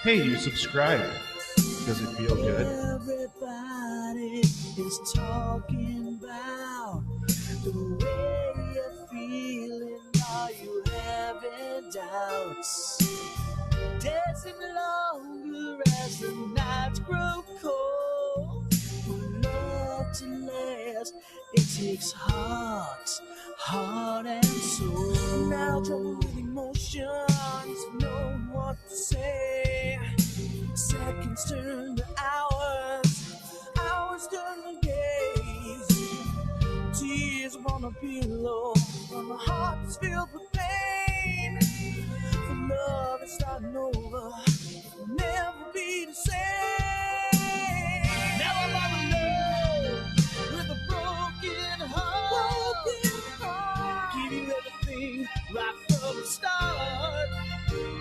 Hey, you subscribed. Does it feel good? Everybody is talking about the way you're feeling. Are you having doubts? Dancing longer as the nights grow cold. For love to last, it takes heart and soul. Now trouble with emotions, know what to say. Seconds turn to hours, hours turn to days. Tears upon a pillow, and my heart is filled with pain. For love is starting over, it'll never be the same. Now I'm all alone with a broken heart. Give you everything right from the start.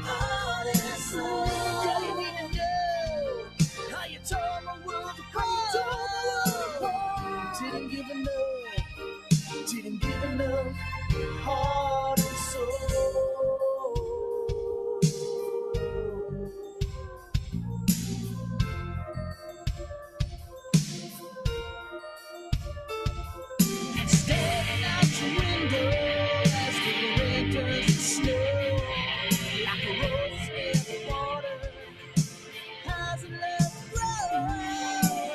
Heart and soul. Yeah, you need to know how you tore my world apart. Didn't give enough heart and soul. Staring out your window as the rain turns to snow, like a rose in the water, hasn't let grow.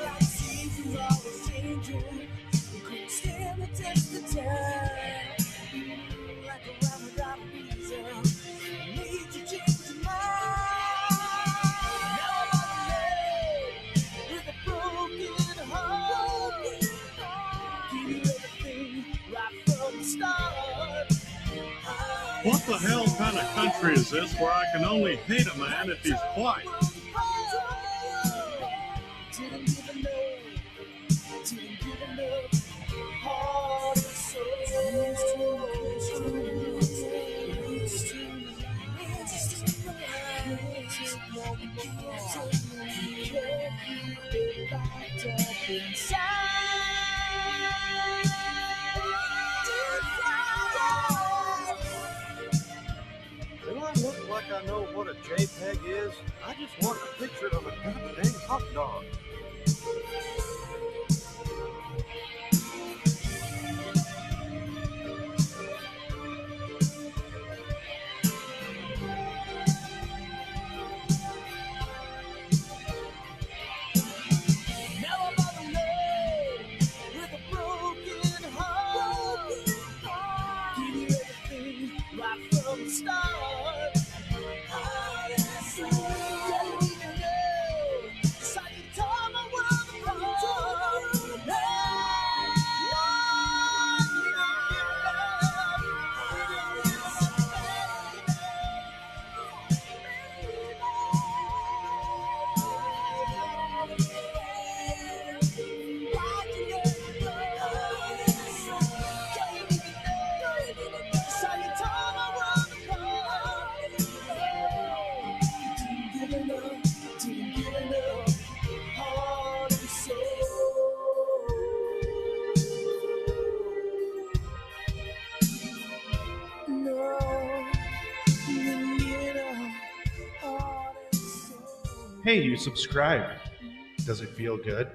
Like seasons always changing, you couldn't stand the test of time. Like a rhyme without a reason, made you change your mind. Now I'm on the road with a broken heart. Give you everything right from the start. What the hell kind of country is this where I can only hate a man if he's white? Didn't give enough heart and Do I look like I know what a JPEG is? I just want a picture of a goddamn hot dog. Now I'm on the road with a broken heart. Give you everything right from the start. Heart and soul. Didn't even know just how you tore my world apart. You didn't give enough heart and soul. No, you didn't give enough heart and soul. Hey, you subscribed. Does it feel good?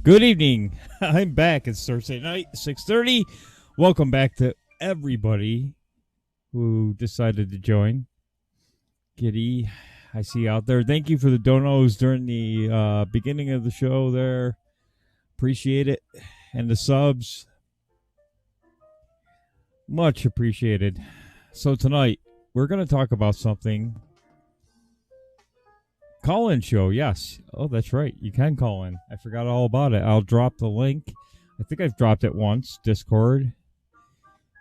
Good evening. I'm back. It's Thursday night, 6:30. Welcome back to everybody who decided to join. Kitty, I see you out there. Thank you for the donos during the beginning of the show there. Appreciate it. And the subs. Much appreciated. So tonight, we're going to talk about something. Call-in show, yes. Oh, that's right. You can call in. I forgot all about it. I'll drop the link. I think I've dropped it once, Discord.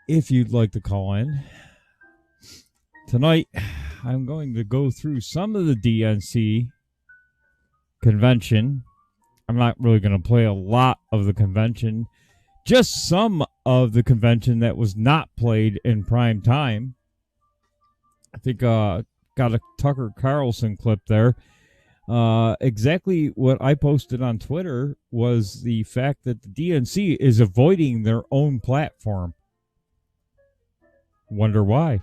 If you'd like to call in. Tonight, I'm going to go through some of the DNC convention. I'm not really going to play a lot of the convention. Just some of the convention that was not played in prime time. I think got a Tucker Carlson clip there. Exactly what I posted on Twitter was the fact that the DNC is avoiding their own platform. Wonder why?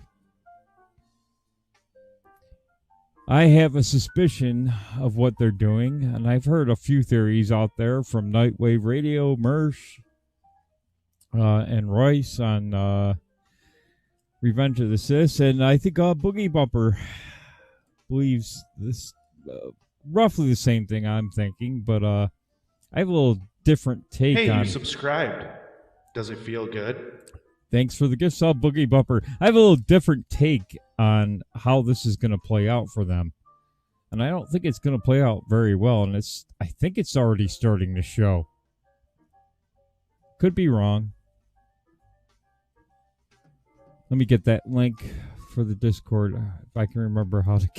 I have a suspicion of what they're doing, and I've heard a few theories out there from Nightwave Radio, Mersh, and Royce on Revenge of the Sis, and I think Boogie Bumper believes this roughly the same thing I'm thinking, but I have a little different take Hey, on you subscribed. Does it feel good? Thanks for the gift sub, Boogie Bumper. I have a little different take on how this is going to play out for them. And I don't think it's going to play out very well. And I think it's already starting to show. Could be wrong. Let me get that link for the Discord, if I can remember how to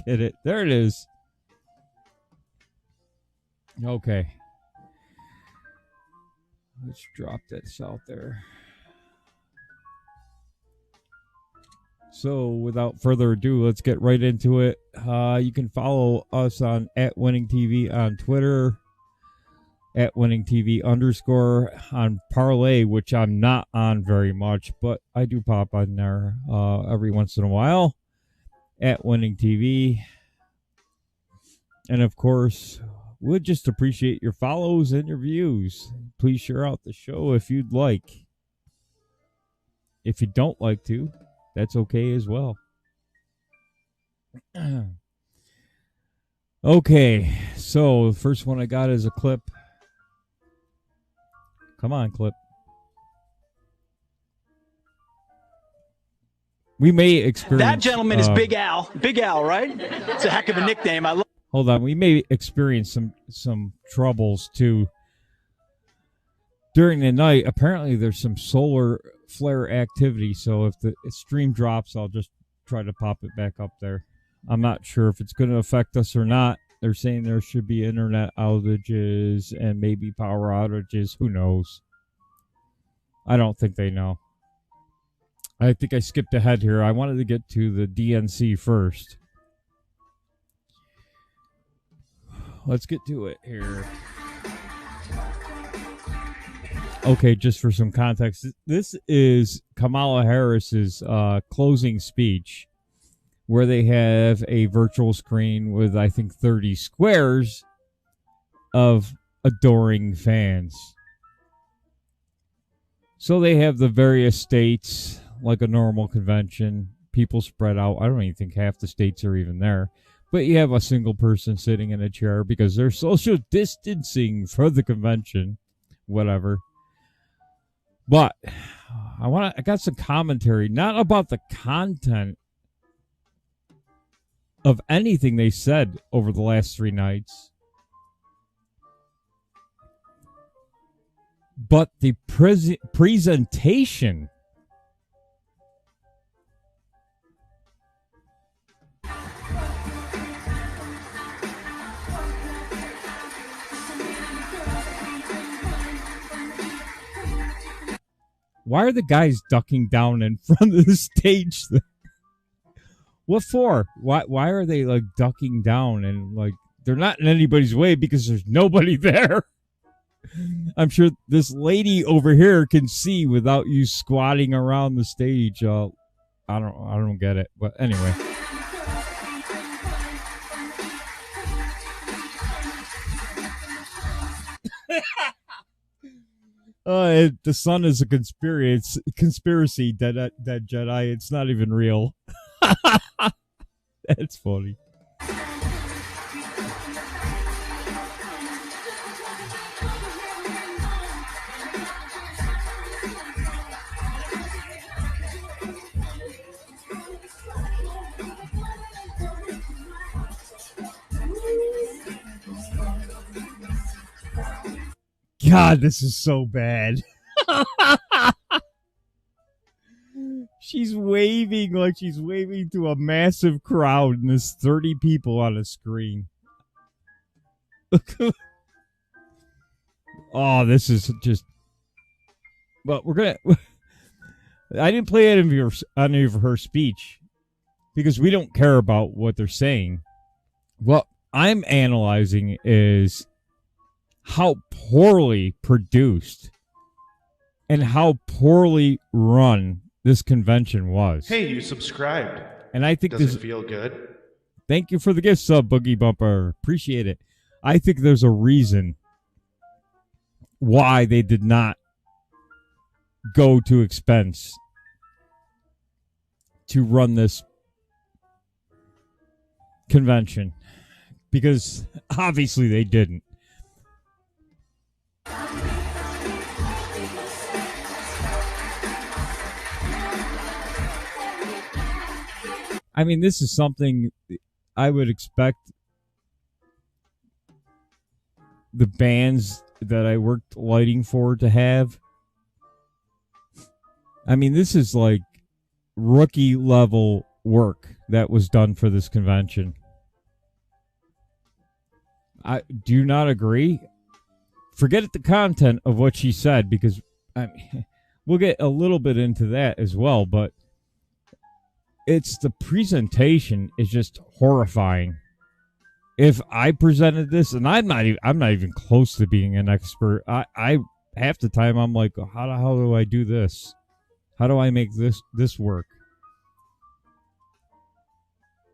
get it. There it is. Okay. Let's drop this out there. So, without further ado, let's get right into it. You can follow us on @WinningTV on Twitter, @WinningTV_ on Parlay, which I'm not on very much, but I do pop on there every once in a while, @WinningTV. And of course, we'd just appreciate your follows and your views. Please share out the show if you'd like. If you don't like to, that's okay as well. Okay, so the first one I got is a clip. Come on, clip. We may experience... That gentleman is Big Al. Big Al, right? It's a heck of a nickname. Hold on, we may experience some troubles too during the night. Apparently there's some solar flare activity, so if the stream drops, I'll just try to pop it back up there. I'm not sure if it's going to affect us or not. They're saying there should be internet outages and maybe power outages. Who knows? I don't think they know. I think I skipped ahead here. I wanted to get to the DNC first. Let's get to it here. Okay, just for some context, this is Kamala Harris's closing speech, where they have a virtual screen with, I think, 30 squares of adoring fans. So they have the various states, like a normal convention, people spread out. I don't even think half the states are even there. But you have a single person sitting in a chair because they're social distancing for the convention. Whatever. But I got some commentary, not about the content of anything they said over the last 3 nights, but the presentation. Why are the guys ducking down in front of the stage? What for? Why are they like ducking down and like they're not in anybody's way because there's nobody there? I'm sure this lady over here can see without you squatting around the stage. I don't get it, but anyway. The sun is a conspiracy, dead Jedi. It's not even real. That's funny. God, this is so bad. She's waving like she's waving to a massive crowd, and there's 30 people on a screen. Oh, this is just... Well, we're gonna... I didn't play any of her speech, because we don't care about what they're saying. What I'm analyzing is how poorly produced and how poorly run this convention was. Hey, you subscribed. And I think Does it feel good? Thank you for the gift sub, Boogie Bumper. Appreciate it. I think there's a reason why they did not go to expense to run this convention, because obviously they didn't. I mean, this is something I would expect the bands that I worked lighting for to have. I mean, this is like rookie level work that was done for this convention. I do not agree. Forget the content of what she said, because I mean, we'll get a little bit into that as well, but it's the presentation is just horrifying. If I presented this, and I'm not even close to being an expert. I half the time I'm like, how the hell do I do this? How do I make this work?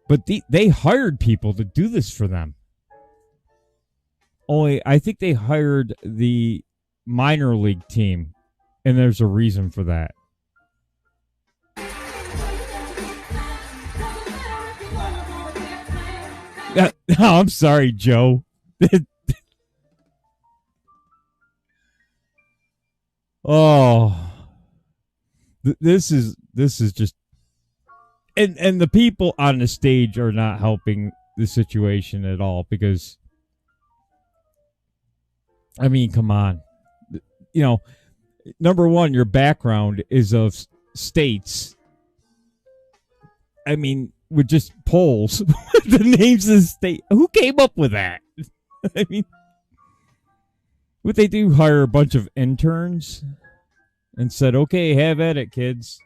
But they hired people to do this for them. Only I think they hired the minor league team, and there's a reason for that. Oh, I'm sorry, Joe. Oh, this is just, and the people on the stage are not helping the situation at all, because, I mean, come on, you know, number one, your background is of states. I mean, with just polls, the names of the state. Who came up with that? I mean, would they do? Hire a bunch of interns and said, okay, have at it, kids.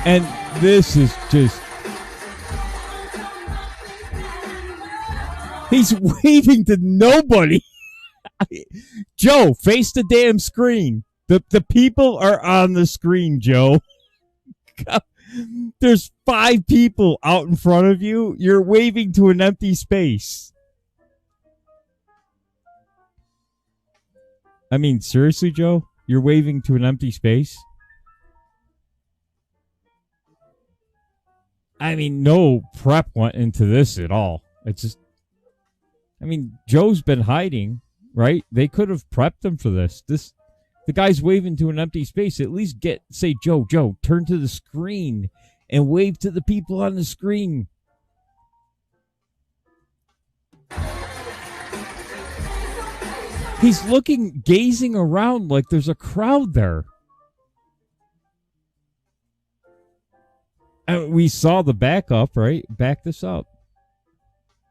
And this is just, he's waving to nobody. Joe, face the damn screen. The people are on the screen, Joe. There's 5 people out in front of you. You're waving to an empty space. I mean, seriously, Joe? You're waving to an empty space? I mean, no prep went into this at all. It's just, I mean, Joe's been hiding, right? They could have prepped him for this. The guy's waving to an empty space. At least say, Joe, turn to the screen and wave to the people on the screen. He's gazing around like there's a crowd there. And we saw the backup, right? Back this up.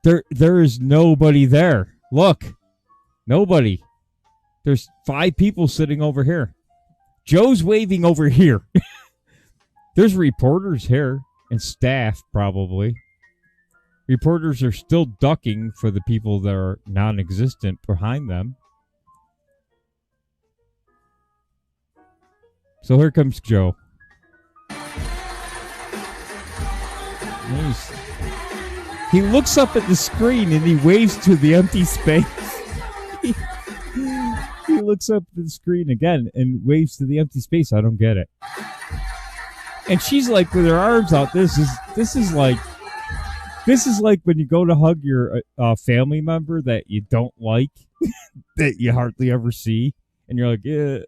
There is nobody there. Look, nobody. There's 5 people sitting over here. Joe's waving over here. There's reporters here and staff, probably. Reporters are still ducking for the people that are non-existent behind them. So here comes Joe. He looks up at the screen and he waves to the empty space. He looks up at the screen again and waves to the empty space. I don't get it. And she's like with her arms out. This is like when you go to hug your family member that you don't like, that you hardly ever see, and you're like, yeah,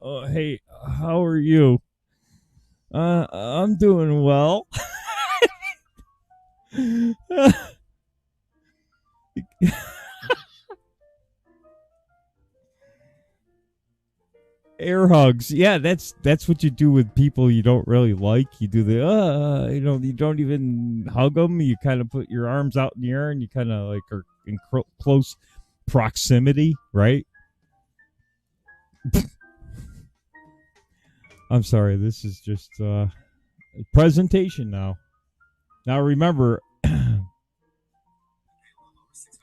oh, hey, how are you? I'm doing well. Air hugs. Yeah, that's what you do with people you don't really like. You do the you don't even hug them. You kind of put your arms out in the air and you kind of like are in close proximity, right? I'm sorry. This is just presentation now. Now remember.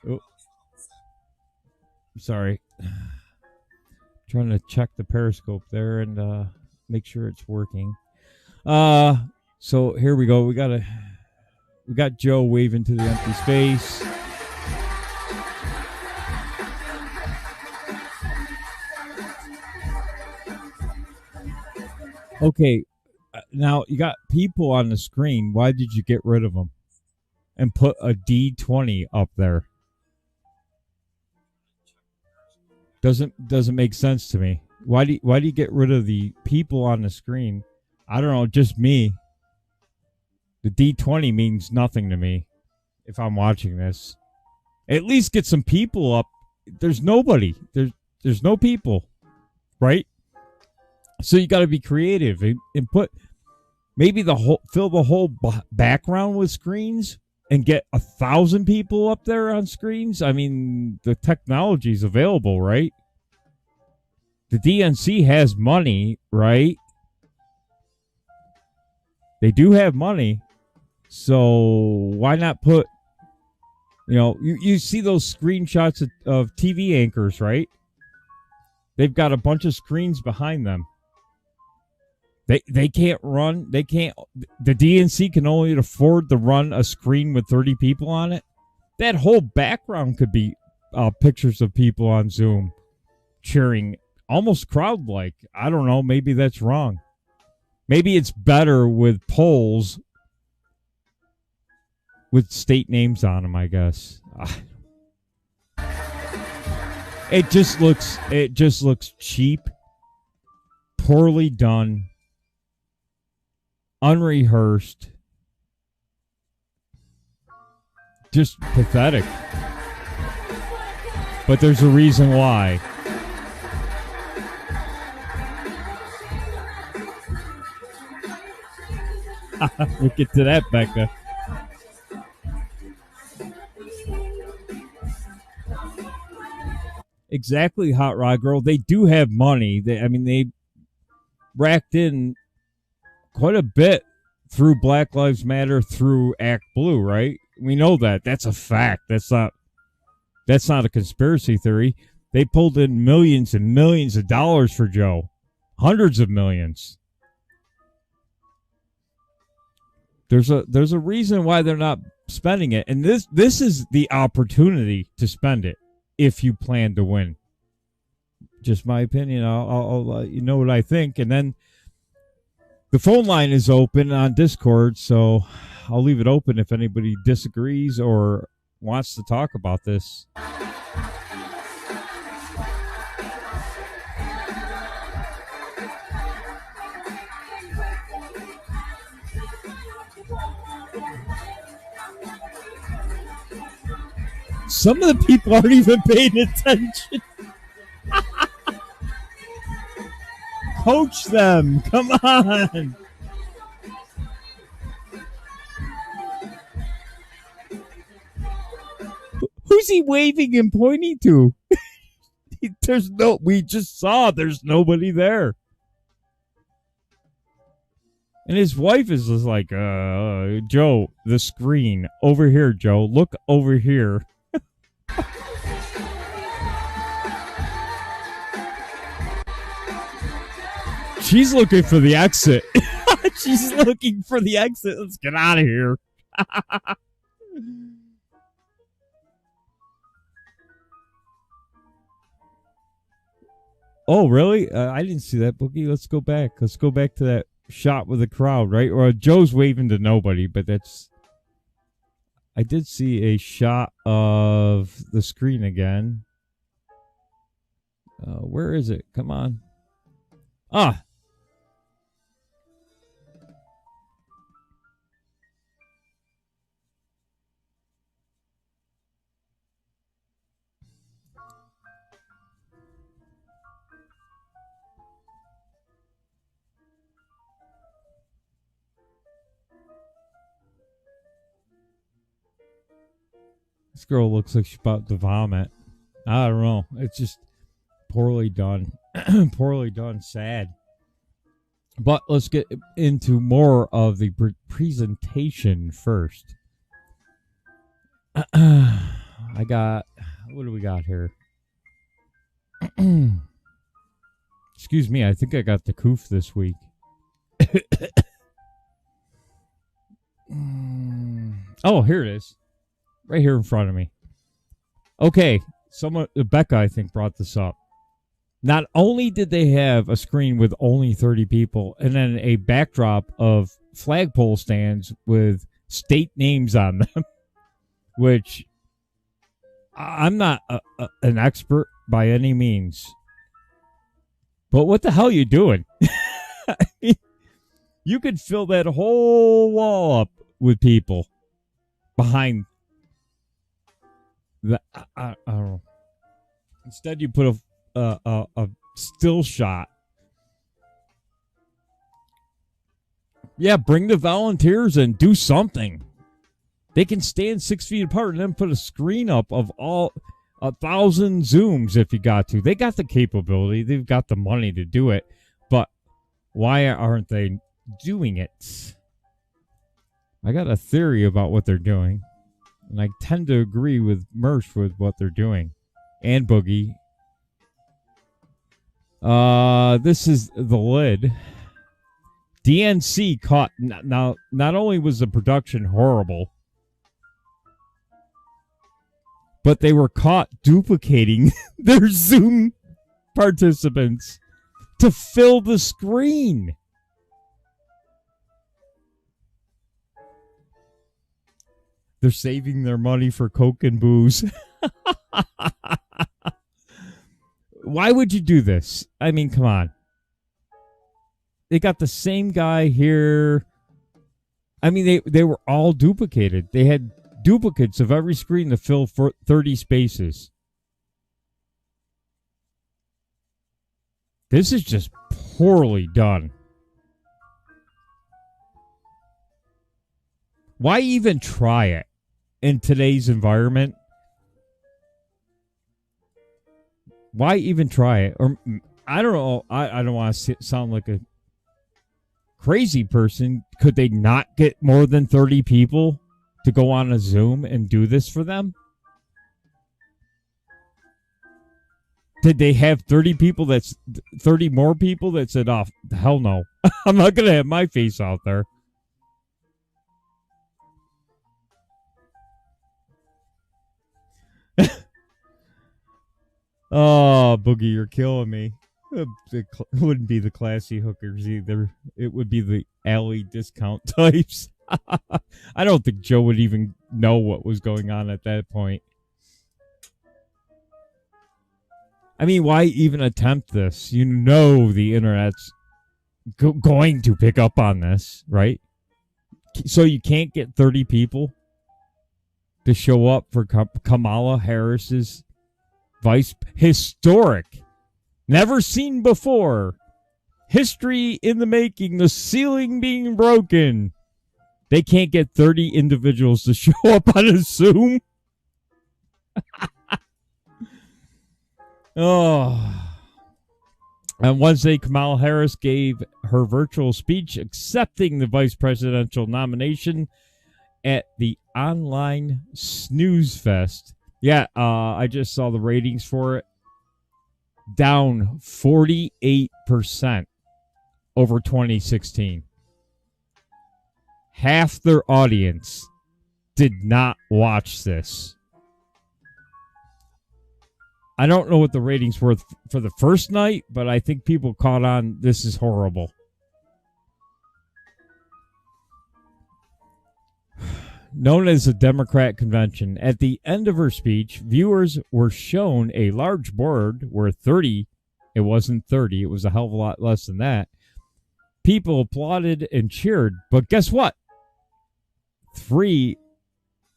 Oh, sorry. Trying to check the Periscope there and make sure it's working. So here we go. We got Joe waving to the empty space. Okay, now you got people on the screen. Why did you get rid of them and put a D20 up there? Doesn't make sense to me. Why do you get rid of the people on the screen? I don't know, just me. The D20 means nothing to me if I'm watching this. At least get some people up. There's nobody. There's no people, right? So you got to be creative and put maybe fill the whole background with screens and get 1,000 people up there on screens. I mean, the technology's available, right? The DNC has money, right? They do have money. So why not put, you see those screenshots of TV anchors, right? They've got a bunch of screens behind them. They can't run. The DNC can only afford to run a screen with 30 people on it. That whole background could be pictures of people on Zoom cheering, almost crowd-like. I don't know. Maybe that's wrong. Maybe it's better with polls with state names on them, I guess. It just looks cheap, poorly done, unrehearsed, just pathetic. But there's a reason why. We'll get to that, Becca. Exactly, Hot Rod Girl. They do have money. They racked in quite a bit through Black Lives Matter, through Act Blue, right? We know that. That's a fact. That's not a conspiracy theory. They pulled in millions and millions of dollars for Joe. Hundreds of millions. There's a reason why they're not spending it. And this is the opportunity to spend it if you plan to win. Just my opinion. I'll let you know what I think. And then the phone line is open on Discord, so I'll leave it open if anybody disagrees or wants to talk about this. Some of the people aren't even paying attention. Coach them. Come on. Who's he waving and pointing to? We just saw there's nobody there. And his wife is just like, Joe, the screen. Over here, Joe. Look over here. She's looking for the exit. She's looking for the exit. Let's get out of here. Oh, really? I didn't see that, Bookie. Let's go back. Let's go back to that shot with the crowd, right? Or Joe's waving to nobody, but that's... I did see a shot of the screen again. Where is it? Come on. Ah! This girl looks like she's about to vomit. I don't know. It's just poorly done. Poorly done. Sad. But let's get into more of the presentation first. I got, what do we got here? Excuse me, I think I got the coof this week. Oh, here it is. Right here in front of me. Okay, Becca, I think, brought this up. Not only did they have a screen with only 30 people and then a backdrop of flagpole stands with state names on them, which I'm not an expert by any means. But what the hell are you doing? I mean, you could fill that whole wall up with people behind the. I don't know. Instead, you put a still shot. Yeah, bring the volunteers and do something. They can stand 6 feet apart and then put a screen up of all 1,000 Zooms if you got to. They got the capability. They've got the money to do it. But why aren't they doing it? I got a theory about what they're doing. And I tend to agree with Mersh with what they're doing. And Boogie. This is the lid. DNC caught. Now, not only was the production horrible, but they were caught duplicating their Zoom participants to fill the screen. They're saving their money for Coke and booze. Why would you do this? I mean, come on. They got the same guy here. I mean, they were all duplicated. They had duplicates of every screen to fill for 30 spaces. This is just poorly done. Why even try it in today's environment? Why even try it? Or I don't know. I don't want to sound like a crazy person. Could they not get more than 30 people to go on a Zoom and do this for them? Did they have 30 people 30 more people that said, oh, hell no. I'm not going to have my face out there. Oh, Boogie, you're killing me. It wouldn't be the classy hookers either. It would be the alley discount types. I don't think Joe would even know what was going on at that point. I mean, why even attempt this? You know the internet's going to pick up on this, right? So you can't get 30 people to show up for Kamala Harris's historic, never seen before, history in the making, the ceiling being broken. They can't get 30 individuals to show up on a Zoom. Oh. On Wednesday, Kamala Harris gave her virtual speech accepting the vice presidential nomination at the online snooze fest. Yeah, I just saw the ratings for it. Down 48% over 2016. Half their audience did not watch this. I don't know what the ratings were for the first night, but I think people caught on this is horrible. Known as the Democrat Convention, at the end of her speech, viewers were shown a large board where 30, it wasn't 30, it was a hell of a lot less than that. People applauded and cheered, but guess what? 3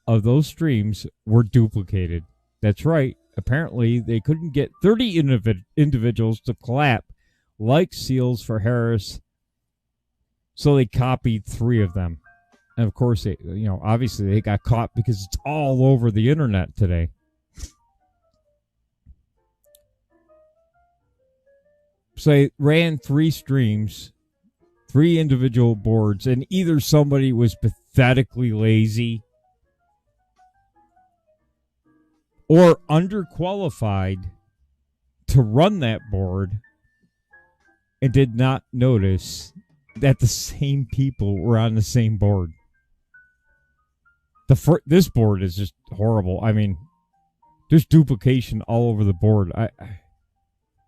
of those streams were duplicated. That's right. Apparently, they couldn't get 30 individuals to clap like seals for Harris, so they copied 3 of them. And of course, obviously they got caught because it's all over the internet today. So they ran 3 streams 3 individual boards, and either somebody was pathetically lazy or underqualified to run that board and did not notice that the same people were on the same board. This board is just horrible. I mean, there's duplication all over the board.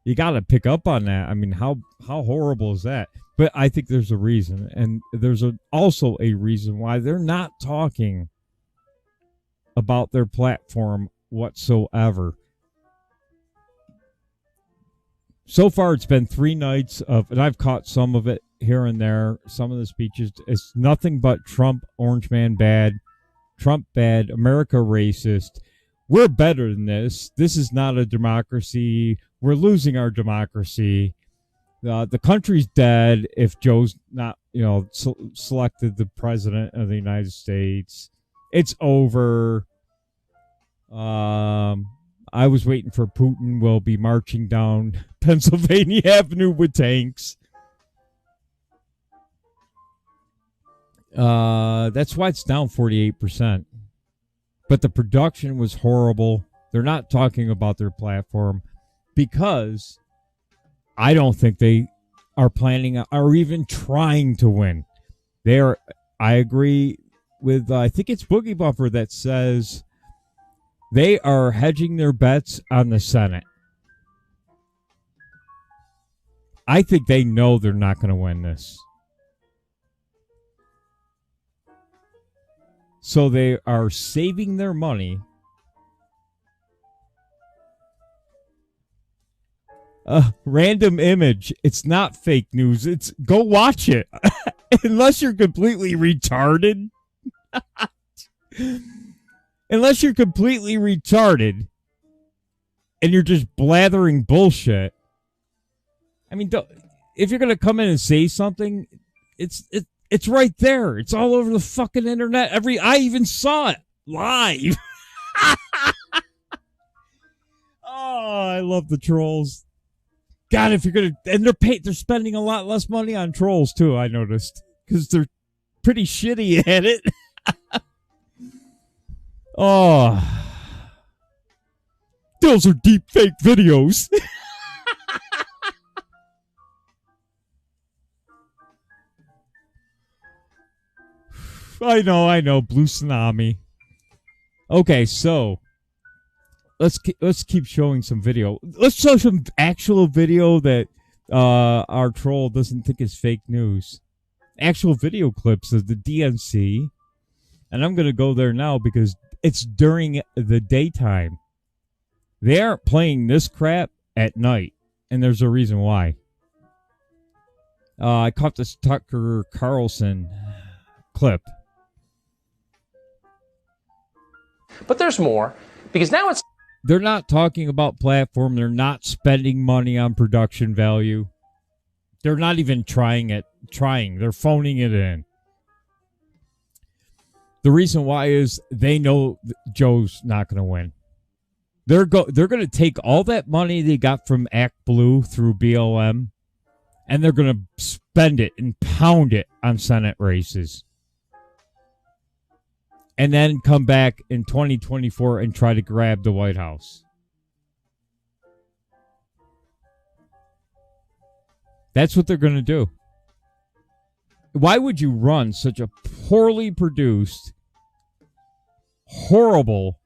You got to pick up on that. I mean, how horrible is that? But I think there's a reason, and there's also a reason why they're not talking about their platform whatsoever. So far, it's been 3 nights of, and I've caught some of it here and there. Some of the speeches, it's nothing but Trump, Orange Man bad, Trump bad, America racist. We're better than this. This is not a democracy. We're losing our democracy. The country's dead if Joe's not, selected the president of the United States. It's over. I was waiting for Putin. Will be marching down Pennsylvania Avenue with tanks. That's why it's down 48%. But the production was horrible. They're not talking about their platform because I don't think they are planning or even trying to win. I agree with, I think it's Boogie Buffer that says they are hedging their bets on the Senate. I think they know they're not going to win this. So they are saving their money. Random image. It's not fake news. Go watch it. Unless you're completely retarded. Unless you're completely retarded and you're just blathering bullshit. I mean, if you're going to come in and say something, it's right there. It's all over the fucking internet. I even saw it live. Oh, I love the trolls. God, if you're going to, and they're spending a lot less money on trolls too, I noticed, because they're pretty shitty at it. Oh, those are deep fake videos. I know, blue tsunami. Okay, so let's keep showing some video. Let's show some actual video that our troll doesn't think is fake news. Actual video clips of the DNC, and I'm gonna go there now because it's during the daytime. They aren't playing this crap at night, and there's a reason why. I caught this Tucker Carlson clip. But there's more, because now they're not talking about platform. They're not spending money on production value. They're not even trying. They're phoning it in. The reason why is they know Joe's not going to win. They're going to take all that money they got from Act Blue through BLM, and they're going to spend it and pound it on Senate races. And then come back in 2024 and try to grab the White House. That's what they're going to do. Why would you run such a poorly produced, horrible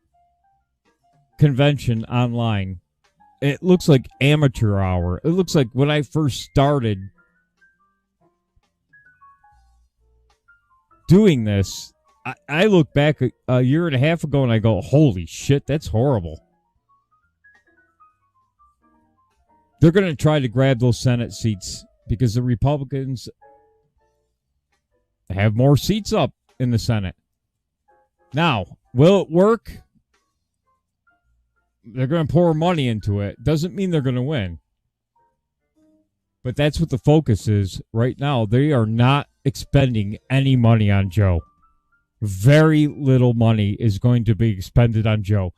convention online? It looks like amateur hour. It looks like when I first started doing this, I look back a year and a half ago and I go, holy shit, that's horrible. They're going to try to grab those Senate seats because the Republicans have more seats up in the Senate. Now, will it work? They're going to pour money into it. Doesn't mean they're going to win. But that's what the focus is right now. They are not expending any money on Joe. Very little money is going to be expended on Joe.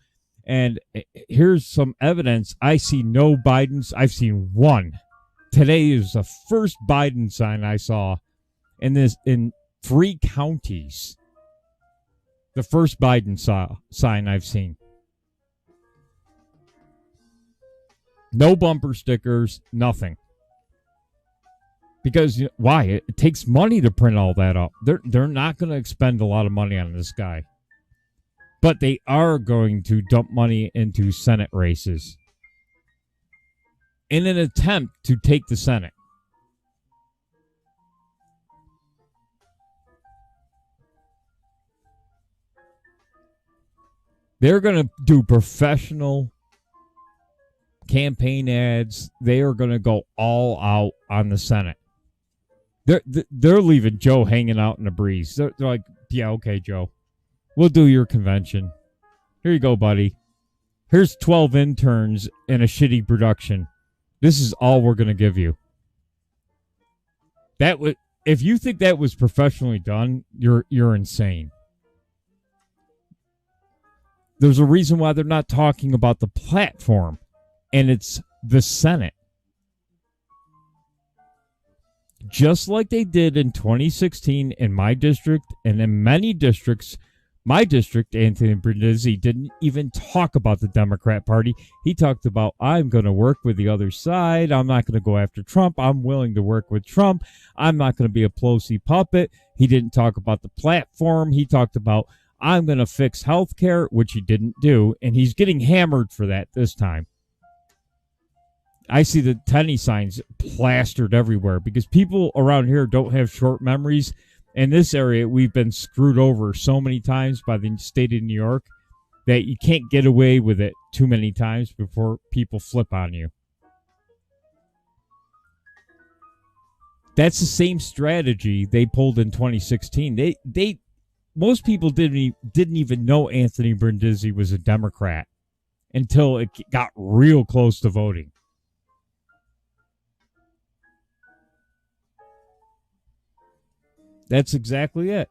And here's some evidence. I see no Bidens. I've seen one. Today is the first Biden sign I saw in 3 counties. The first Biden sign I've seen. No bumper stickers, nothing. Because why? It takes money to print all that up. They're not going to expend a lot of money on this guy. But they are going to dump money into Senate races in an attempt to take the Senate. They're going to do professional campaign ads. They are going to go all out on the Senate. They're leaving Joe hanging out in the breeze. They're like, yeah, okay, Joe. We'll do your convention. Here you go, buddy. Here's 12 interns and a shitty production. This is all we're going to give you. If you think that was professionally done, you're insane. There's a reason why they're not talking about the platform, and it's the Senate. Just like they did in 2016 in my district and in many districts. My district, Anthony Brindisi, didn't even talk about the Democrat Party. He talked about, I'm going to work with the other side. I'm not going to go after Trump. I'm willing to work with Trump. I'm not going to be a Pelosi puppet. He didn't talk about the platform. He talked about, I'm going to fix health care, which he didn't do. And he's getting hammered for that this time. I see the Tenney signs plastered everywhere because people around here don't have short memories. In this area, we've been screwed over so many times by the state of New York that you can't get away with it too many times before people flip on you. That's the same strategy they pulled in 2016. Most people didn't even know Anthony Brindisi was a Democrat until it got real close to voting. That's exactly it.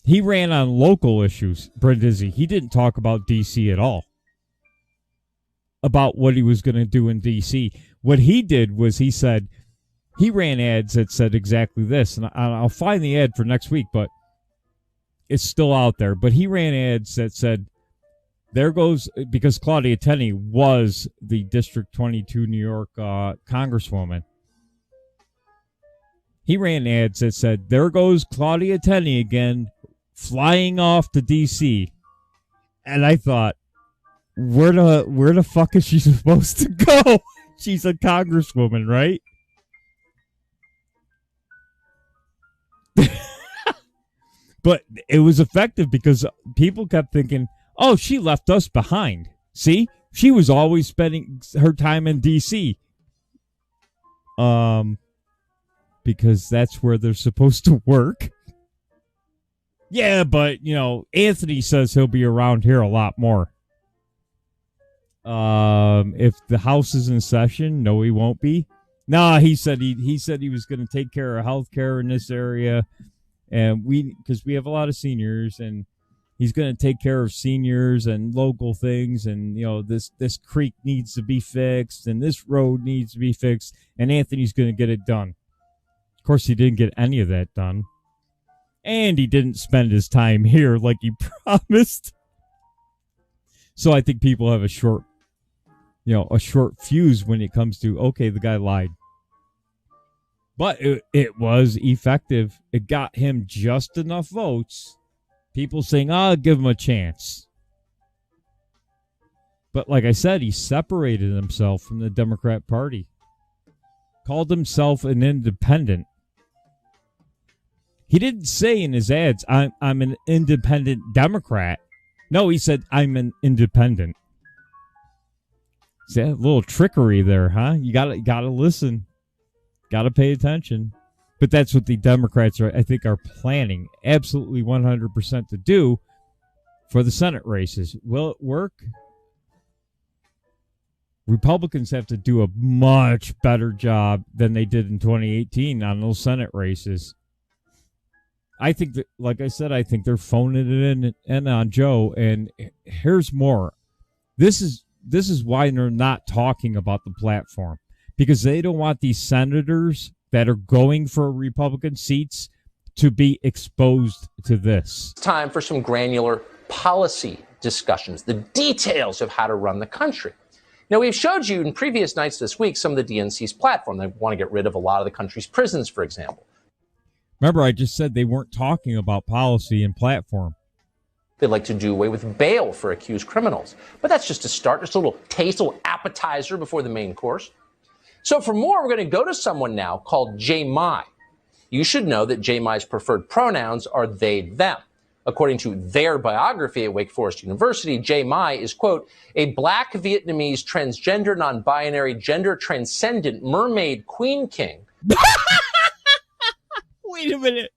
He ran on local issues, Brindisi. He didn't talk about D.C. at all. About what he was going to do in D.C. What he did was he ran ads that said exactly this. And I'll find the ad for next week, but it's still out there. But he ran ads that said, there goes, because Claudia Tenney was the District 22 New York congresswoman. He ran ads that said, there goes Claudia Tenney again, flying off to D.C. And I thought, where the fuck is she supposed to go? She's a congresswoman, right? But it was effective because people kept thinking, oh, she left us behind. See? She was always spending her time in D.C. Because that's where they're supposed to work. Yeah, but, Anthony says he'll be around here a lot more. If the House is in session, no, he won't be. Nah, he said he was going to take care of health care in this area. And because we have a lot of seniors, and he's going to take care of seniors and local things. And, this creek needs to be fixed, and this road needs to be fixed. And Anthony's going to get it done. Of course, he didn't get any of that done. And he didn't spend his time here like he promised. So I think people have a short fuse when it comes to, okay, the guy lied. But it was effective. It got him just enough votes. People saying, I'll give him a chance. But like I said, he separated himself from the Democrat Party. Called himself an independent. He didn't say in his ads, I'm an independent Democrat. No, he said, I'm an independent. See, a little trickery there, huh? You gotta listen. Gotta pay attention. But that's what the Democrats I think are planning absolutely 100% to do for the Senate races. Will it work? Republicans have to do a much better job than they did in 2018 on those Senate races. I think that, like I said, I think they're phoning it in on Joe. And here's more. This is why they're not talking about the platform, because they don't want these senators that are going for Republican seats to be exposed to this. It's time for some granular policy discussions, the details of how to run the country. Now, we've showed you in previous nights this week some of the DNC's platform. They want to get rid of a lot of the country's prisons, for example. Remember, I just said they weren't talking about policy and platform. They'd like to do away with bail for accused criminals. But that's just a start, just a little taste, a little appetizer before the main course. So for more, we're going to go to someone now called Jay Mai. You should know that Jay Mai's preferred pronouns are they, them. According to their biography at Wake Forest University, Jay Mai is, quote, a black Vietnamese transgender, non-binary, gender transcendent mermaid queen king. Wait a minute.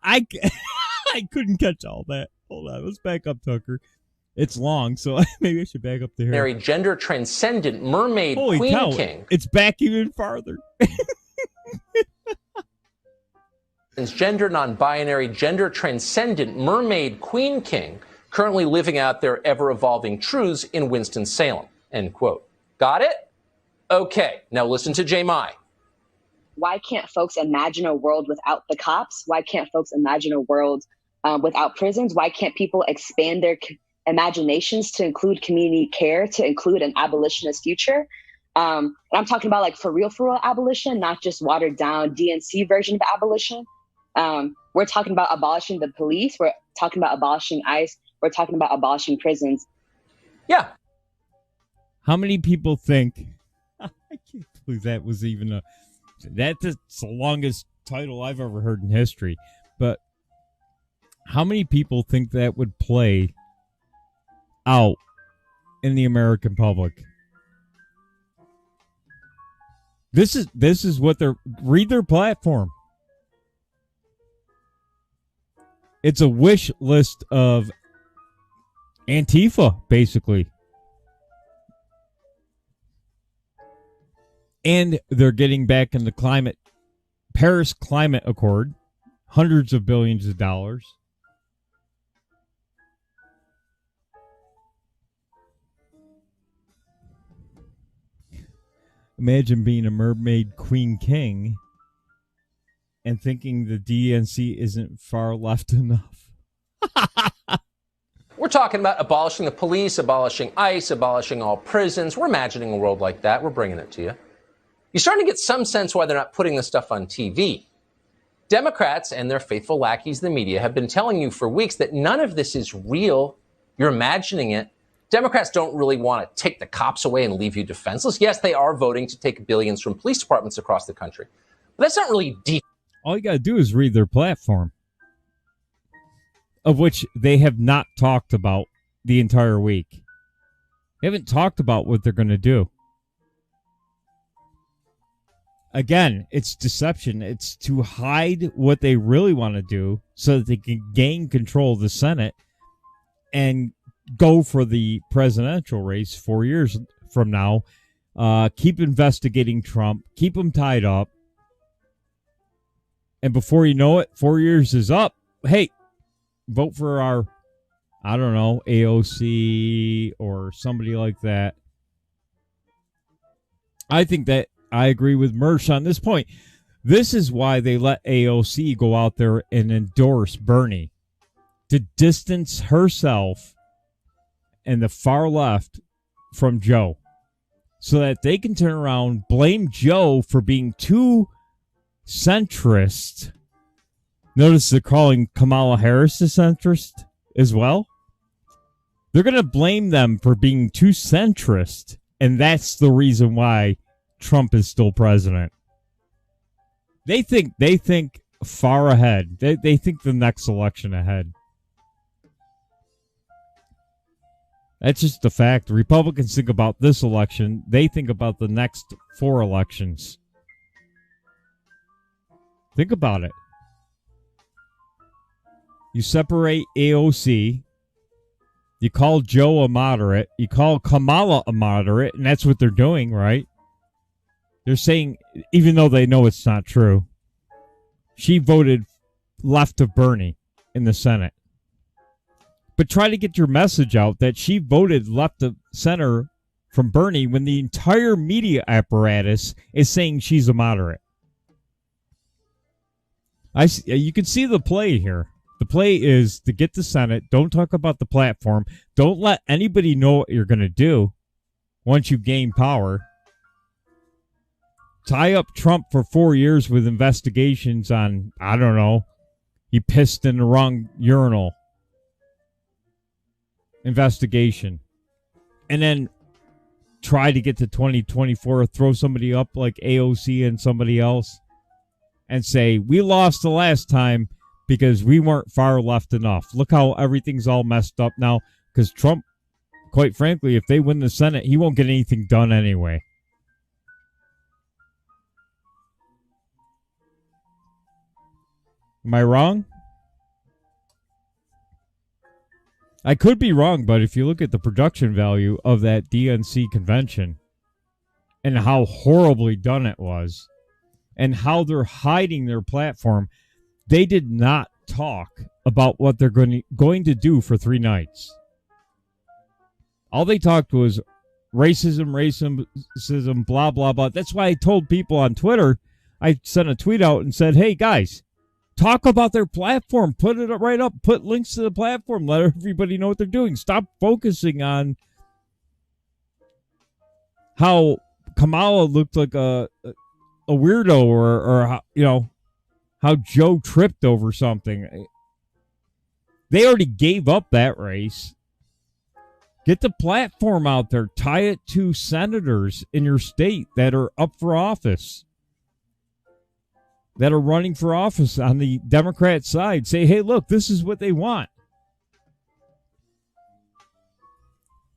I couldn't catch all that. Hold on. Let's back up, Tucker. It's long, so maybe I should back up to here. Gender transcendent mermaid Holy queen cow, king. It's back even farther. Transgender, non-binary, gender transcendent mermaid queen king, currently living out their ever-evolving truths in Winston-Salem, end quote. Got it? Okay, now listen to Jay Mai. Why can't folks imagine a world without the cops? Why can't folks imagine a world without prisons? Why can't people expand their imaginations to include community care, to include an abolitionist future? And I'm talking about like for real abolition, not just watered down DNC version of abolition. We're talking about abolishing the police. We're talking about abolishing ICE. We're talking about abolishing prisons. Yeah. How many people think... I can't believe that was even a... That's the longest title I've ever heard in history. But how many people think that would play out in the American public? This is what they're... Read their platform. It's a wish list of Antifa, basically. And they're getting back in the Paris Climate Accord, hundreds of billions of dollars. Imagine being a mermaid queen king and thinking the DNC isn't far left enough. We're talking about abolishing the police, abolishing ICE, abolishing all prisons. We're imagining a world like that. We're bringing it to you. You're starting to get some sense why they're not putting this stuff on TV. Democrats and their faithful lackeys, the media, have been telling you for weeks that none of this is real. You're imagining it. Democrats don't really want to take the cops away and leave you defenseless. Yes, they are voting to take billions from police departments across the country. But that's not really deep. All you got to do is read their platform, of which they have not talked about the entire week. They haven't talked about what they're going to do. Again, it's deception. It's to hide what they really want to do so that they can gain control of the Senate and go for the presidential race 4 years from now. Keep investigating Trump. Keep him tied up. And before you know it, 4 years is up. Hey, vote for our, I don't know, AOC or somebody like that. I think that I agree with Mersh on this point. This is why they let AOC go out there and endorse Bernie, to distance herself and the far left from Joe, so that they can turn around, blame Joe for being too centrist. Notice they're calling Kamala Harris a centrist as well. They're going to blame them for being too centrist, and that's the reason why Trump is still president. They think far ahead. They think the next election ahead. That's just the fact. The Republicans think about this election. They think about the next 4 elections. Think about it. You separate AOC. You call Joe a moderate. You call Kamala a moderate, and that's what they're doing, right? They're saying, even though they know it's not true, she voted left of Bernie in the Senate. But try to get your message out that she voted left of center from Bernie when the entire media apparatus is saying she's a moderate. You can see the play here. The play is to get the Senate. Don't talk about the platform. Don't let anybody know what you're going to do once you gain power. Tie up Trump for 4 years with investigations on, I don't know, he pissed in the wrong urinal. Investigation. And then try to get to 2024, throw somebody up like AOC and somebody else and say, we lost the last time because we weren't far left enough. Look how everything's all messed up now because Trump, quite frankly, if they win the Senate, he won't get anything done anyway. Am I wrong? I could be wrong, but if you look at the production value of that DNC convention and how horribly done it was and how they're hiding their platform, they did not talk about what they're going to do for 3 nights. All they talked was racism, blah, blah, blah. That's why I told people on Twitter, I sent a tweet out and said, hey, guys, talk about their platform. Put it right up. Put links to the platform. Let everybody know what they're doing. Stop focusing on how Kamala looked like a weirdo or how, you know, how Joe tripped over something. They already gave up that race. Get the platform out there. Tie it to senators in your state that are up for office, that are running for office on the Democrat side. Say, hey, look, this is what they want.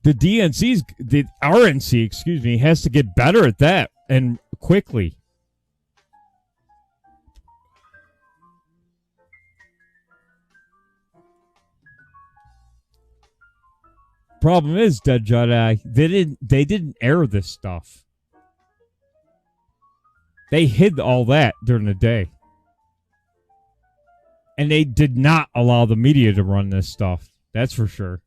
The RNC, has to get better at that and quickly. Problem is, Dead Jedi, they didn't air this stuff. They hid all that during the day. And they did not allow the media to run this stuff. That's for sure.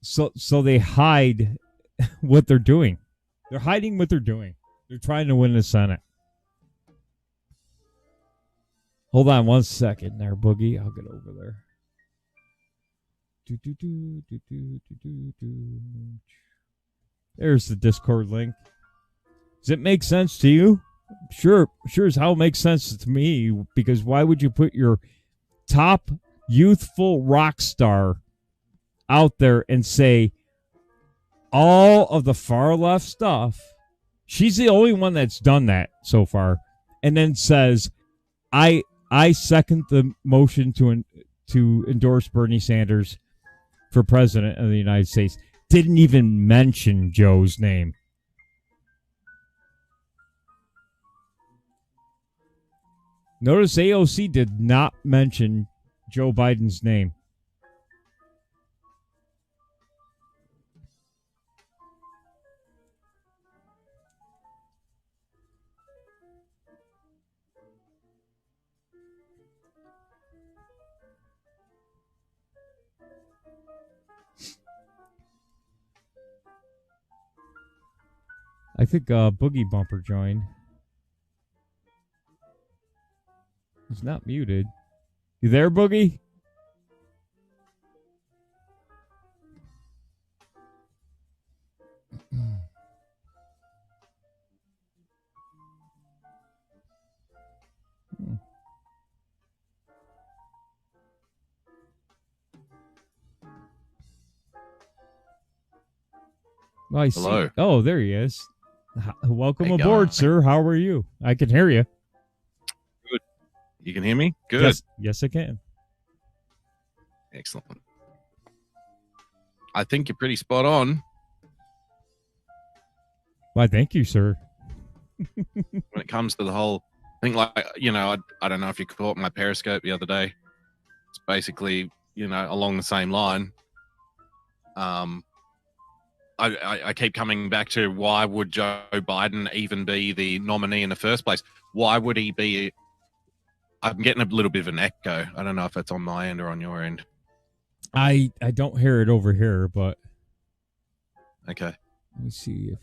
So they hide what they're doing. They're hiding what they're doing. They're trying to win the Senate. Hold on 1 second there, Boogie. I'll get over there. There's the Discord link. Does it make sense to you? Sure as hell makes sense to me, because why would you put your top youthful rock star out there and say all of the far left stuff? She's the only one that's done that so far. And then says, I second the motion to endorse Bernie Sanders for president of the United States. Didn't even mention Joe's name. Notice AOC did not mention Joe Biden's name. I think Boogie Bumper joined. He's not muted. You there, Boogie? Well, I see. Hello. Oh, there he is. Welcome Hey, aboard, guys. sir. How are you? I can hear you. Good. You can hear me? Good. Yes, I can. Excellent. I think you're pretty spot on Why, thank you, sir. when it comes to the whole thing. Like, I don't know if you caught my Periscope the other day. It's basically, along the same line. I keep coming back to, why would Joe Biden even be the nominee in the first place? Why would he be? I'm getting a little bit of an echo. I don't know if that's on my end or on your end. I don't hear it over here, but Okay. let me see if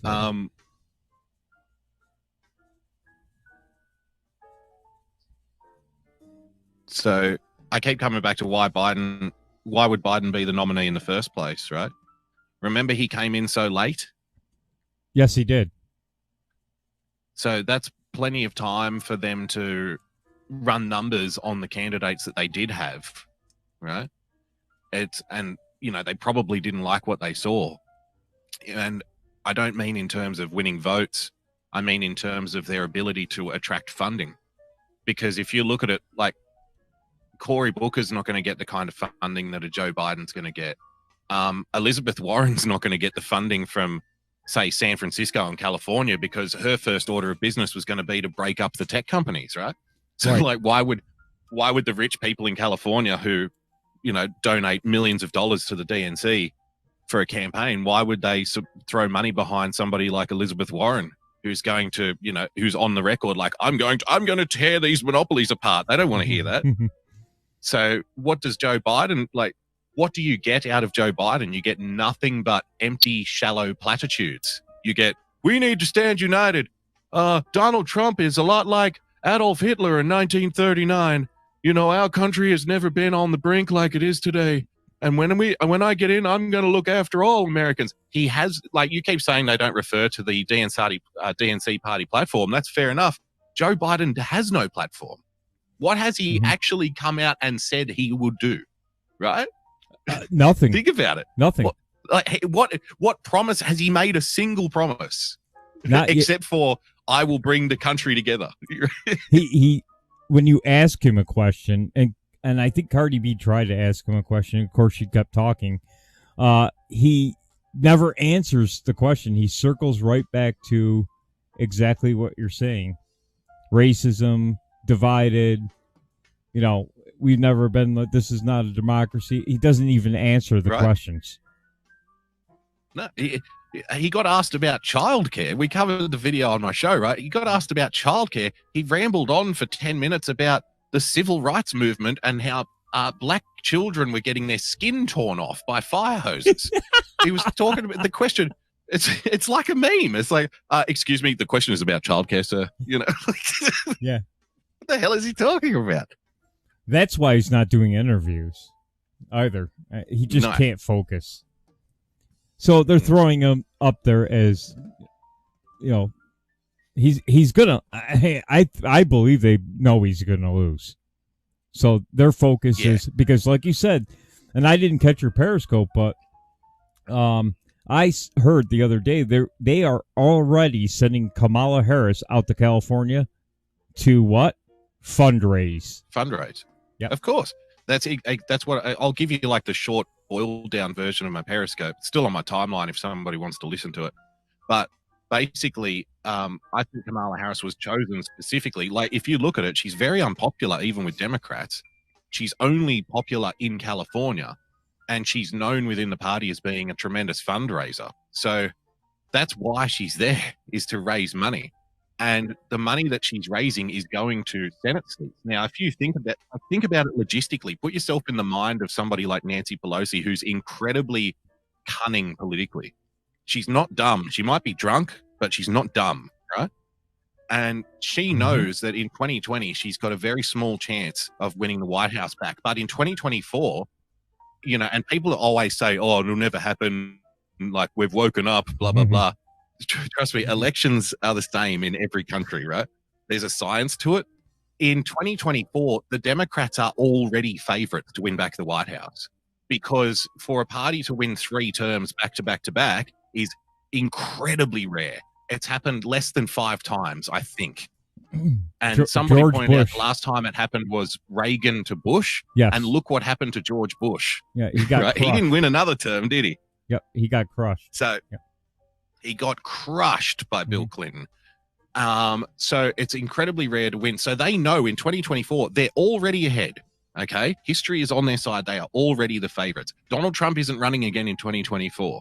So I keep coming back to why would Biden be the nominee in the first place, right? Remember he came in so late? Yes, he did. So that's plenty of time for them to run numbers on the candidates that they did have, right? They probably didn't like what they saw. And I don't mean in terms of winning votes. I mean in terms of their ability to attract funding. Because if you look at it, like Cory Booker's not going to get the kind of funding that a Joe Biden's going to get. Elizabeth Warren's not going to get the funding from, say, San Francisco and California, because her first order of business was going to be to break up the tech companies, right? So, Right. like, why would the rich people in California who, donate millions of dollars to the DNC for a campaign, why would they throw money behind somebody like Elizabeth Warren, who's going to, who's on the record like, I'm going to tear these monopolies apart? They don't want to hear that. So what does Joe Biden, what do you get out of Joe Biden? You get nothing but empty, shallow platitudes. You get, we need to stand united. Donald Trump is a lot like Adolf Hitler in 1939. Our country has never been on the brink like it is today. And when I get in, I'm going to look after all Americans. He has, you keep saying they don't refer to the DNC party platform. That's fair enough. Joe Biden has no platform. What has he actually come out and said he would do? Right? Nothing. Think about it. Nothing. What promise has he made? A single promise, Not except for I will bring the country together. he when you ask him a question, and I think Cardi B tried to ask him a question. Of course, she kept talking. He never answers the question. He circles right back to exactly what you're saying: racism, divided. We've never been. This is not a democracy. He doesn't even answer the questions. No, he got asked about childcare. We covered the video on my show, right? He got asked about childcare. He rambled on for 10 minutes about the civil rights movement and how black children were getting their skin torn off by fire hoses. He was talking about the question. It's like a meme. It's like, excuse me, the question is about childcare, sir. Yeah. What the hell is he talking about? That's why he's not doing interviews either. He just can't focus. So they're throwing him up there as, he's gonna. I believe they know he's gonna lose. So their focus is, because, like you said, and I didn't catch your Periscope, but I heard the other day they are already sending Kamala Harris out to California to what? Fundraise. Yeah, of course. That's what I'll give you, like the short boiled down version of my Periscope. It's still on my timeline if somebody wants to listen to it. But basically, I think Kamala Harris was chosen specifically. Like, if you look at it, she's very unpopular even with Democrats. She's only popular in California, and she's known within the party as being a tremendous fundraiser. So that's why she's there, is to raise money. And the money that she's raising is going to Senate seats. Now, if you think about it logistically, put yourself in the mind of somebody like Nancy Pelosi, who's incredibly cunning politically. She's not dumb. She might be drunk, but she's not dumb, right? And she knows that in 2020, she's got a very small chance of winning the White House back. But in 2024, and people always say, oh, it'll never happen. Like, we've woken up, blah, blah, blah. Trust me, elections are the same in every country, right? There's a science to it. In 2024, the Democrats are already favorites to win back the White House, because for a party to win 3 terms back to back to back is incredibly rare. It's happened less than 5 times, I think. And somebody George pointed out Bush. the last time it happened was Reagan to Bush. Yes. And look what happened to George Bush. Yeah, he got right? He crushed. didn't win another term, did he? Yep, he got crushed. So he got crushed by Bill Clinton. So it's incredibly rare to win. So they know in 2024, they're already ahead. Okay. History is on their side. They are already the favorites. Donald Trump isn't running again in 2024.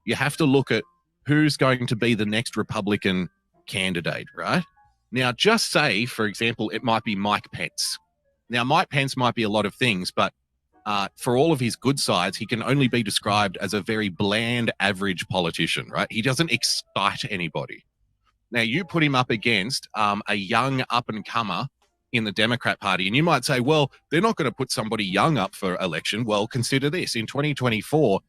You have to look at who's going to be the next Republican candidate, right? Now, just say, for example, it might be Mike Pence. Now, Mike Pence might be a lot of things, but for all of his good sides, he can only be described as a very bland, average politician, right? He doesn't excite anybody. Now, you put him up against a young up-and-comer in the Democrat Party. And you might say, well, they're not going to put somebody young up for election. Well, consider this. In 2024,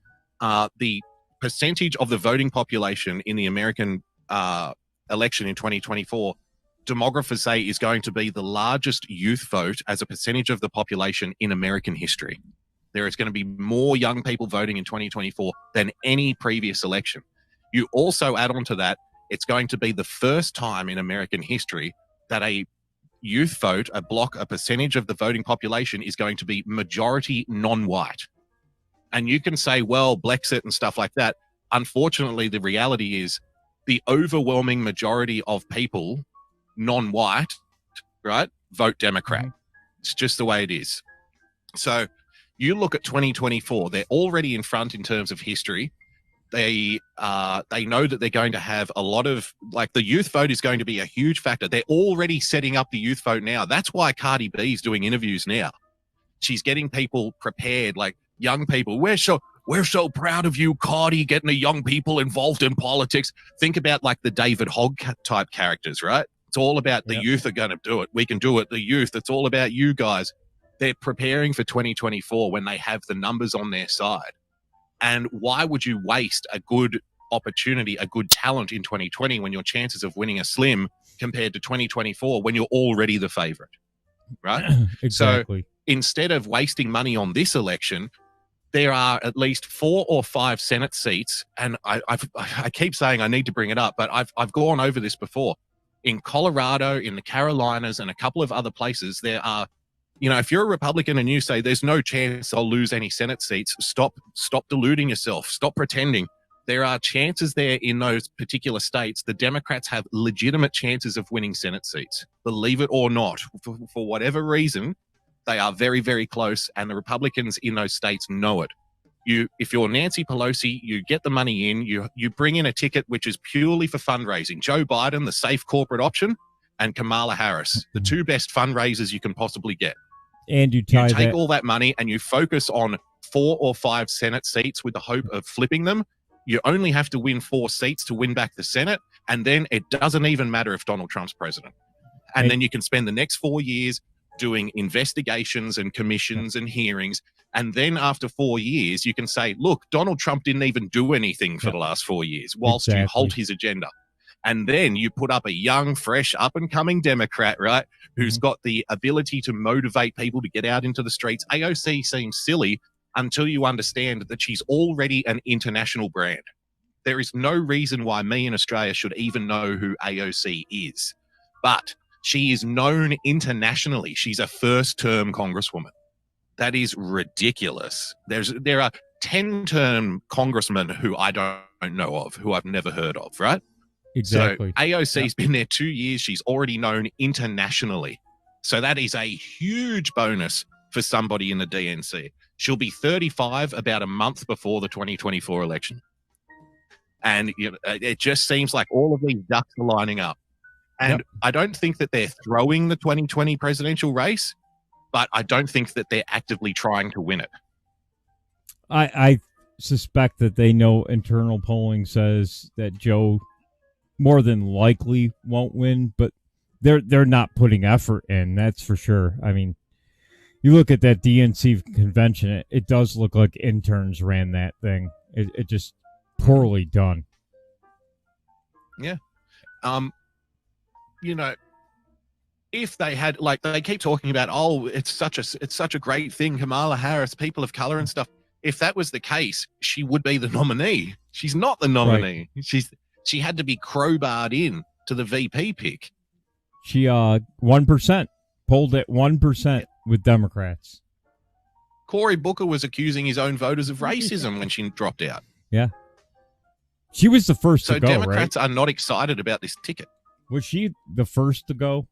the percentage of the voting population in the American election in 2024, demographers say is going to be the largest youth vote as a percentage of the population in American history. There is going to be more young people voting in 2024 than any previous election. You also add on to that, it's going to be the first time in American history that a youth vote, a percentage of the voting population is going to be majority non-white. And you can say, well, Brexit and stuff like that. Unfortunately, the reality is the overwhelming majority of people, non-white, right, vote Democrat. Mm-hmm. It's just the way it is. So you look at 2024, they're already in front in terms of history. They know that they're going to have a lot of, like, the youth vote is going to be a huge factor. They're already setting up the youth vote now. That's why Cardi B is doing interviews now. She's getting people prepared, like young people. We're so proud of you, Cardi, getting the young people involved in politics. Think about like the David Hogg type characters, right? It's all about the youth are going to do it. We can do it. The youth. It's all about you guys. They're preparing for 2024 when they have the numbers on their side. And why would you waste a good opportunity, a good talent in 2020 when your chances of winning are slim compared to 2024 when you're already the favorite, right? Exactly. So instead of wasting money on this election, there are at least 4 or 5 Senate seats, and I keep saying I need to bring it up, but I've gone over this before. In Colorado, in the Carolinas, and a couple of other places, there are, you know, if you're a Republican and you say there's no chance I'll lose any Senate seats, stop deluding yourself. Stop pretending. There are chances there in those particular states. The Democrats have legitimate chances of winning Senate seats. Believe it or not, for whatever reason, they are very, very close, and the Republicans in those states know it. If you're Nancy Pelosi, you get the money in, you bring in a ticket which is purely for fundraising. Joe Biden, the safe corporate option, and Kamala Harris, the 2 best fundraisers you can possibly get. And you take all that money and you focus on 4 or 5 Senate seats with the hope of flipping them. You only have to win 4 seats to win back the Senate, and then it doesn't even matter if Donald Trump's president. And then you can spend the next 4 years doing investigations and commissions and hearings. And then after 4 years, you can say, look, Donald Trump didn't even do anything for the last 4 years whilst you halt his agenda. And then you put up a young, fresh, up-and-coming Democrat, right, who's got the ability to motivate people to get out into the streets. AOC seems silly until you understand that she's already an international brand. There is no reason why me in Australia should even know who AOC is. But she is known internationally. She's a first-term congresswoman. That is ridiculous. There are 10-term congressmen who I don't know of, who I've never heard of, right? Exactly. So AOC's been there 2 years. She's already known internationally. So that is a huge bonus for somebody in the DNC. She'll be 35 about a month before the 2024 election. And you know, it just seems like all of these ducks are lining up. And I don't think that they're throwing the 2020 presidential race, but I don't think that they're actively trying to win it. I suspect that they know internal polling says that Joe more than likely won't win, but they're not putting effort in, that's for sure. I mean, you look at that DNC convention, it does look like interns ran that thing. It just poorly done. Yeah. You know, if they had, like, they keep talking about, oh, it's such a great thing, Kamala Harris, people of color and stuff. If that was the case, she would be the nominee. She's not the nominee. Right. She had to be crowbarred in to the VP pick. She 1% polled at 1% with Democrats. Cory Booker was accusing his own voters of racism when she dropped out. Yeah. She was the first to go, So Democrats are not excited about this ticket. Was she the first to go?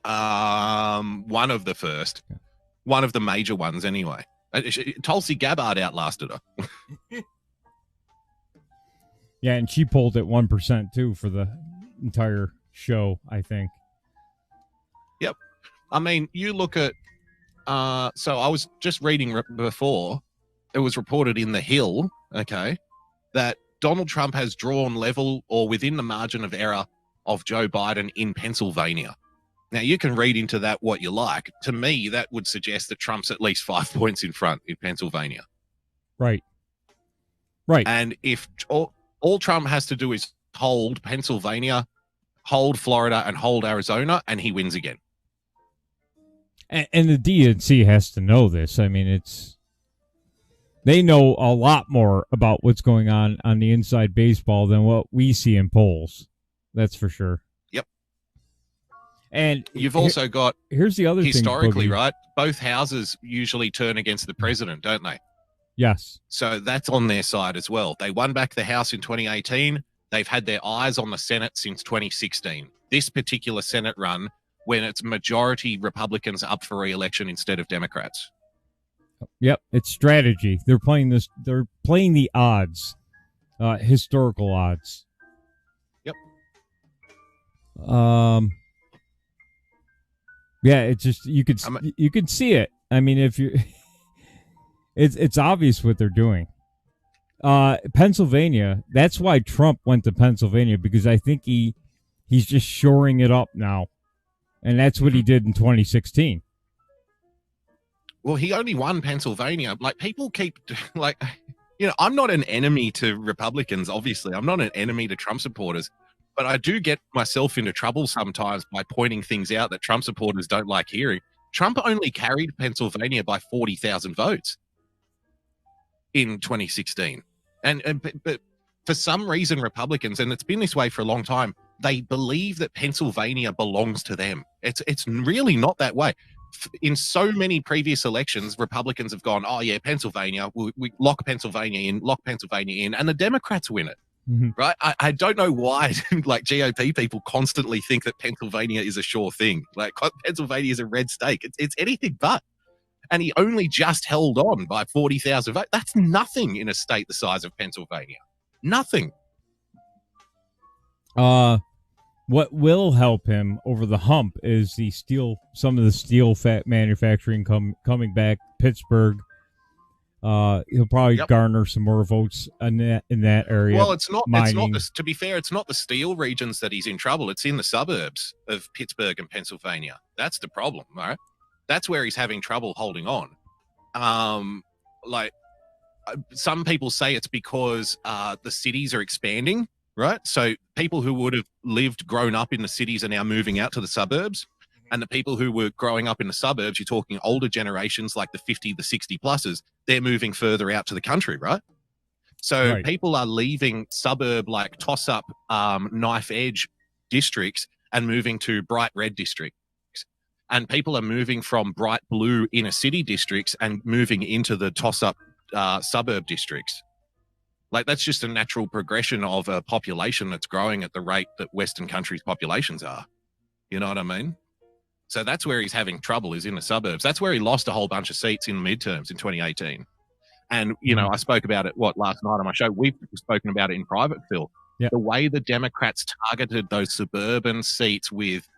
One of the first. One of the major ones, anyway. Tulsi Gabbard outlasted her. Yeah, and she polled at 1% too for the entire show, I think. Yep. I mean, you look at... so I was just reading before, it was reported in The Hill, okay, that Donald Trump has drawn level or within the margin of error of Joe Biden in Pennsylvania. Now, you can read into that what you like. To me, that would suggest that Trump's at least 5 points in front in Pennsylvania. Right. And if all Trump has to do is hold Pennsylvania, hold Florida, and hold Arizona, and he wins again. And the DNC has to know this. I mean, they know a lot more about what's going on the inside baseball than what we see in polls. That's for sure. Yep. And you've also got, here's the other historically, thing, right? Both houses usually turn against the president, don't they? Yes. So that's on their side as well. They won back the House in 2018. They've had their eyes on the Senate since 2016. This particular Senate run, when it's majority Republicans up for re-election instead of Democrats. Yep, it's strategy. They're playing this. They're playing the odds, historical odds. Yep. Yeah, it's just you could see it. I mean, if you, it's obvious what they're doing. Pennsylvania. That's why Trump went to Pennsylvania, because I think he's just shoring it up now, and that's what he did in 2016. Well, he only won Pennsylvania. Like, people keep, like, I'm not an enemy to Republicans, obviously. I'm not an enemy to Trump supporters, but I do get myself into trouble sometimes by pointing things out that Trump supporters don't like hearing. Trump only carried Pennsylvania by 40,000 votes in 2016. But for some reason, Republicans, and it's been this way for a long time, they believe that Pennsylvania belongs to them. It's really not that way. In so many previous elections, Republicans have gone, oh, yeah, Pennsylvania, we lock Pennsylvania in, and the Democrats win it, right? I don't know why, like, GOP people constantly think that Pennsylvania is a sure thing. Like, Pennsylvania is a red state. It's anything but. And he only just held on by 40,000 votes. That's nothing in a state the size of Pennsylvania. Nothing. What will help him over the hump is some of the steel manufacturing coming back. Pittsburgh, he'll probably garner some more votes in that area. Well, to be fair, it's not the steel regions that he's in trouble. It's in the suburbs of Pittsburgh and Pennsylvania. That's the problem, right? That's where he's having trouble holding on. Some people say it's because the cities are expanding. Right. So people who would have grown up in the cities are now moving out to the suburbs. And the people who were growing up in the suburbs, you're talking older generations like the 50, the 60 pluses, they're moving further out to the country. Right. So people are leaving suburb, like toss-up knife edge districts and moving to bright red districts. And people are moving from bright blue inner city districts and moving into the toss-up suburb districts. Like, that's just a natural progression of a population that's growing at the rate that Western countries' populations are. You know what I mean? So that's where he's having trouble, is in the suburbs. That's where he lost a whole bunch of seats in midterms in 2018. And, I spoke about it, last night on my show. We've spoken about it in private, Phil. Yep. The way the Democrats targeted those suburban seats with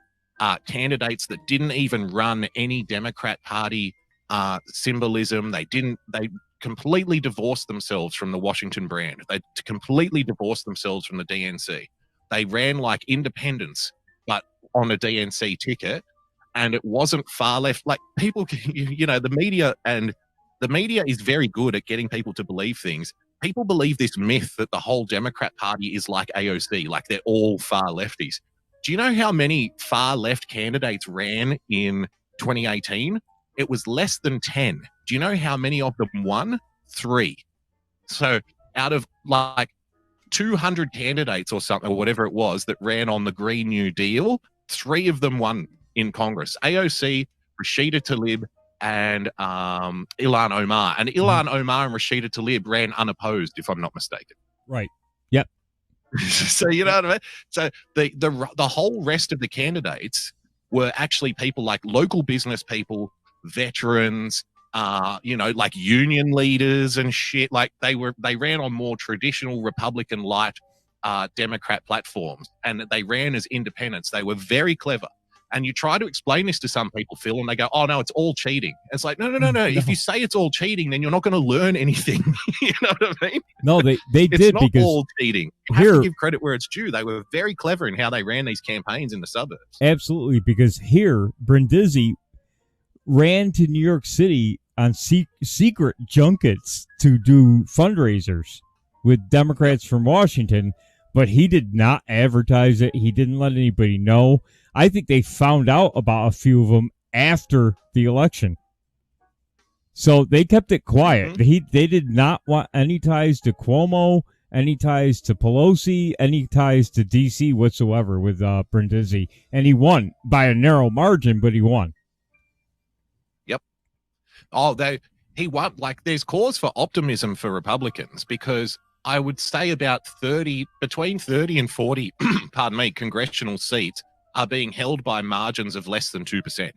candidates that didn't even run any Democrat Party symbolism. They completely divorced themselves from the Washington brand. They completely divorced themselves from the DNC. They ran like independents, but on a DNC ticket, and it wasn't far left. Like, people, the media is very good at getting people to believe things. People believe this myth that the whole Democrat Party is like AOC, like they're all far lefties. Do you know how many far left candidates ran in 2018? It was less than 10. Do you know how many of them won? 3. So out of like 200 candidates or something, or whatever it was, that ran on the Green New Deal, 3 of them won in Congress. AOC, Rashida Tlaib, and Ilhan Omar. And Ilhan Omar and Rashida Tlaib ran unopposed, if I'm not mistaken. Right. Yep. So, you know what I mean? So the whole rest of the candidates were actually people like local business people, veterans, like union leaders and shit. Like, they ran on more traditional Republican light Democrat platforms, and they ran as independents. They were very clever, And you try to explain this to some people, Phil, and they go, "Oh no, it's all cheating." It's like, no. If you say it's all cheating, then you're not going to learn anything. You know what I mean? No, they It's did not because all cheating. You have here- to give credit where it's due. They were very clever in how they ran these campaigns in the suburbs. absolutely, because here Brindisi ran to New York City on secret junkets to do fundraisers with Democrats from Washington, but he did not advertise it. He didn't let anybody know. I think they found out about a few of them after the election. So they kept it quiet. They did not want any ties to Cuomo, any ties to Pelosi, any ties to D.C. whatsoever with Brindisi. And he won by a narrow margin, but he won. Yep. Oh, he won. Like, there's cause for optimism for Republicans, because I would say about between 30 and 40, pardon me, congressional seats are being held by margins of less than 2%.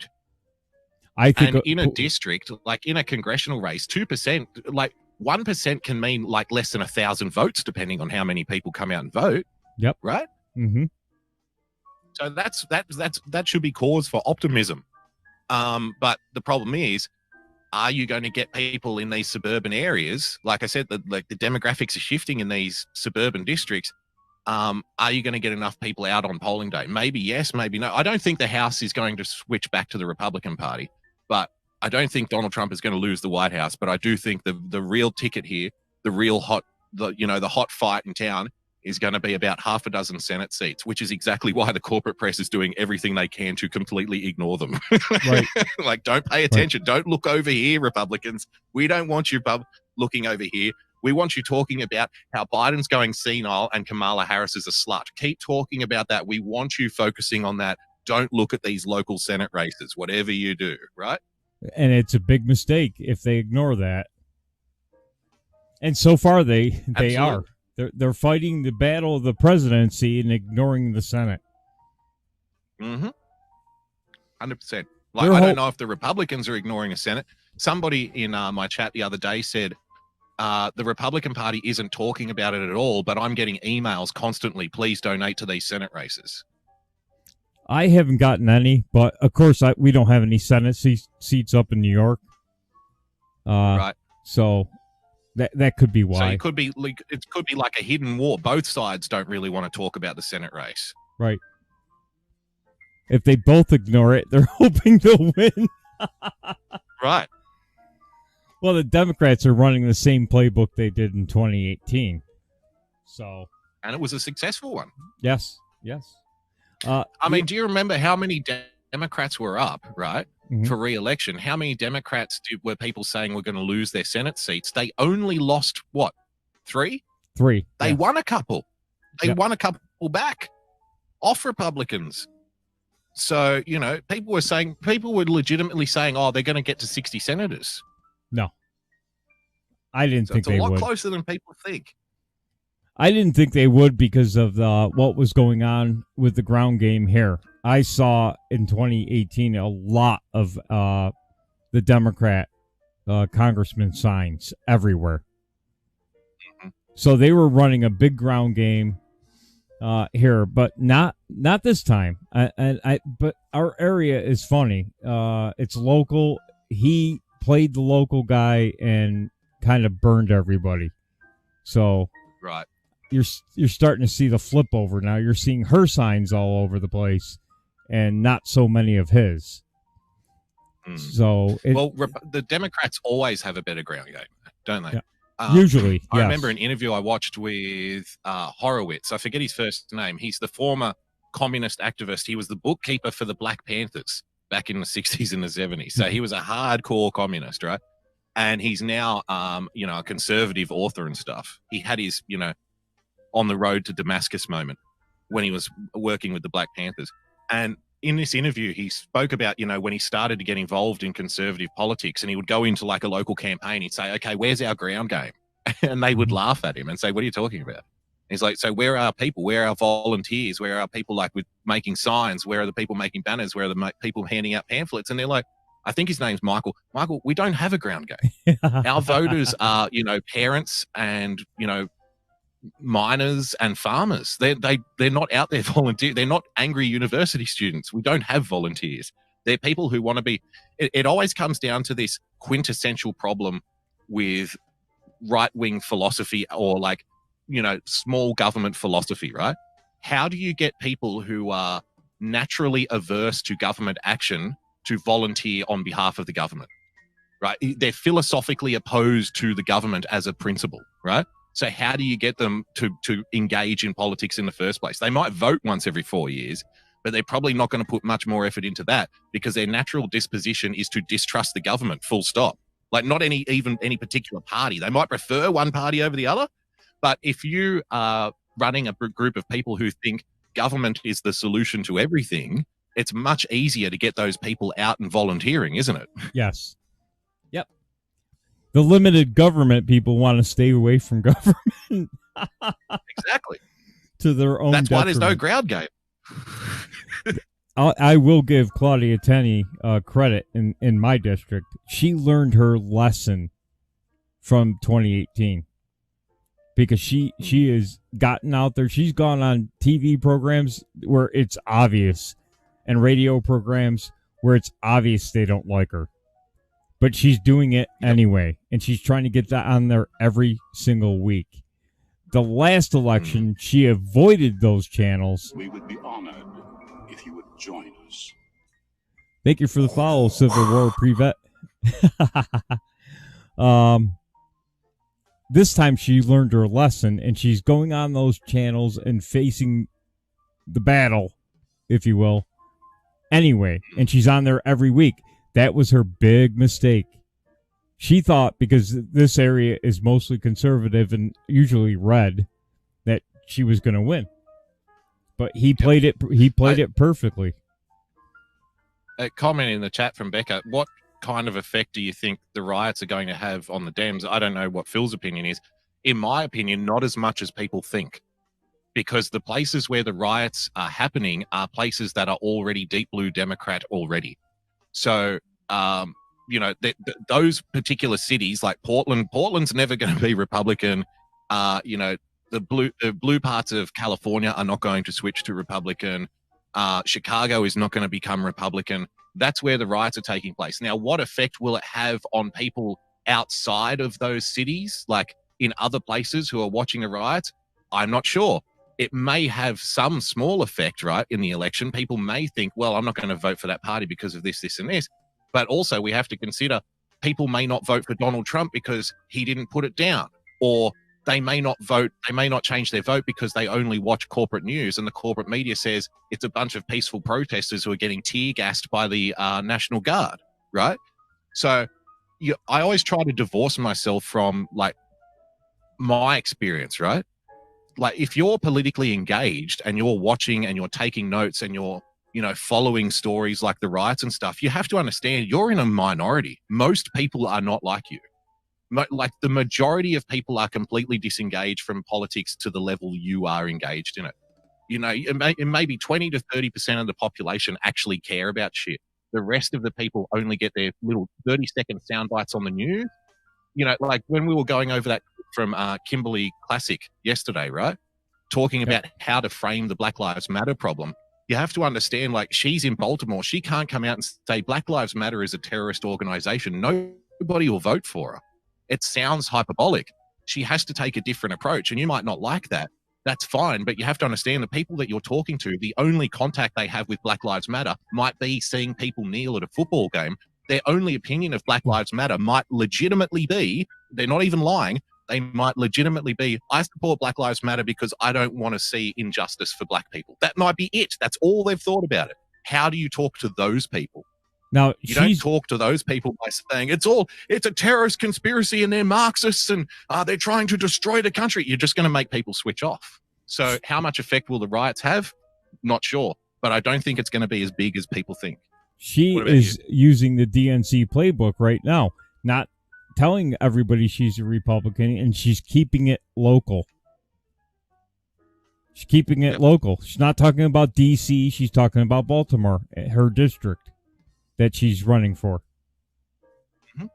I think, and in a district, like in a congressional race, 2%, like 1% can mean like less than 1,000 votes, depending on how many people come out and vote. Yep. Right. Mm-hmm. So that should be cause for optimism. But the problem is, are you going to get people in these suburban areas? Like I said, the demographics are shifting in these suburban districts. Are you going to get enough people out on polling day? Maybe yes, maybe no. I don't think the House is going to switch back to the Republican Party, but I don't think Donald Trump is going to lose the White House. But I do think the real ticket here, the hot fight in town, is going to be about half a dozen Senate seats, which is exactly why the corporate press is doing everything they can to completely ignore them. Right. Like, don't pay attention. Right. Don't look over here, Republicans. We don't want you looking over here. We want you talking about how Biden's going senile and Kamala Harris is a slut. Keep talking about that. We want you focusing on that. Don't look at these local Senate races, whatever you do, right? And it's a big mistake if they ignore that. And so far they are. They're fighting the battle of the presidency and ignoring the Senate. 100%. Like, I don't know if the Republicans are ignoring the Senate. Somebody in my chat the other day said, the Republican Party isn't talking about it at all, but I'm getting emails constantly. Please donate to these Senate races. I haven't gotten any, but of course we don't have any Senate seats up in New York. Right. So that could be why. So it could be like a hidden war. Both sides don't really want to talk about the Senate race. Right. If they both ignore it, they're hoping they'll win. Right. Well, the Democrats are running the same playbook they did in 2018. And it was a successful one. Yes. I mean, do you remember how many Democrats were up, right, for re-election? How many Democrats were people saying were going to lose their Senate seats? They only lost, what, 3? 3. They won a couple. They won a couple back off Republicans. So, people were legitimately saying, oh, they're going to get to 60 senators. No. I didn't think they would. It's a lot closer than people think. I didn't think they would because of what was going on with the ground game here. I saw in 2018 a lot of the Democrat congressman signs everywhere. Mm-hmm. So they were running a big ground game here, but not this time. But our area is funny. It's local. He played the local guy and kind of burned everybody. So right. You're starting to see the flip over now. You're seeing her signs all over the place, and not so many of his. So, the Democrats always have a better ground game, don't they? Yeah. Usually, I remember an interview I watched with Horowitz. I forget his first name. He's the former communist activist. He was the bookkeeper for the Black Panthers back in the 60s and the 70s. So he was a hardcore communist, right? And he's now, a conservative author and stuff. He had his, on the road to Damascus moment when he was working with the Black Panthers. And in this interview, he spoke about, when he started to get involved in conservative politics, and he would go into like a local campaign. He'd say, okay, where's our ground game? And they would laugh at him and say, what are you talking about? He's like, so where are our people? Where are our volunteers? Where are our people like with making signs? Where are the people making banners? Where are the people handing out pamphlets? And they're like, I think his name's Michael. Michael, we don't have a ground game. Our voters are, parents and, miners and farmers. They're not out there volunteer. They're not angry university students. We don't have volunteers. They're people who want to be. It always comes down to this quintessential problem with right-wing philosophy, or like, small government philosophy, right? How do you get people who are naturally averse to government action to volunteer on behalf of the government, right? They're philosophically opposed to the government as a principle, right? So how do you get them to engage in politics in the first place? They might vote once every 4 years, but they're probably not going to put much more effort into that because their natural disposition is to distrust the government, full stop. Like, not any particular party. They might prefer one party over the other, but if you are running a group of people who think government is the solution to everything, it's much easier to get those people out and volunteering, isn't it? Yes. Yep. The limited government people want to stay away from government. Exactly. To their own That's why there's no detriment. ground game. I will give Claudia Tenney credit in my district. She learned her lesson from 2018 because she has gotten out there. She's gone on TV programs where it's obvious and radio programs where it's obvious they don't like her. But she's doing it anyway, and she's trying to get that on there every single week. The last election, she avoided those channels. We would be honored if you would join us. Thank you for the follow, Civil War Pre-Vet. This time she learned her lesson, and she's going on those channels and facing the battle, if you will, anyway. And she's on there every week. That was her big mistake. She thought, because this area is mostly conservative and usually red, that she was going to win. But he played it. He played it perfectly. A comment in the chat from Becca: what kind of effect do you think the riots are going to have on the Dems? I don't know what Phil's opinion is. In my opinion, not as much as people think, because the places where the riots are happening are places that are already deep blue Democrat already. So, those particular cities like Portland's never going to be Republican. The blue parts of California are not going to switch to Republican. Chicago is not going to become Republican. That's where the riots are taking place. Now, what effect will it have on people outside of those cities, like in other places who are watching the riots? I'm not sure. It may have some small effect, right, in the election. People may think, well, I'm not going to vote for that party because of this, this, and this. But also we have to consider people may not vote for Donald Trump because he didn't put it down, or they may not vote. They may not change their vote because they only watch corporate news, and the corporate media says it's a bunch of peaceful protesters who are getting tear gassed by the National Guard, right? So I always try to divorce myself from like my experience, right? Like, if you're politically engaged and you're watching and you're taking notes and you're, following stories like the riots and stuff, you have to understand you're in a minority. Most people are not like you. Like, the majority of people are completely disengaged from politics to the level you are engaged in it. It may be 20 to 30% of the population actually care about shit. The rest of the people only get their little 30-second sound bites on the news. Like when we were going over that from Kimberly Classic yesterday, right? Talking about how to frame the Black Lives Matter problem. You have to understand, like, she's in Baltimore. She can't come out and say Black Lives Matter is a terrorist organization. Nobody will vote for her. It sounds hyperbolic. She has to take a different approach, and you might not like that. That's fine, but you have to understand the people that you're talking to, the only contact they have with Black Lives Matter might be seeing people kneel at a football game. Their only opinion of Black Lives Matter might legitimately be, they're not even lying, they might legitimately be, I support Black Lives Matter because I don't want to see injustice for black people. That might be it. That's all they've thought about it. How do you talk to those people? Now, you don't talk to those people by saying it's a terrorist conspiracy and they're Marxists and they're trying to destroy the country. You're just going to make people switch off. So how much effect will the riots have? Not sure, but I don't think it's going to be as big as people think. She is using the DNC playbook right now, not telling everybody she's a Republican, and she's keeping it local. She's keeping it local. She's not talking about D.C. She's talking about Baltimore, her district that she's running for. Mm-hmm.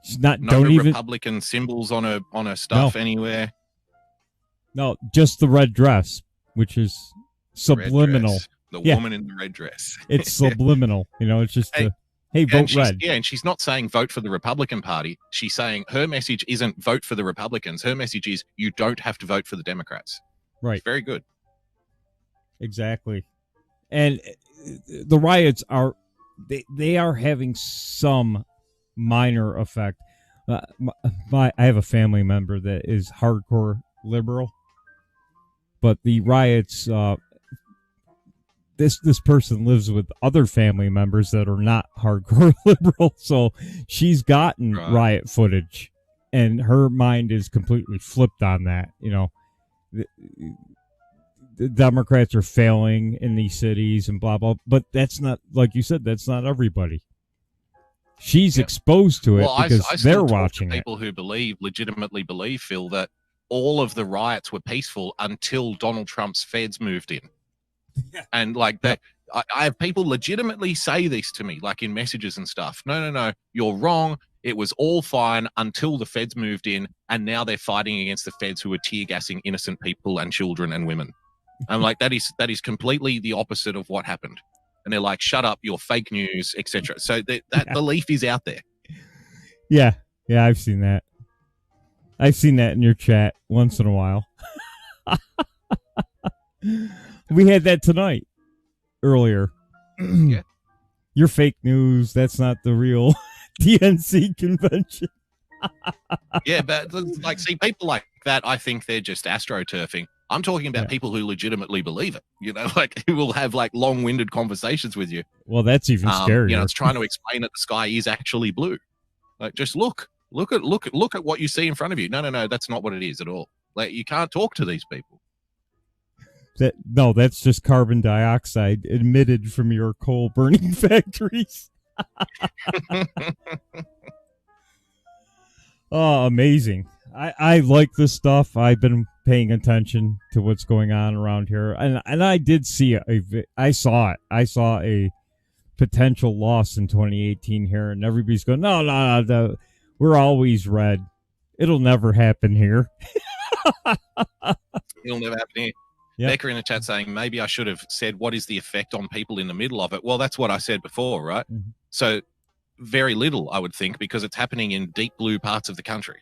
She's not. No Republican symbols on her stuff anywhere. No, just the red dress, which is subliminal. Red dress. The Yeah. woman in the red dress. It's subliminal. It's just hey, And vote she's, red. yeah, and she's not saying vote for the Republican Party. She's saying her message isn't vote for the Republicans. Her message is you don't have to vote for the Democrats. Right. It's very good. Exactly. And the riots are they are having some minor effect. I have a family member that is hardcore liberal, but the riots. This person lives with other family members that are not hardcore liberal, so she's gotten riot footage, and her mind is completely flipped on that. The Democrats are failing in these cities and blah blah, but that's not, like you said, that's not everybody. She's exposed to it because I they're still talk watching to it. people who legitimately believe, Phil, that all of the riots were peaceful until Donald Trump's feds moved in. And like that, I have people legitimately say this to me, like in messages and stuff. No, you're wrong. It was all fine until the feds moved in, and now they're fighting against the feds who are tear gassing innocent people and children and women. I'm like, that is completely the opposite of what happened. And they're like, shut up, you're fake news, etc. So that belief is out there. Yeah, I've seen that. I've seen that in your chat once in a while. We had that tonight, earlier. Yeah. You're fake news. That's not the real DNC convention. Yeah, but like, see, people like that, I think they're just astroturfing. I'm talking about people who legitimately believe it, like who will have like long-winded conversations with you. Well, that's even scarier. It's trying to explain that the sky is actually blue. Like, just look at what you see in front of you. No, that's not what it is at all. Like, you can't talk to these people. That's just carbon dioxide emitted from your coal burning factories. Oh, amazing. I like this stuff. I've been paying attention to what's going on around here. And I did see I saw it. I saw a potential loss in 2018 here, and everybody's going, no, we're always red. It'll never happen here. It'll never happen here. Yep. Becca in the chat saying, maybe I should have said, what is the effect on people in the middle of it? Well, that's what I said before, right? Mm-hmm. So very little, I would think, because it's happening in deep blue parts of the country.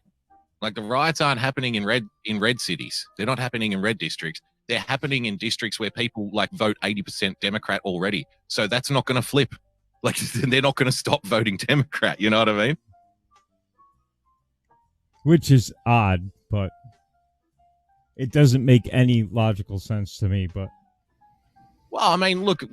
Like, the riots aren't happening in red cities. They're not happening in red districts. They're happening in districts where people like vote 80% Democrat already. So that's not going to flip. Like, they're not going to stop voting Democrat. You know what I mean? Which is odd, but it doesn't make any logical sense to me. But well, I mean, look.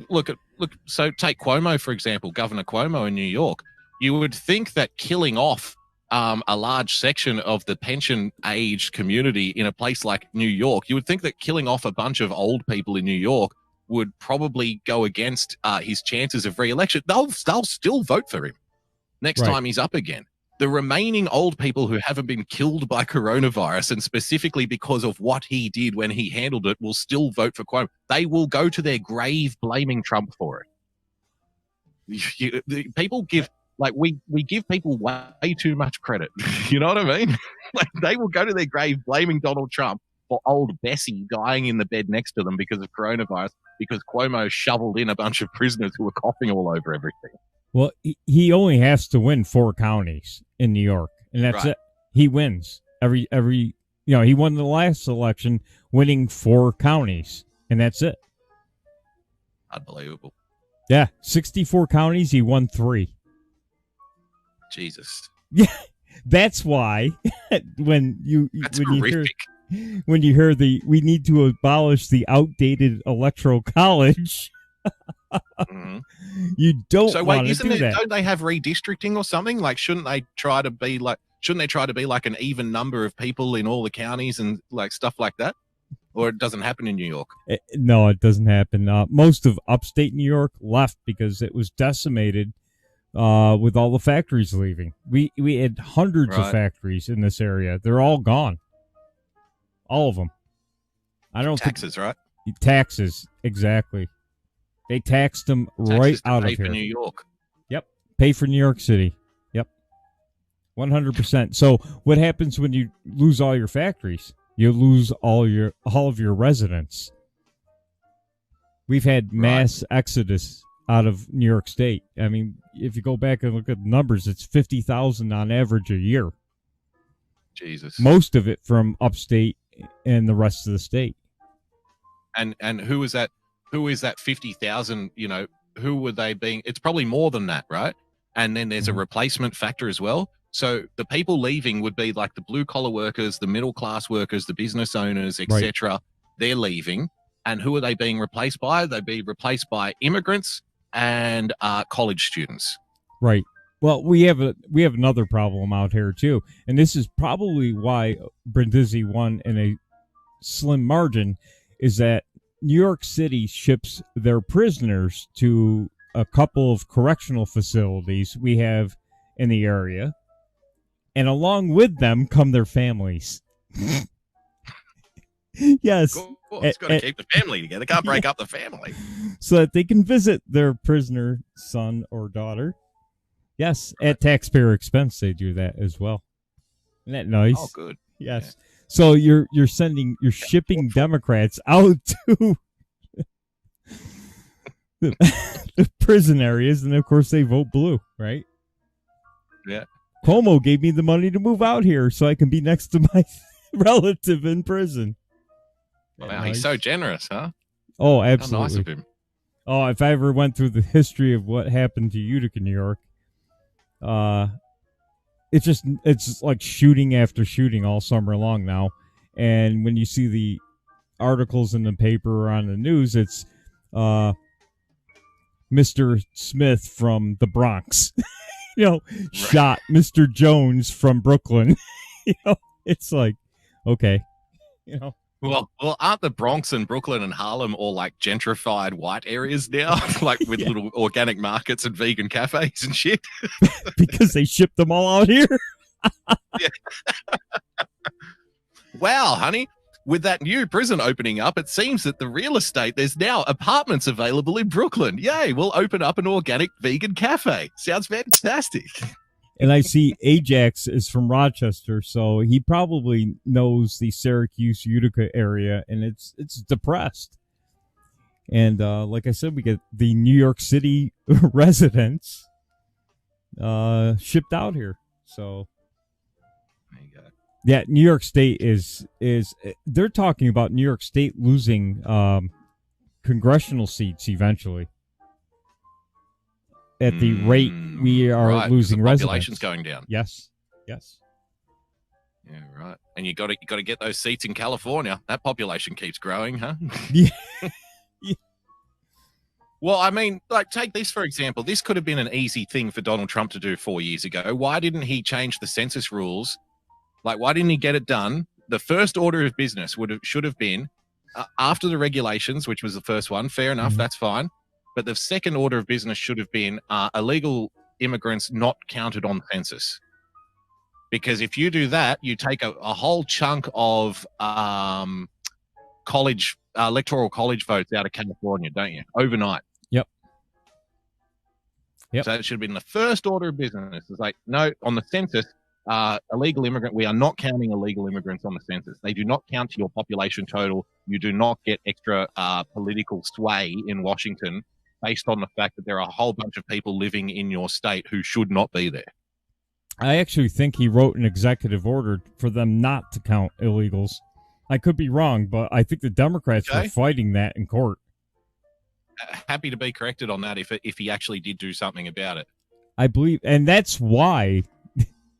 So take Cuomo, for example, Governor Cuomo in New York. You would think that killing off a large section of the pension-aged community in a place like New York, you would think that killing off a bunch of old people in New York would probably go against his chances of re-election. They'll still vote for him next time he's up again. The remaining old people who haven't been killed by coronavirus, and specifically because of what he did when he handled it, will still vote for Cuomo. They will go to their grave blaming Trump for it. People give, like, we give people way too much credit. You know what I mean? Like, they will go to their grave blaming Donald Trump for old Bessie dying in the bed next to them because of coronavirus, because Cuomo shoveled in a bunch of prisoners who were coughing all over everything. Well, he only has to win 4 counties in New York, and that's it. He wins every. He won the last election, winning 4 counties, and that's it. Unbelievable. Yeah, 64 counties. He won 3. Jesus. Yeah, that's why when you hear we need to abolish the outdated electoral college. Mm-hmm. You don't. So want wait, to do that. Don't they have redistricting or something? Like, shouldn't they try to be like an even number of people in all the counties and like stuff like that? Or it doesn't happen in New York? No, it doesn't happen. Most of upstate New York left because it was decimated with all the factories leaving. We had hundreds of factories in this area. They're all gone. All of them. I don't taxes, right? Taxes, exactly. They taxed them right out of here. Pay for New York. Yep. Pay for New York City. Yep. 100%. So what happens when you lose all your factories? you lose all of your residents. We've had mass exodus out of New York State. I mean, if you go back and look at the numbers, it's 50,000 on average a year. Jesus. Most of it from upstate and the rest of the state. And who is that? Who is that 50,000? You know, who were they being? It's probably more than that, right? And then there's a replacement factor as well. So the people leaving would be like the blue collar workers, the middle class workers, the business owners, etc. Right. They're leaving. And who are they being replaced by? They'd be replaced by immigrants and college students. Right. Well, we have another problem out here too, and this is probably why Brindisi won in a slim margin. Is that New York City ships their prisoners to a couple of correctional facilities we have in the area, and along with them come their families. Yes. Cool. It's got to keep the family together. Can't break up the family. So that they can visit their prisoner son or daughter. Yes, at taxpayer expense they do that as well. Isn't that nice? Oh, good. Yes. Yeah. So you're shipping Democrats out to the prison areas, and of course they vote blue, right? Yeah. Cuomo gave me the money to move out here so I can be next to my relative in prison. Wow, nice. He's so generous, huh? Oh, absolutely. How nice of him. Oh, if I ever went through the history of what happened to Utica, New York, it's like shooting after shooting all summer long now. And when you see the articles in the paper or on the news, it's Mr. Smith from the Bronx, shot Mr. Jones from Brooklyn. It's like, okay, Well, aren't the Bronx and Brooklyn and Harlem all like gentrified white areas now, like with little organic markets and vegan cafes and shit? Because they shipped them all out here. Yeah. Wow, honey. With that new prison opening up, it seems that the real estate, there's now apartments available in Brooklyn. Yay, we'll open up an organic vegan cafe. Sounds fantastic. And I see Ajax is from Rochester, so he probably knows the Syracuse, Utica area, and it's depressed. And like I said, we get the New York City residents shipped out here. So there you go. Yeah, New York State is they're talking about New York State losing congressional seats eventually. At the rate we are losing residents, population's going down. Yes. Yeah, right. And you got to get those seats in California. That population keeps growing, huh? Yeah. Well, I mean, like, take this for example. This could have been an easy thing for Donald Trump to do 4 years ago. Why didn't he change the census rules? Like, why didn't he get it done? The first order of business should have been after the regulations, which was the first one. Fair enough, that's fine. But the second order of business should have been illegal immigrants not counted on the census. Because if you do that, you take a whole chunk of electoral college votes out of California, don't you? Overnight. Yep. So it should have been the first order of business. It's like, no, on the census, illegal immigrant, we are not counting illegal immigrants on the census. They do not count to your population total. You do not get extra political sway in Washington based on the fact that there are a whole bunch of people living in your state who should not be there. I actually think he wrote an executive order for them not to count illegals. I could be wrong, but I think the Democrats were fighting that in court. Happy to be corrected on that if he actually did do something about it. I believe, and that's why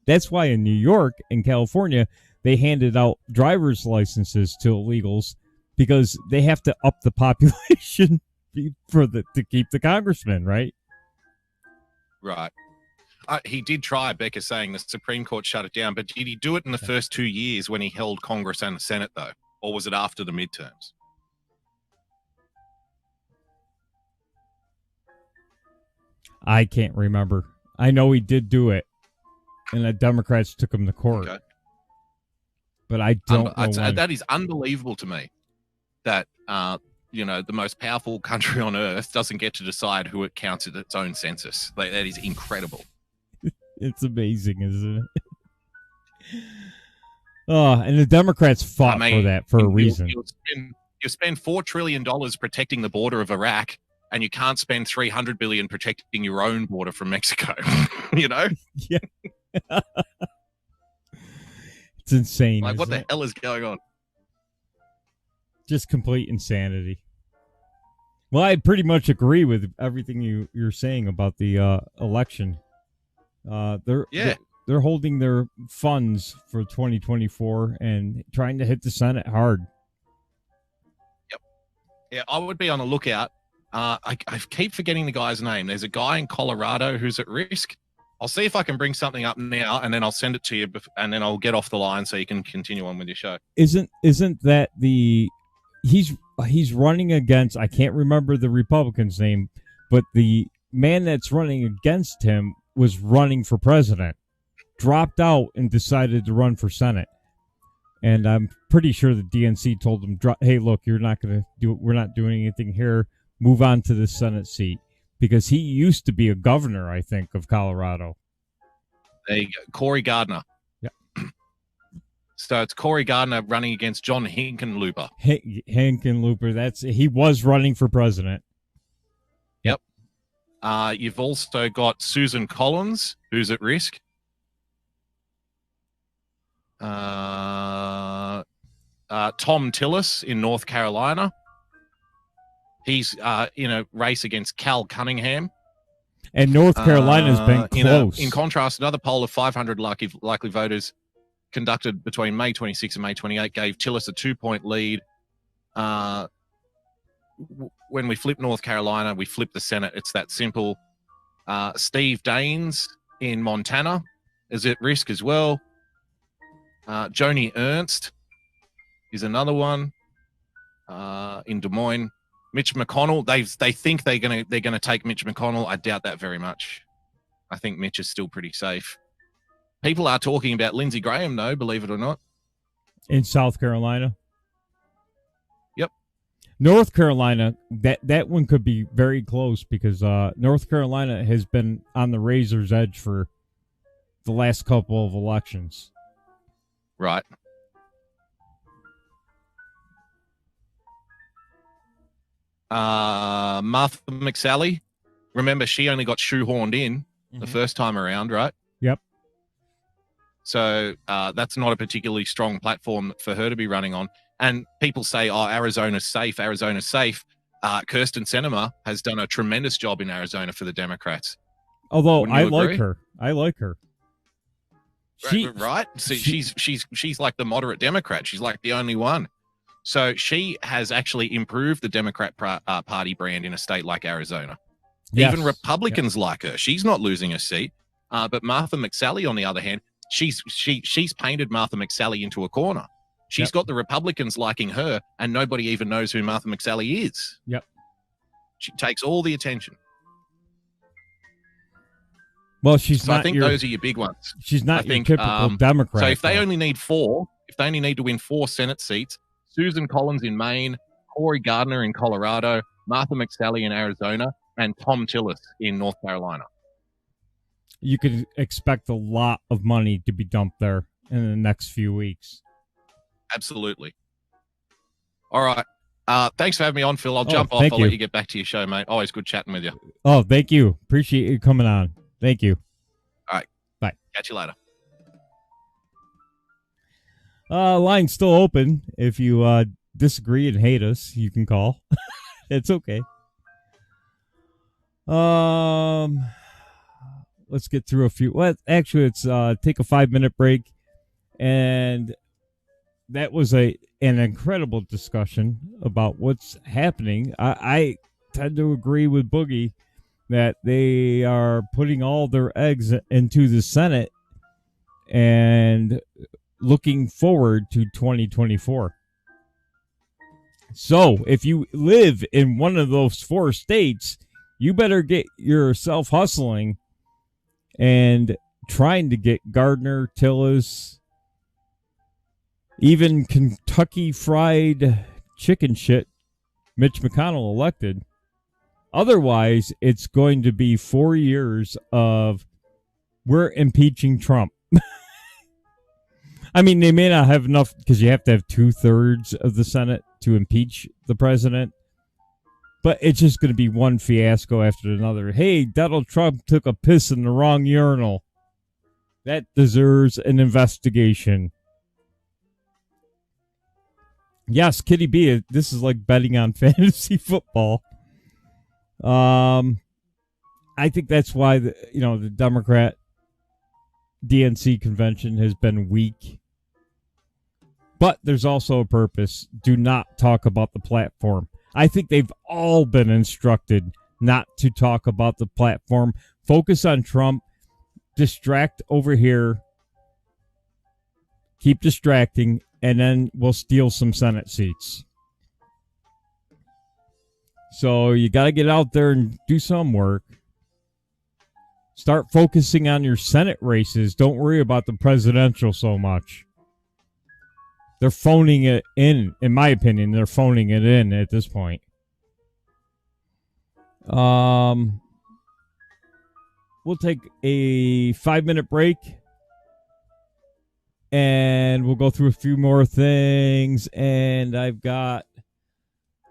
in New York and California, they handed out driver's licenses to illegals because they have to up the population to keep the congressman, right? Right. He did try, Becca saying the Supreme Court shut it down, but did he do it in the first 2 years when he held Congress and the Senate, though? Or was it after the midterms? I can't remember. I know he did do it, and the Democrats took him to court. Okay. But I don't know when. That is unbelievable to me that, the most powerful country on earth doesn't get to decide who it counts at its own census. That is incredible. It's amazing, isn't it? And the Democrats fought for that for a reason. You spend $4 trillion protecting the border of Iraq, and you can't spend $300 billion protecting your own border from Mexico. You know? Yeah. It's insane. Like, what the it? hell is going on? Just complete insanity. Well, I pretty much agree with everything you're saying about the election. They're holding their funds for 2024 and trying to hit the Senate hard. Yep. Yeah, I would be on the lookout. I keep forgetting the guy's name. There's a guy in Colorado who's at risk. I'll see if I can bring something up now, and then I'll send it to you, and then I'll get off the line so you can continue on with your show. Isn't that he's running against, I can't remember the Republican's name, but the man that's running against him was running for president, dropped out and decided to run for Senate. And I'm pretty sure the DNC told him, hey, look, we're not doing anything here. Move on to the Senate seat. Because he used to be a governor, I think, of Colorado. There you go. Corey Gardner. Yeah. So it's Corey Gardner running against John Hickenlooper. Hickenlooper, he was running for president. Yep. You've also got Susan Collins, who's at risk. Tom Tillis in North Carolina. He's in a race against Cal Cunningham. And North Carolina's been close. In contrast, another poll of 500 likely voters conducted between May 26 and May 28 gave Tillis a 2-point lead. When we flip North Carolina, we flip the Senate. It's that simple. Steve Daines in Montana is at risk as well. Joni Ernst is another one in Des Moines. Mitch McConnell, they think they're gonna take Mitch McConnell. I doubt that very much. I think Mitch is still pretty safe. People are talking about Lindsey Graham, though, believe it or not. In South Carolina? Yep. North Carolina, that one could be very close because North Carolina has been on the razor's edge for the last couple of elections. Right. Martha McSally, remember she only got shoehorned in the first time around, right? Yep. So that's not a particularly strong platform for her to be running on. And people say, oh, Arizona's safe. Kirsten Sinema has done a tremendous job in Arizona for the Democrats. Although I like her. Right? So she's like the moderate Democrat. She's like the only one. So she has actually improved the Democrat Party brand in a state like Arizona. Yes. Even Republicans like her. She's not losing a seat. But Martha McSally, on the other hand, she's painted Martha McSally into a corner. She's got the Republicans liking her, and nobody even knows who Martha McSally is. Yep. She takes all the attention. Well, I think those are your big ones. She's not your typical Democrat. So if they only need to win 4 Senate seats, Susan Collins in Maine, Corey Gardner in Colorado, Martha McSally in Arizona, and Tom Tillis in North Carolina. You could expect a lot of money to be dumped there in the next few weeks. Absolutely. All right. Thanks for having me on, Phil. I'll jump off. I'll let you get back to your show, mate. Always good chatting with you. Oh, thank you. Appreciate you coming on. Thank you. All right. Bye. Catch you later. Line's still open. If you disagree and hate us, you can call. It's okay. Let's get through a few. Well, actually, let's take a 5-minute break. And that was an incredible discussion about what's happening. I tend to agree with Boogie that they are putting all their eggs into the Senate and looking forward to 2024. So if you live in one of those 4 states, you better get yourself hustling and trying to get Gardner, Tillis, even Kentucky Fried Chicken shit, Mitch McConnell elected. Otherwise, it's going to be 4 years of we're impeaching Trump. I mean, they may not have enough because you have to have 2/3 of the Senate to impeach the president. But it's just going to be one fiasco after another. Hey, Donald Trump took a piss in the wrong urinal. That deserves an investigation. Yes, Kitty B, this is like betting on fantasy football. I think that's why the Democrat DNC convention has been weak. But there's also a purpose. Do not talk about the platform. I think they've all been instructed not to talk about the platform. Focus on Trump. Distract over here. Keep distracting, and then we'll steal some Senate seats. So you got to get out there and do some work. Start focusing on your Senate races. Don't worry about the presidential so much. They're phoning it in my opinion. They're phoning it in at this point. We'll take a 5-minute break. And we'll go through a few more things. And I've got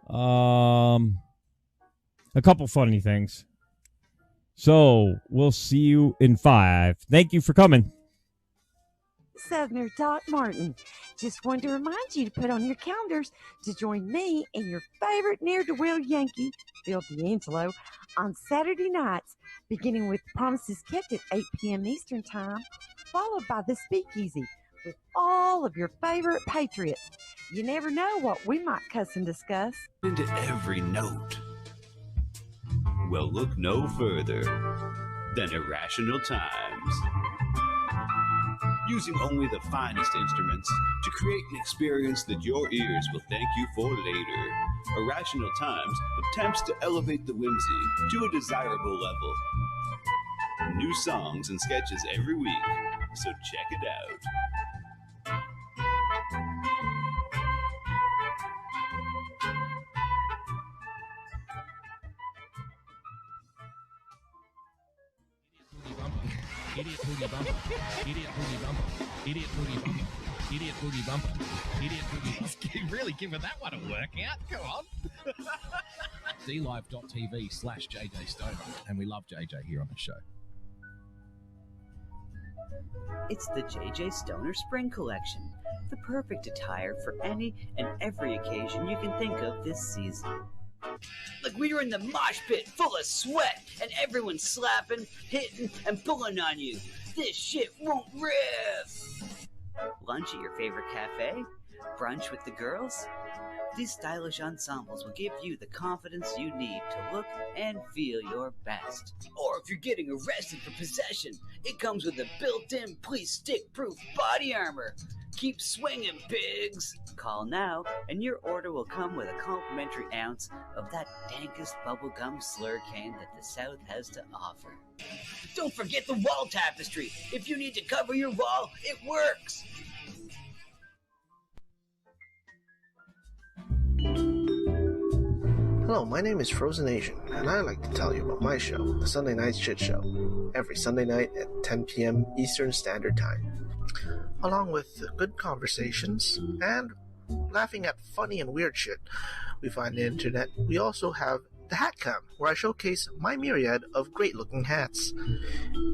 a couple funny things. So we'll see you in 5. Thank you for coming. Southerner Doc Martin. Just wanted to remind you to put on your calendars to join me and your favorite ne'er-do-well Yankee, Bill D'Angelo, on Saturday nights, beginning with Promises Kept at 8 p.m. Eastern Time, followed by The Speakeasy with all of your favorite Patriots. You never know what we might cuss and discuss. Into every note. Well, look no further than Irrational Times. Using only the finest instruments to create an experience that your ears will thank you for later. Irrational Times attempts to elevate the whimsy to a desirable level. New songs and sketches every week, so check it out. Idiot booty bumper. Idiot booty bumper. Idiot booty bumper. Idiot booty bumper. Idiot booty bumper. He's really giving that one a workout. Go on. DLive.tv/JJ Stoner. And we love JJ here on the show. It's the JJ Stoner Spring Collection. The perfect attire for any and every occasion you can think of this season. Like we were in the mosh pit full of sweat and everyone's slapping, hitting, and pulling on you. This shit won't riff. Lunch at your favorite cafe? Brunch with the girls? These stylish ensembles will give you the confidence you need to look and feel your best. Or if you're getting arrested for possession, it comes with a built-in police stick-proof body armor. Keep swinging, pigs! Call now, and your order will come with a complimentary ounce of that dankest bubblegum slurricane that the South has to offer. Don't forget the wall tapestry. If you need to cover your wall, it works. Hello, my name is Frozen Asian, and I'd like to tell you about my show, The Sunday Night Shit Show, every Sunday night at 10 p.m. Eastern Standard Time. Along with good conversations and laughing at funny and weird shit we find on the internet, we also have the Hat Cam, where I showcase my myriad of great-looking hats.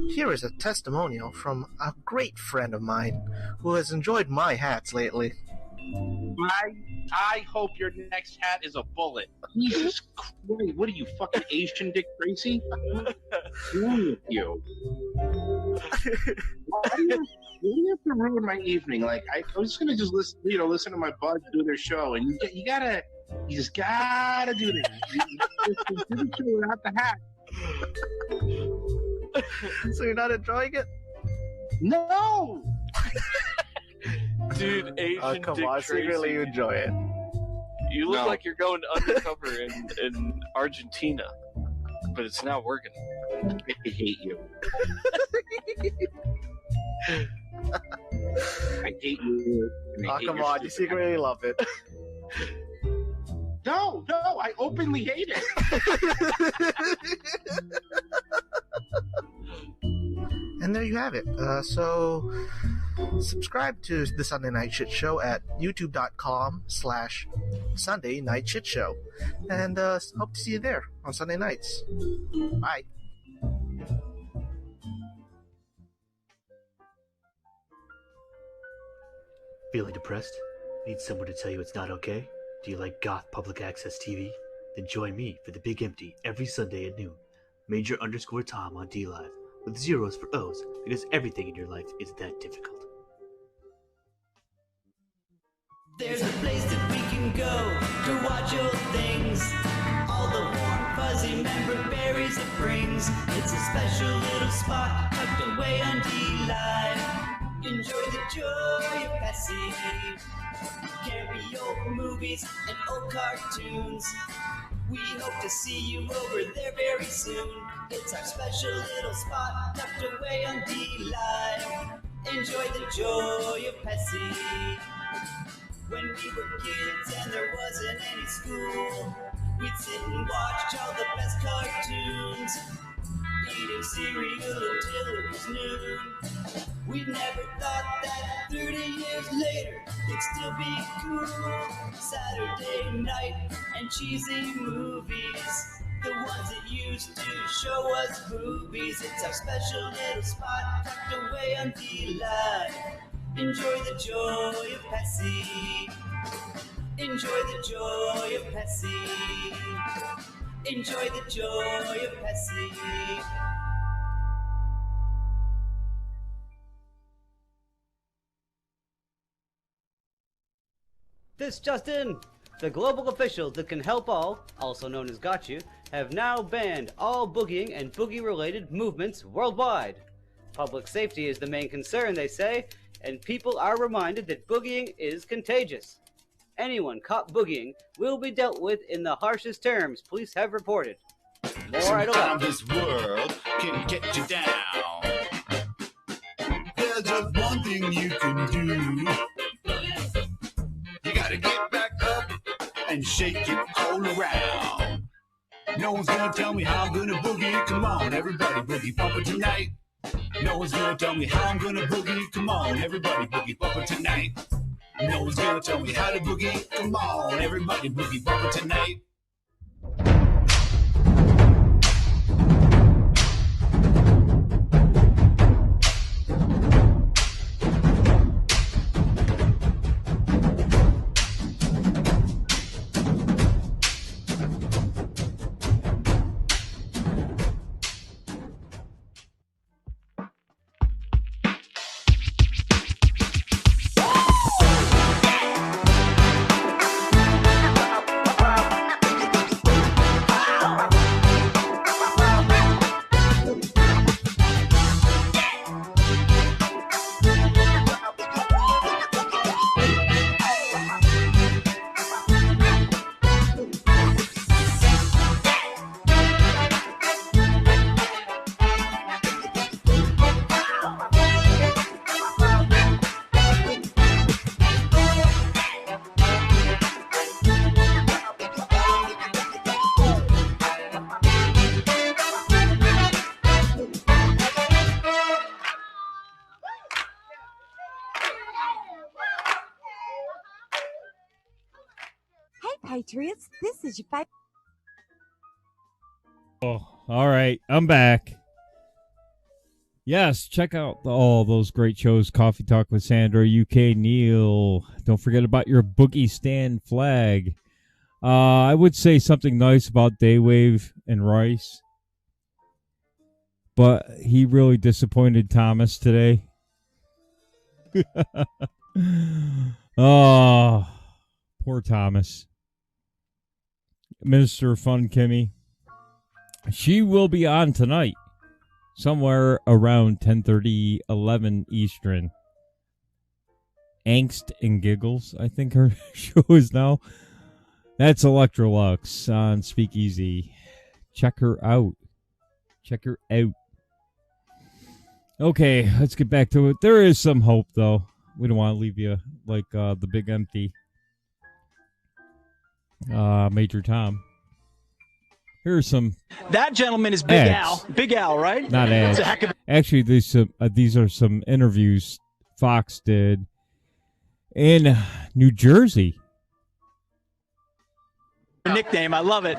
Here is a testimonial from a great friend of mine who has enjoyed my hats lately. I hope your next hat is a bullet. Jesus Christ, what are you, fucking Asian Dick Tracy? What's wrong with you? Why do you have to ruin my evening? Like, I was gonna just listen to my buds do their show, and you just gotta do this. You do the show without the hat. So you're not enjoying it? No! Dude, Asian come Dick on, Tracy. secretly you enjoy it. You look like you're going undercover in Argentina, but it's not working. I hate you. I hate you. Oh, come on, you secretly love it. No, I openly hate it. And there you have it. So Subscribe to the Sunday Night Shit Show at youtube.com/Sunday Night Shit Show. And hope to see you there on Sunday nights. Bye. Feeling depressed? Need someone to tell you it's not okay? Do you like goth public access TV? Then join me for The Big Empty every Sunday at noon. Major_Tom on DLive, with zeros for O's, because everything in your life is that difficult. There's a place that we can go to watch old things. All the warm, fuzzy member berries it brings. It's a special little spot tucked away on DLive. Enjoy the joy of Bessie. Campy old movies and old cartoons. We hope to see you over there very soon. It's our special little spot tucked away on DLive. Enjoy the joy of Bessie. When we were kids and there wasn't any school, we'd sit and watch all the best cartoons, eating cereal until it was noon. We never thought that 30 years later it'd still be cool. Saturday night and cheesy movies, the ones that used to show us boobies. It's our special little spot tucked away on DLive. Enjoy the joy of Bessie. Enjoy the joy of Bessie. Enjoy the joy of Bessie. This just in. The global officials that can help all, also known as Got You, have now banned all boogieing and boogie-related movements worldwide. Public safety is the main concern, they say, and people are reminded that boogieing is contagious. Anyone caught boogieing will be dealt with in the harshest terms police have reported. More idle Sometimes this world can get you down. There's just one thing you can do. You gotta get back up and shake it all around. No one's gonna tell me how I'm gonna boogie. Come on, everybody, boogie bumper tonight. No one's gonna tell me how I'm gonna boogie. Come on, everybody, boogie bumper tonight. No one's gonna tell me how to boogie. Come on, everybody, boogie bumper tonight. Patriots, this is your favorite. Oh, all right. I'm back. Yes, check out all those great shows. Coffee Talk with Sandra, UK Neil. Don't forget about your Boogie Stand flag. I would say something nice about Daywave and Rice, but he really disappointed Thomas today. Oh, poor Thomas. Minister of Fun Kimmy. She will be on tonight, somewhere around 10:30, 11 Eastern. Angst and Giggles, I think her show is now. That's Electrolux on Speakeasy. Check her out. Check her out. Okay, let's get back to it. There is some hope, though. We don't want to leave you like the Big Empty. Major Tom. Here's some. That gentleman is Big ads. Al. Big Al, right? Not ads. It's a heck of Actually, these are some interviews Fox did in New Jersey. Nickname, I love it.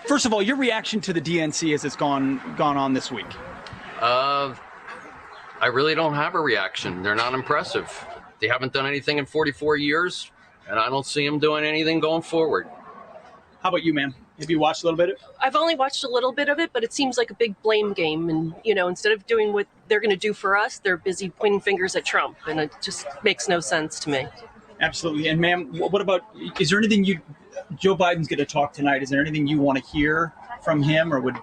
First of all, your reaction to the DNC as it's gone on this week. I really don't have a reaction. They're not impressive. They haven't done anything in 44 years, and I don't see them doing anything going forward. How about you, ma'am? Have you watched a little bit of it? I've only watched a little bit of it, but it seems like a big blame game. And, instead of doing what they're going to do for us, they're busy pointing fingers at Trump. And it just makes no sense to me. Absolutely. And ma'am, what about, is there anything Joe Biden's going to talk tonight. Is there anything you want to hear from him or would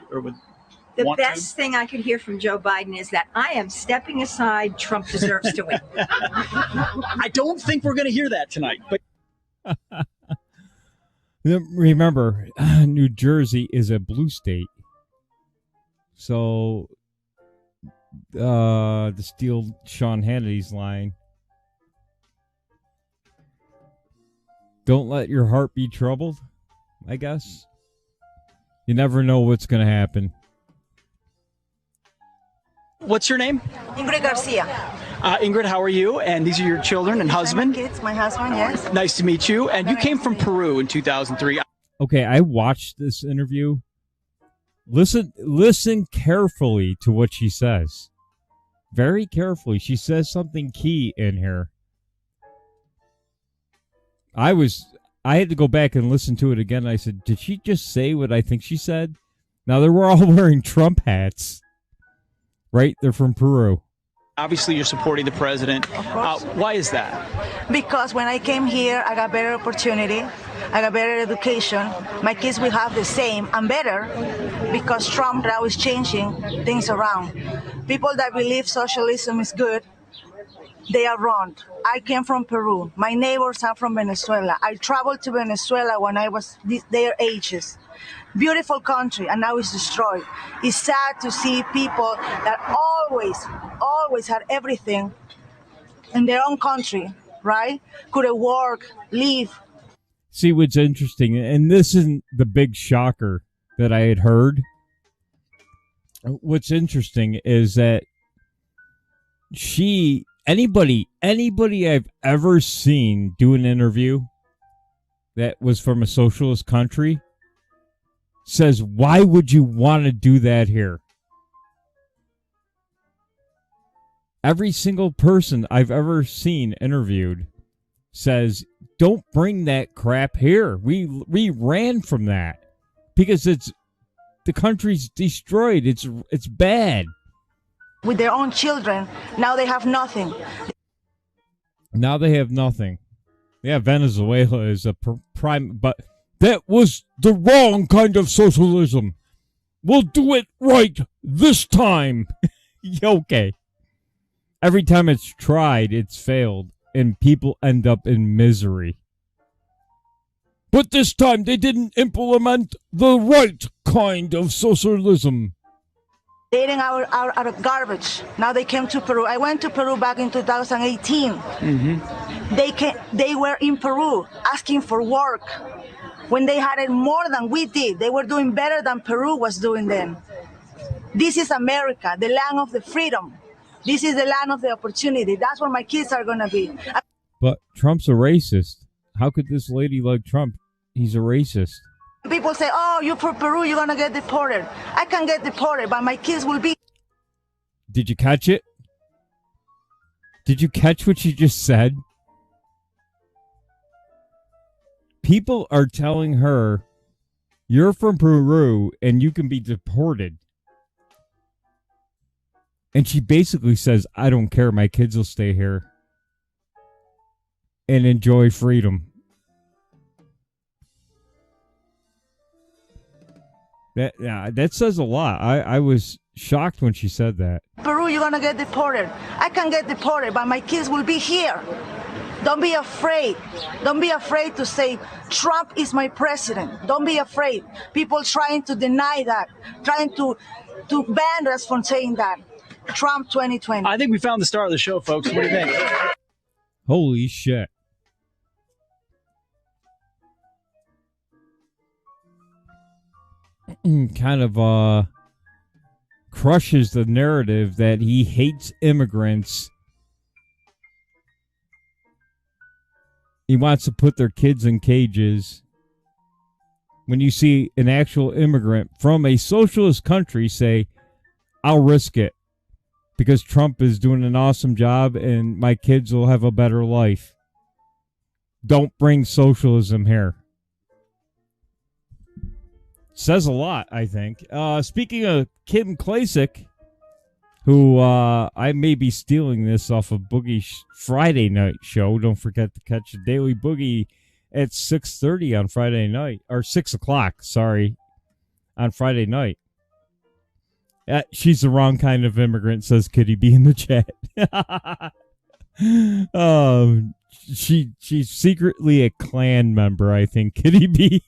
The want best thing I could hear from Joe Biden is that I am stepping aside. Trump deserves to win. I don't think we're going to hear that tonight. But remember, New Jersey is a blue state. So, to steal Sean Hannity's line, don't let your heart be troubled, I guess. You never know what's going to happen. What's your name? Ingrid Garcia. Ingrid, how are you? And these are your children and husband? My kids, my husband, yes. Nice to meet you. And you came from Peru in 2003. Okay, I watched this interview. Listen carefully to what she says. Very carefully. She says something key in here. I had to go back and listen to it again. I said, did she just say what I think she said? Now, they were all wearing Trump hats. Right? They're from Peru. Obviously, you're supporting the president. Why is that? Because when I came here, I got better opportunity. I got better education. My kids will have the same and better because Trump now is changing things around. People that believe socialism is good, they are wrong. I came from Peru. My neighbors are from Venezuela. I traveled to Venezuela when I was their ages. Beautiful country, and now it's destroyed. It's sad to see people that always had everything in their own country, right? Could work, live. See what's interesting, and this isn't the big shocker that I had heard. What's interesting is that anybody I've ever seen do an interview that was from a socialist country says, why would you want to do that here? Every single person I've ever seen interviewed says, don't bring that crap here. We ran from that because the country's destroyed. It's bad. With their own children, now they have nothing. Now they have nothing. Yeah, Venezuela is a prime, but that was the wrong kind of socialism. We'll do it right this time. Okay. Every time it's tried, it's failed, and people end up in misery. But this time they didn't implement the right kind of socialism. They eating out of garbage. Now they came to Peru. I went to Peru back in 2018. Mm-hmm. They were in Peru asking for work. When they had it more than we did, they were doing better than Peru was doing then. This is America, the land of the freedom. This is the land of the opportunity. That's where my kids are going to be. But Trump's a racist. How could this lady like Trump? He's a racist. People say, oh, you're from Peru, you're going to get deported. I can get deported, but my kids will be. Did you catch it? Did you catch what you just said? People are telling her, you're from Peru and you can be deported. And she basically says, I don't care. My kids will stay here and enjoy freedom. That says a lot. I was shocked when she said that. Peru, you're going to get deported. I can get deported, but my kids will be here. Don't be afraid. Don't be afraid to say, Trump is my president. Don't be afraid. People trying to deny that, trying to ban us from saying that. Trump 2020. I think we found the star of the show, folks. What do you think? Holy shit. Kind of crushes the narrative that he hates immigrants He wants to put their kids in cages. When you see an actual immigrant from a socialist country say, I'll risk it because Trump is doing an awesome job and my kids will have a better life. Don't bring socialism here. Says a lot, I think. Speaking of Kim Klacik, who I may be stealing this off of Boogie's Friday night show. Don't forget to catch the Daily Boogie at 6:30 on Friday night, or 6 o'clock, sorry, on Friday night. She's the wrong kind of immigrant, says Kitty B in the chat. She's secretly a Klan member, I think, Kitty B.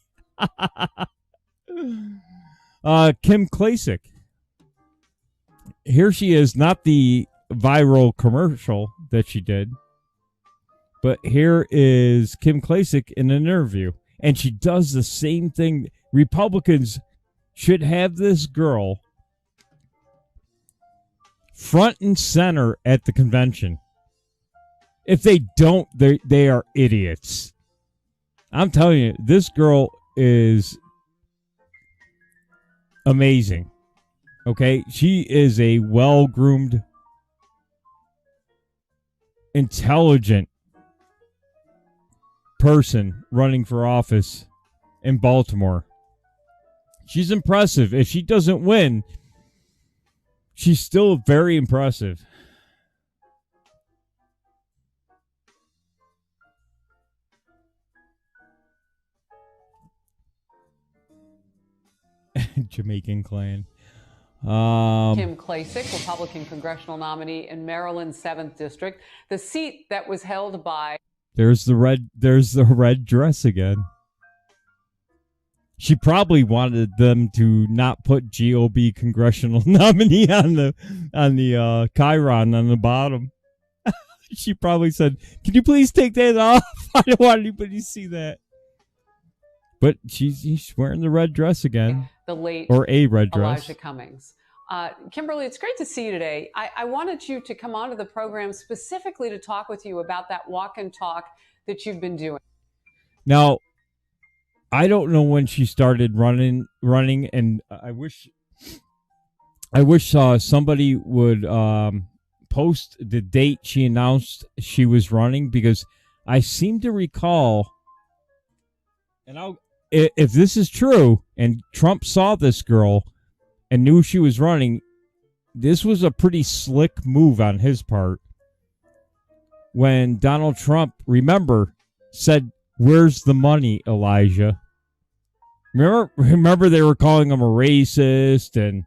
Kim Klacik. Here she is, not the viral commercial that she did, but here is Kim Klacik in an interview, and she does the same thing. Republicans should have this girl front and center at the convention. If they don't, they are idiots. I'm telling you, this girl is amazing. Okay? She is a well-groomed, intelligent person running for office in Baltimore. She's impressive. If she doesn't win, she's still very impressive. Jamaican clan. Kim Klacik, Republican congressional nominee in Maryland's 7th District, the seat that was held by... There's the red dress again. She probably wanted them to not put GOP congressional nominee on the chyron on the bottom. She probably said, "Can you please take that off? I don't want anybody to see that." But she's wearing the red dress again. The late or a red dress. Elijah Cummings. Kimberly, it's great to see you today. I wanted you to come onto the program specifically to talk with you about that walk and talk that you've been doing. Now, I don't know when she started running, and I wish somebody would post the date she announced she was running, because I seem to recall, and if this is true, and Trump saw this girl and knew she was running, this was a pretty slick move on his part. When Donald Trump, remember, said, "Where's the money, Elijah?" Remember they were calling him a racist and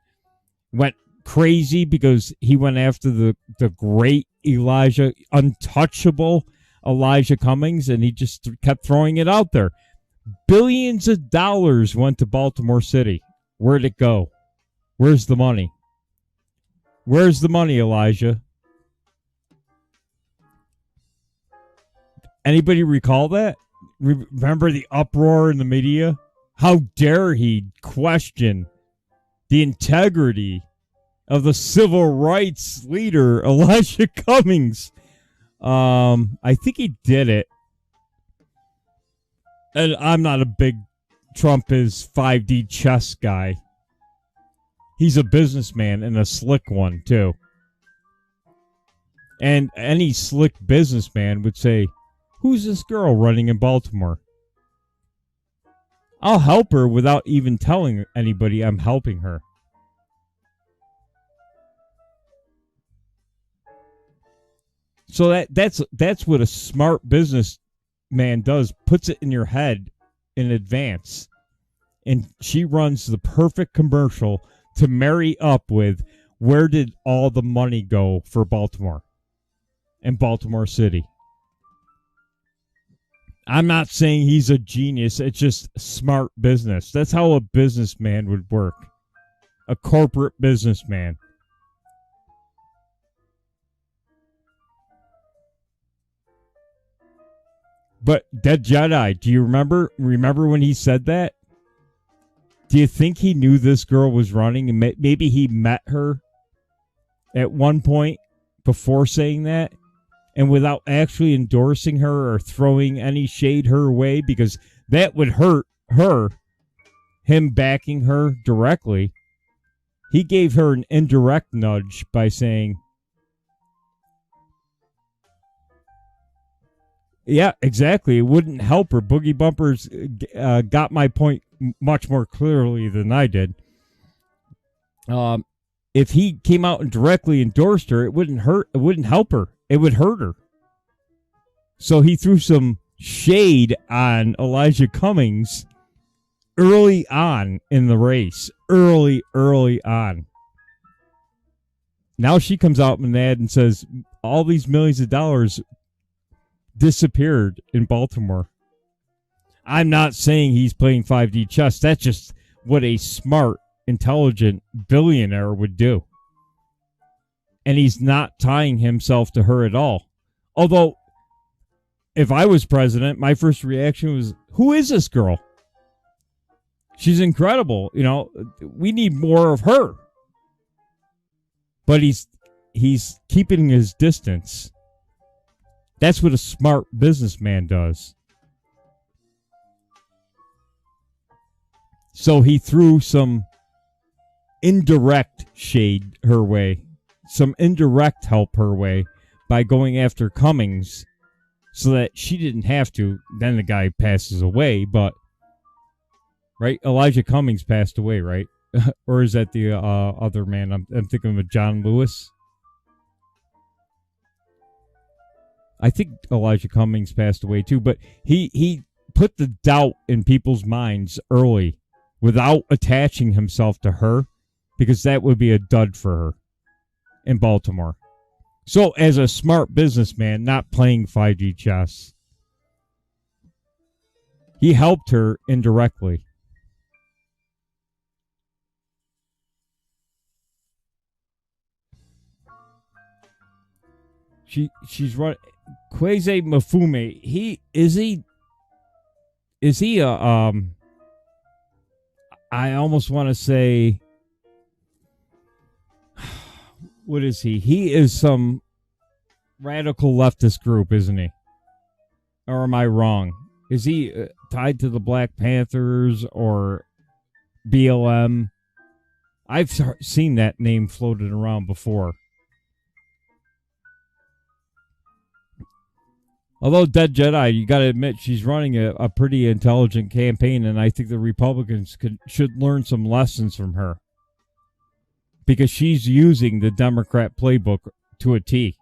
went crazy because he went after the great Elijah, untouchable Elijah Cummings, and he just kept throwing it out there. Billions of dollars went to Baltimore City. Where'd it go? Where's the money? Where's the money, Elijah? Anybody recall that? Remember the uproar in the media? How dare he question the integrity of the civil rights leader, Elijah Cummings? I think he did it. And I'm not a big Trump is 5D chess guy. He's a businessman and a slick one, too. And any slick businessman would say, "Who's this girl running in Baltimore? I'll help her without even telling anybody I'm helping her." So that's what a smart businessman does. Puts it in your head in advance. And she runs the perfect commercial to marry up with, where did all the money go for Baltimore and Baltimore City? I'm not saying he's a genius. It's just smart business. That's how a businessman would work. A corporate businessman. But Dead Jedi, do you remember when he said that? Do you think he knew this girl was running, and maybe he met her at one point before saying that? and without actually endorsing her or throwing any shade her way, because that would hurt her, him backing her directly. He gave her an indirect nudge by saying, yeah, exactly. It wouldn't help her. Boogie Bumpers got my point much more clearly than I did. If he came out and directly endorsed her, it wouldn't hurt. It wouldn't help her. It would hurt her. So he threw some shade on Elijah Cummings early on in the race. Early on. Now she comes out in an ad and says all these millions of dollars disappeared in Baltimore. I'm not saying he's playing 5D chess. That's just what a smart, intelligent billionaire would do. And he's not tying himself to her at all. Although, if I was president, my first reaction was, who is this girl? She's incredible. You know, we need more of her. But he's keeping his distance. That's what a smart businessman does. So he threw some indirect shade her way, some indirect help her way by going after Cummings so that she didn't have to. Then the guy passes away, but, right? Elijah Cummings passed away, right? Or is that the other man? I'm thinking of John Lewis. I think Elijah Cummings passed away too, but he put the doubt in people's minds early without attaching himself to her, because that would be a dud for her in Baltimore. So as a smart businessman, not playing 5G chess, he helped her indirectly. She's running. Kwesi Mfume, is he a I almost want to say, what is he? He is some radical leftist group, isn't he? Or am I wrong? Is he tied to the Black Panthers or BLM? I've seen that name floated around before. Although Dead Jedi, you got to admit, she's running a pretty intelligent campaign, and I think the Republicans should learn some lessons from her. Because she's using the Democrat playbook to a T.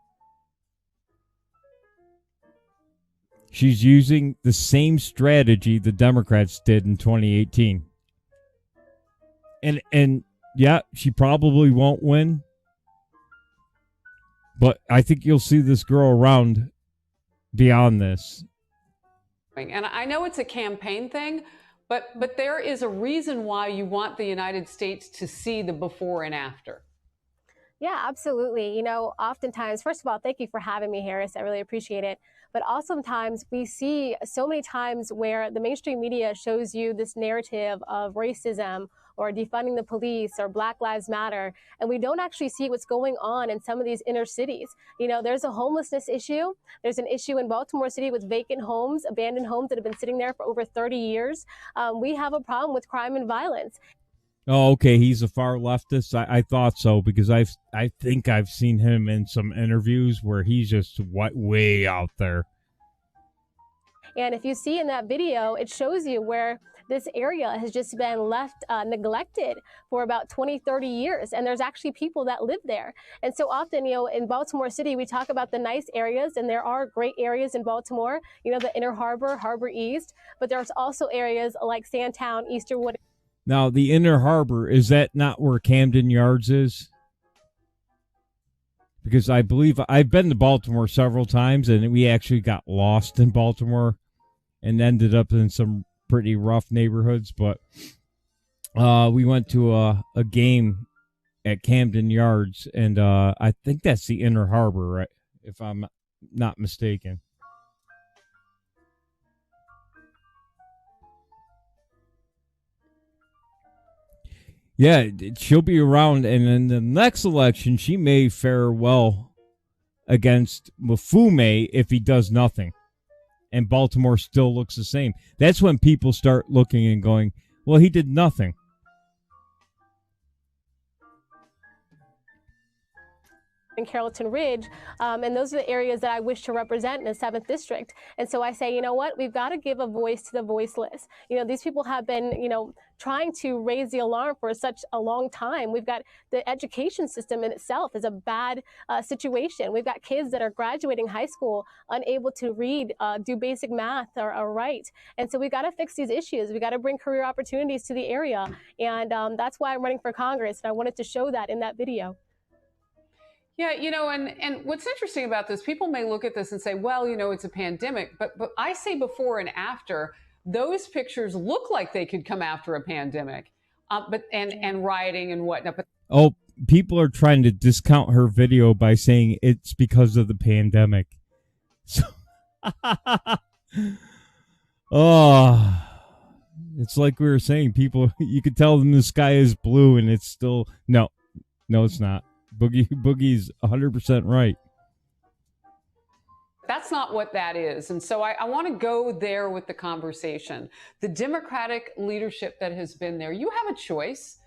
She's using the same strategy the Democrats did in 2018. And yeah, she probably won't win. But I think you'll see this girl around beyond this. And I know it's a campaign thing, but there is a reason why you want the United States to see the before and after. Yeah, absolutely. You know, oftentimes, first of all, thank you for having me, Harris. I really appreciate it. But oftentimes we see so many times where the mainstream media shows you this narrative of racism or defunding the police or Black Lives Matter, and we don't actually see what's going on in some of these inner cities. You know, there's a homelessness issue. There's an issue in Baltimore City with vacant homes, abandoned homes that have been sitting there for over 30 years. We have a problem with crime and violence. Oh, okay. He's a far leftist. I thought so, because I think I've seen him in some interviews where he's just way out there. And if you see in that video, it shows you where this area has just been left neglected for about 20, 30 years. And there's actually people that live there. And so often, you know, in Baltimore City, we talk about the nice areas, and there are great areas in Baltimore, you know, the Inner Harbor, Harbor East, but there's also areas like Sandtown, Easterwood. Now, the Inner Harbor, is that not where Camden Yards is? Because I believe I've been to Baltimore several times, and we actually got lost in Baltimore and ended up in some pretty rough neighborhoods. But we went to a game at Camden Yards, and I think that's the Inner Harbor, right? If I'm not mistaken. Yeah, she'll be around, and in the next election, she may fare well against Mafume if he does nothing. And Baltimore still looks the same. That's when people start looking and going, well, he did nothing. In Carrollton Ridge, and those are the areas that I wish to represent in the 7th District. And so I say, you know what, we've got to give a voice to the voiceless. You know, these people have been, trying to raise the alarm for such a long time. We've got the education system in itself is a bad situation. We've got kids that are graduating high school unable to read, do basic math or write. And so we've got to fix these issues. We've got to bring career opportunities to the area. And that's why I'm running for Congress. And I wanted to show that in that video. Yeah, and what's interesting about this, people may look at this and say, well, it's a pandemic, but I say before and after, those pictures look like they could come after a pandemic, and rioting and whatnot. But oh, people are trying to discount her video by saying it's because of the pandemic. So, oh, it's like we were saying, people, you could tell them the sky is blue and it's still, no, it's not. Boogie's 100% right. that's not what that is. And so I want to go there with the conversation. The Democratic leadership that has been there, you have a choice.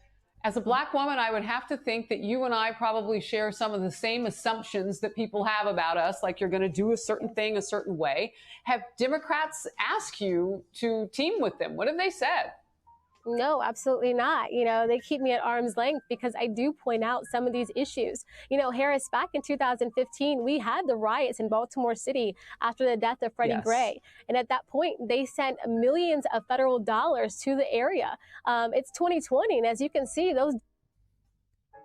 As a Black woman, I would have to think that you and I probably share some of the same assumptions that people have about us, like you're going to do a certain thing a certain way. Have Democrats asked you to team with them? What have they said? No, absolutely not. They keep me at arm's length because I do point out some of these issues. Harris, back in 2015, we had the riots in Baltimore City after the death of Freddie Gray. And at that point, they sent millions of federal dollars to the area. It's 2020, and as you can see, those...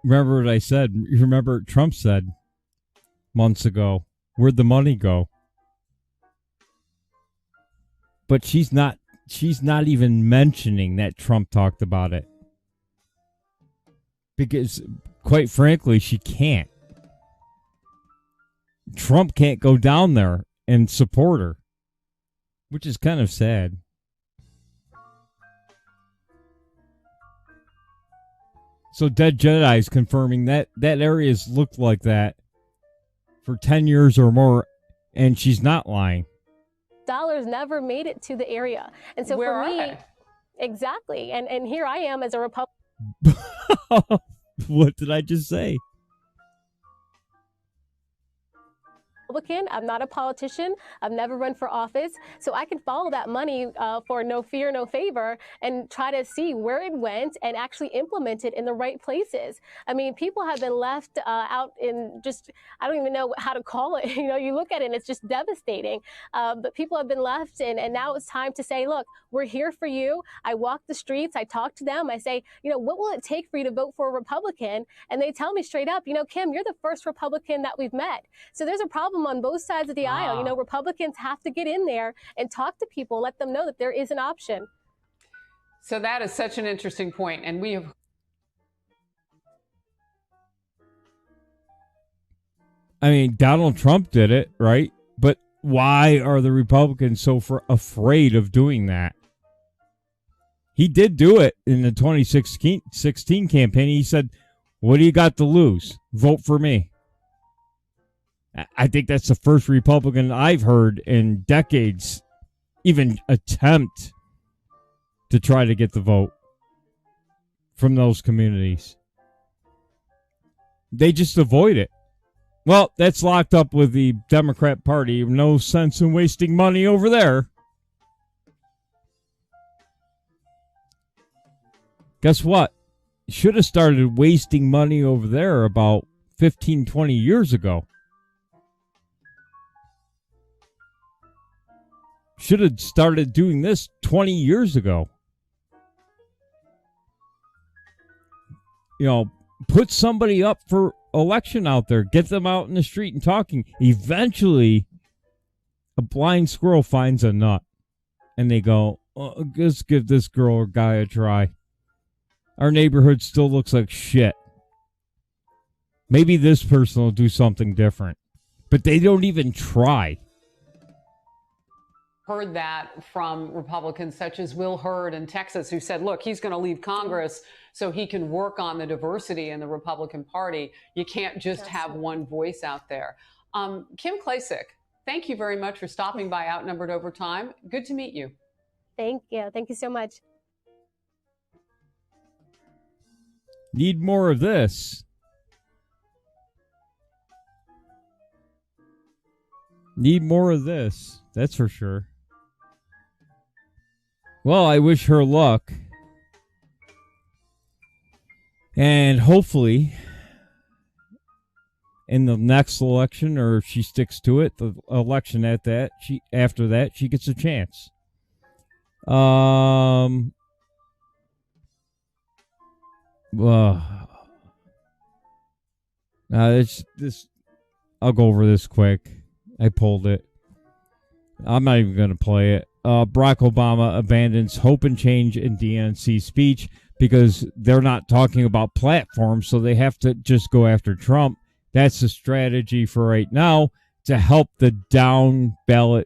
Remember what I said? You remember Trump said months ago, where'd the money go? But she's not even mentioning that Trump talked about it. Because, quite frankly, she can't. Trump can't go down there and support her, which is kind of sad. So Dead Jedi's confirming that area's looked like that for 10 years or more, and she's not lying. Dollars never made it to the area. And so Where for are me, they? exactly. And here I am as a Republican. What did I just say? I'm not a politician. I've never run for office. So I can follow that money for no fear, no favor, and try to see where it went and actually implement it in the right places. I mean, people have been left out in just, I don't even know how to call it. You look at it and it's just devastating. But people have been left, and now it's time to say, look, we're here for you. I walk the streets. I talk to them. I say, what will it take for you to vote for a Republican? And they tell me straight up, Kim, you're the first Republican that we've met. So there's a problem on both sides of the aisle. Republicans have to get in there and talk to people and let them know that there is an option. So that is such an interesting point. And we have... I mean, Donald Trump did it, right? But why are the Republicans so afraid of doing that? He did do it in the 2016 campaign. He said, what do you got to lose? Vote for me. I think that's the first Republican I've heard in decades even attempt to try to get the vote from those communities. They just avoid it. Well, that's locked up with the Democrat Party. No sense in wasting money over there. Guess what? Should have started wasting money over there about 15, 20 years ago. Should have started doing this 20 years ago. Put somebody up for election out there. Get them out in the street and talking. Eventually, a blind squirrel finds a nut. And they go, let's give this girl or guy a try. Our neighborhood still looks like shit. Maybe this person will do something different. But they don't even try. Heard that from Republicans such as Will Hurd in Texas, who said, look, he's going to leave Congress so he can work on the diversity in the Republican Party. You can't just have one voice out there. Kim Klasick, thank you very much for stopping by Outnumbered Overtime. Good to meet you. Thank you. Thank you so much. Need more of this. Need more of this. That's for sure. Well, I wish her luck. And hopefully, in the next election, or if she sticks to it, the election after that, she gets a chance. It's this. I'll go over this quick. I pulled it. I'm not even going to play it. Barack Obama abandons hope and change in DNC speech because they're not talking about platforms, so they have to just go after Trump. That's the strategy for right now to help the down ballots.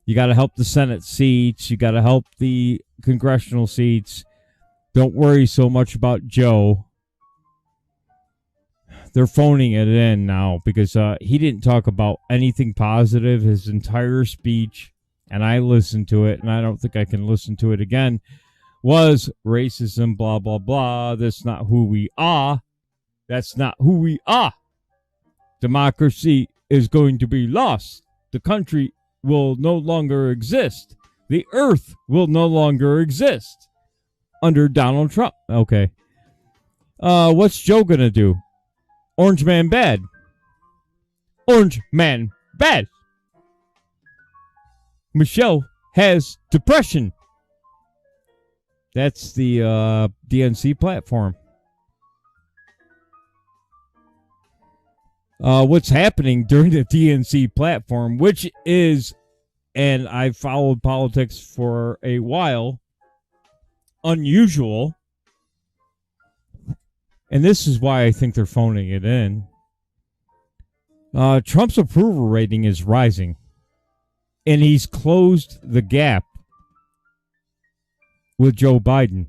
You got to help the Senate seats. You got to help the congressional seats. Don't worry so much about Joe. They're phoning it in now because he didn't talk about anything positive his entire speech, and I listened to it, and I don't think I can listen to it again, was racism, blah, blah, blah. That's not who we are. That's not who we are. Democracy is going to be lost. The country will no longer exist. The earth will no longer exist under Donald Trump. Okay. What's Joe going to do? Orange man bad. Orange man bad. Michelle has depression. That's the DNC platform. What's happening during the DNC platform, which is, and I've followed politics for a while, unusual. And this is why I think they're phoning it in. Trump's approval rating is rising. And he's closed the gap with Joe Biden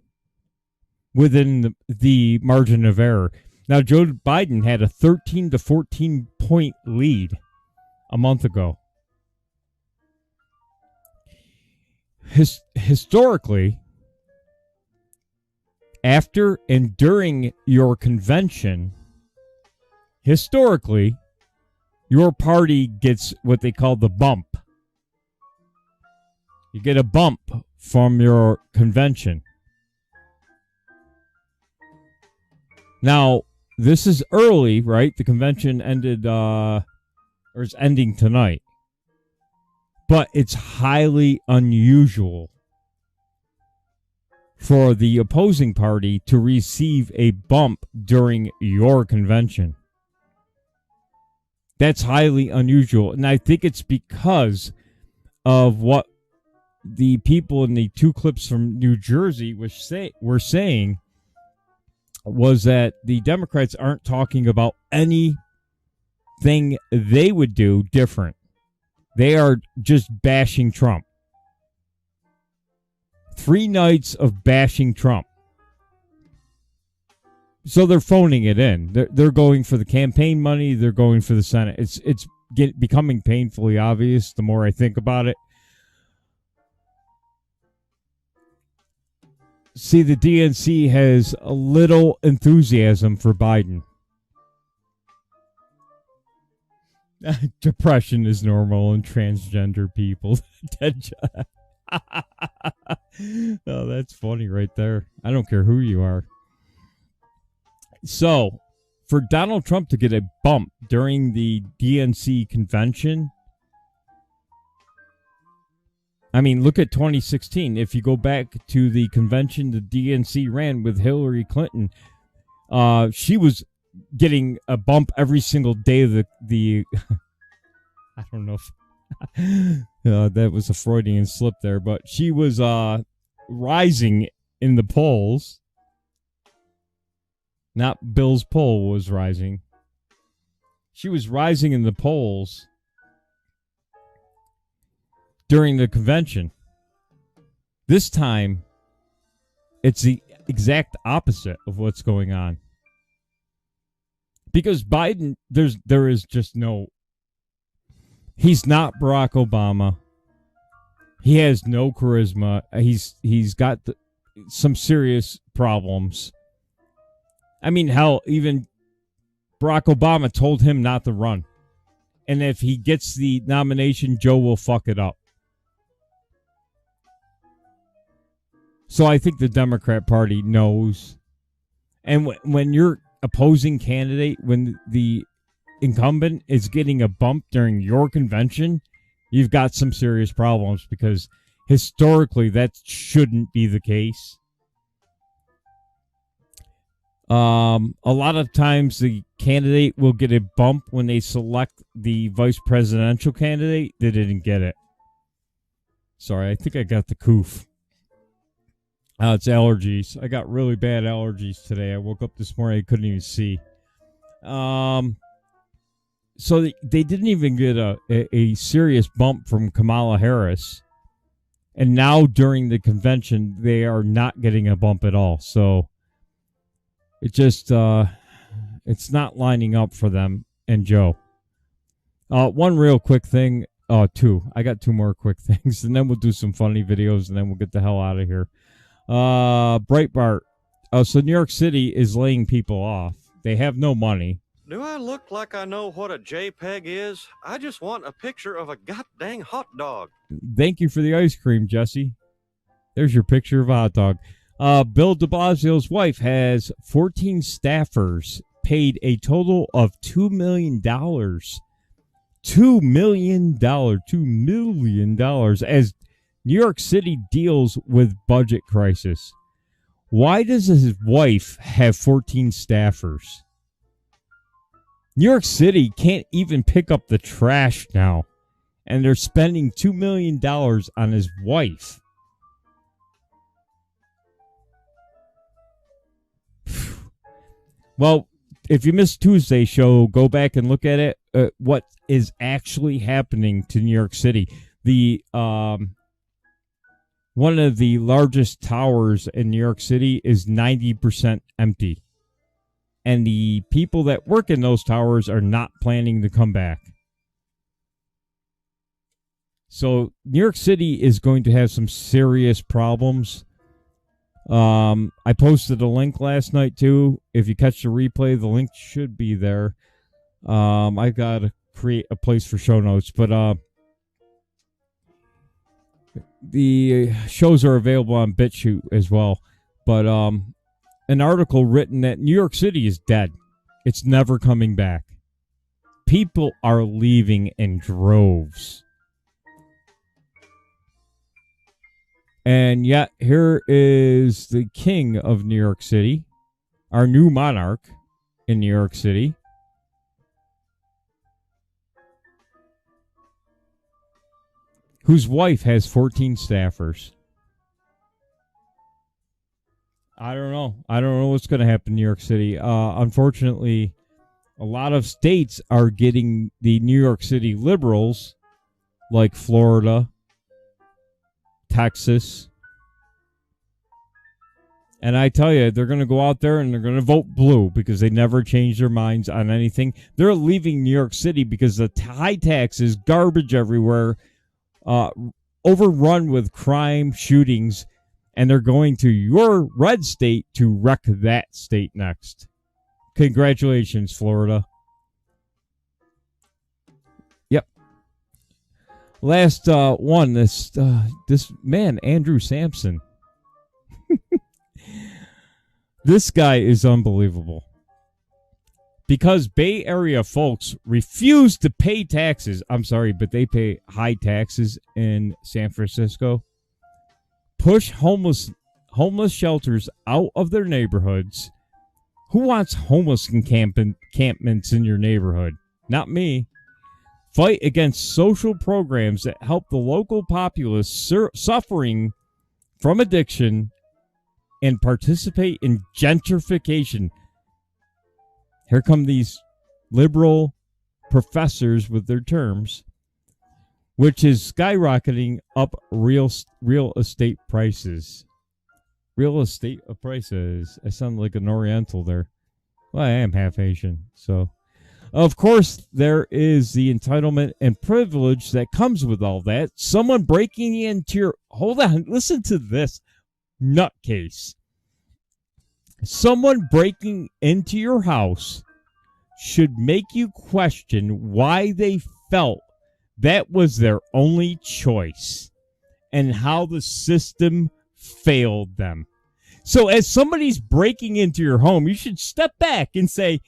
within the margin of error. Now, Joe Biden had a 13 to 14 point lead a month ago. Historically, after and during your convention, historically, your party gets what they call the bump. You get a bump from your convention. Now, this is early, right? The convention ended, or is ending tonight. But it's highly unusual for the opposing party to receive a bump during your convention. That's highly unusual. And I think it's because of what the people in the two clips from New Jersey were saying was that the Democrats aren't talking about anything they would do different. They are just bashing Trump. 3 nights of bashing Trump. So they're phoning it in. They're going for the campaign money. They're going for the Senate. It's becoming painfully obvious the more I think about it. See, the DNC has a little enthusiasm for Biden. Depression is normal in transgender people. Oh, that's funny right there. I don't care who you are. So, for Donald Trump to get a bump during the DNC convention, I mean, look at 2016. If you go back to the convention the DNC ran with Hillary Clinton, she was getting a bump every single day of the I don't know if that was a Freudian slip there, but she was rising in the polls. Not Bill's poll was rising. She was rising in the polls during the convention. This time, it's the exact opposite of what's going on. Because Biden, there is just no. He's not Barack Obama. He has no charisma. He's got some serious problems. I mean, hell, even Barack Obama told him not to run. And if he gets the nomination, Joe will fuck it up. So I think the Democrat Party knows. And when your opposing candidate, when the incumbent is getting a bump during your convention, you've got some serious problems, because historically that shouldn't be the case. A lot of times the candidate will get a bump when they select the vice presidential candidate. They didn't get it. Sorry, I think I got the coof. It's allergies. I got really bad allergies today. I woke up this morning, I couldn't even see. So they didn't even get a serious bump from Kamala Harris. And now during the convention, they are not getting a bump at all. So it just, it's not lining up for them and Joe. One real quick thing. Two. I got two more quick things, and then we'll do some funny videos, and then we'll get the hell out of here. Breitbart. So New York City is laying people off. They have no money. Do I look like I know what a JPEG is? I just want a picture of a goddamn hot dog. Thank you for the ice cream, Jesse. There's your picture of a hot dog. Bill de Blasio's wife has 14 staffers paid a total of $2 million. $2 million. $2 million as New York City deals with budget crisis. Why does his wife have 14 staffers? New York City can't even pick up the trash now, and they're spending $2 million on his wife. Well, if you missed Tuesday's show, go back and look at it. What is actually happening to New York City? The one of the largest towers in New York City is 90% empty. And the people that work in those towers are not planning to come back. So New York City is going to have some serious problems. I posted a link last night too. If you catch the replay, the link should be there. I got to create a place for show notes, but the shows are available on BitChute as well. But an article written that New York City is dead. It's never coming back. People are leaving in droves. And yet, here is the king of New York City, our new monarch in New York City. Whose wife has 14 staffers. I don't know. I don't know what's going to happen in New York City. Unfortunately, a lot of states are getting the New York City liberals, like Florida, Texas. And I tell you, they're going to go out there and they're going to vote blue because they never change their minds on anything. They're leaving New York City because the high taxes, garbage everywhere, overrun with crime, shootings, and they're going to your red state to wreck that state next. Congratulations, Florida. Yep. Last one, this man, Andrew Sampson. This guy is unbelievable. Because Bay Area folks refuse to pay taxes. I'm sorry, but they pay high taxes in San Francisco. Push homeless shelters out of their neighborhoods. Who wants homeless encampments in your neighborhood? Not me. Fight against social programs that help the local populace suffering from addiction and participate in gentrification. Here come these liberal professors with their terms, which is skyrocketing up real estate prices. Real estate prices. I sound like an Oriental there. Well, I am half Asian, so. Of course, there is the entitlement and privilege that comes with all that. Someone breaking into your... Hold on, listen to this nutcase. Someone breaking into your house should make you question why they felt that was their only choice and how the system failed them. So as somebody's breaking into your home, you should step back and say,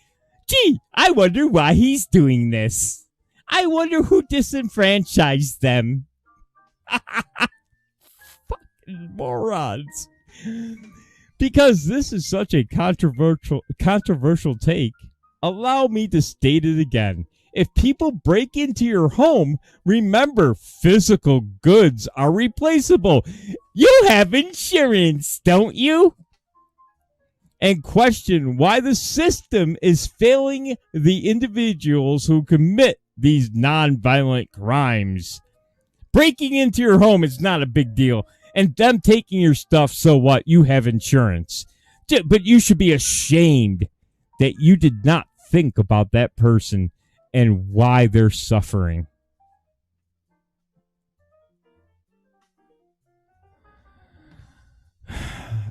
gee, I wonder why he's doing this. I wonder who disenfranchised them. Fucking morons. Because this is such a controversial take, allow me to state it again. If people break into your home, remember physical goods are replaceable. You have insurance, don't you? And question why the system is failing the individuals who commit these nonviolent crimes. Breaking into your home is not a big deal. And them taking your stuff, so what? You have insurance. But you should be ashamed that you did not think about that person and why they're suffering.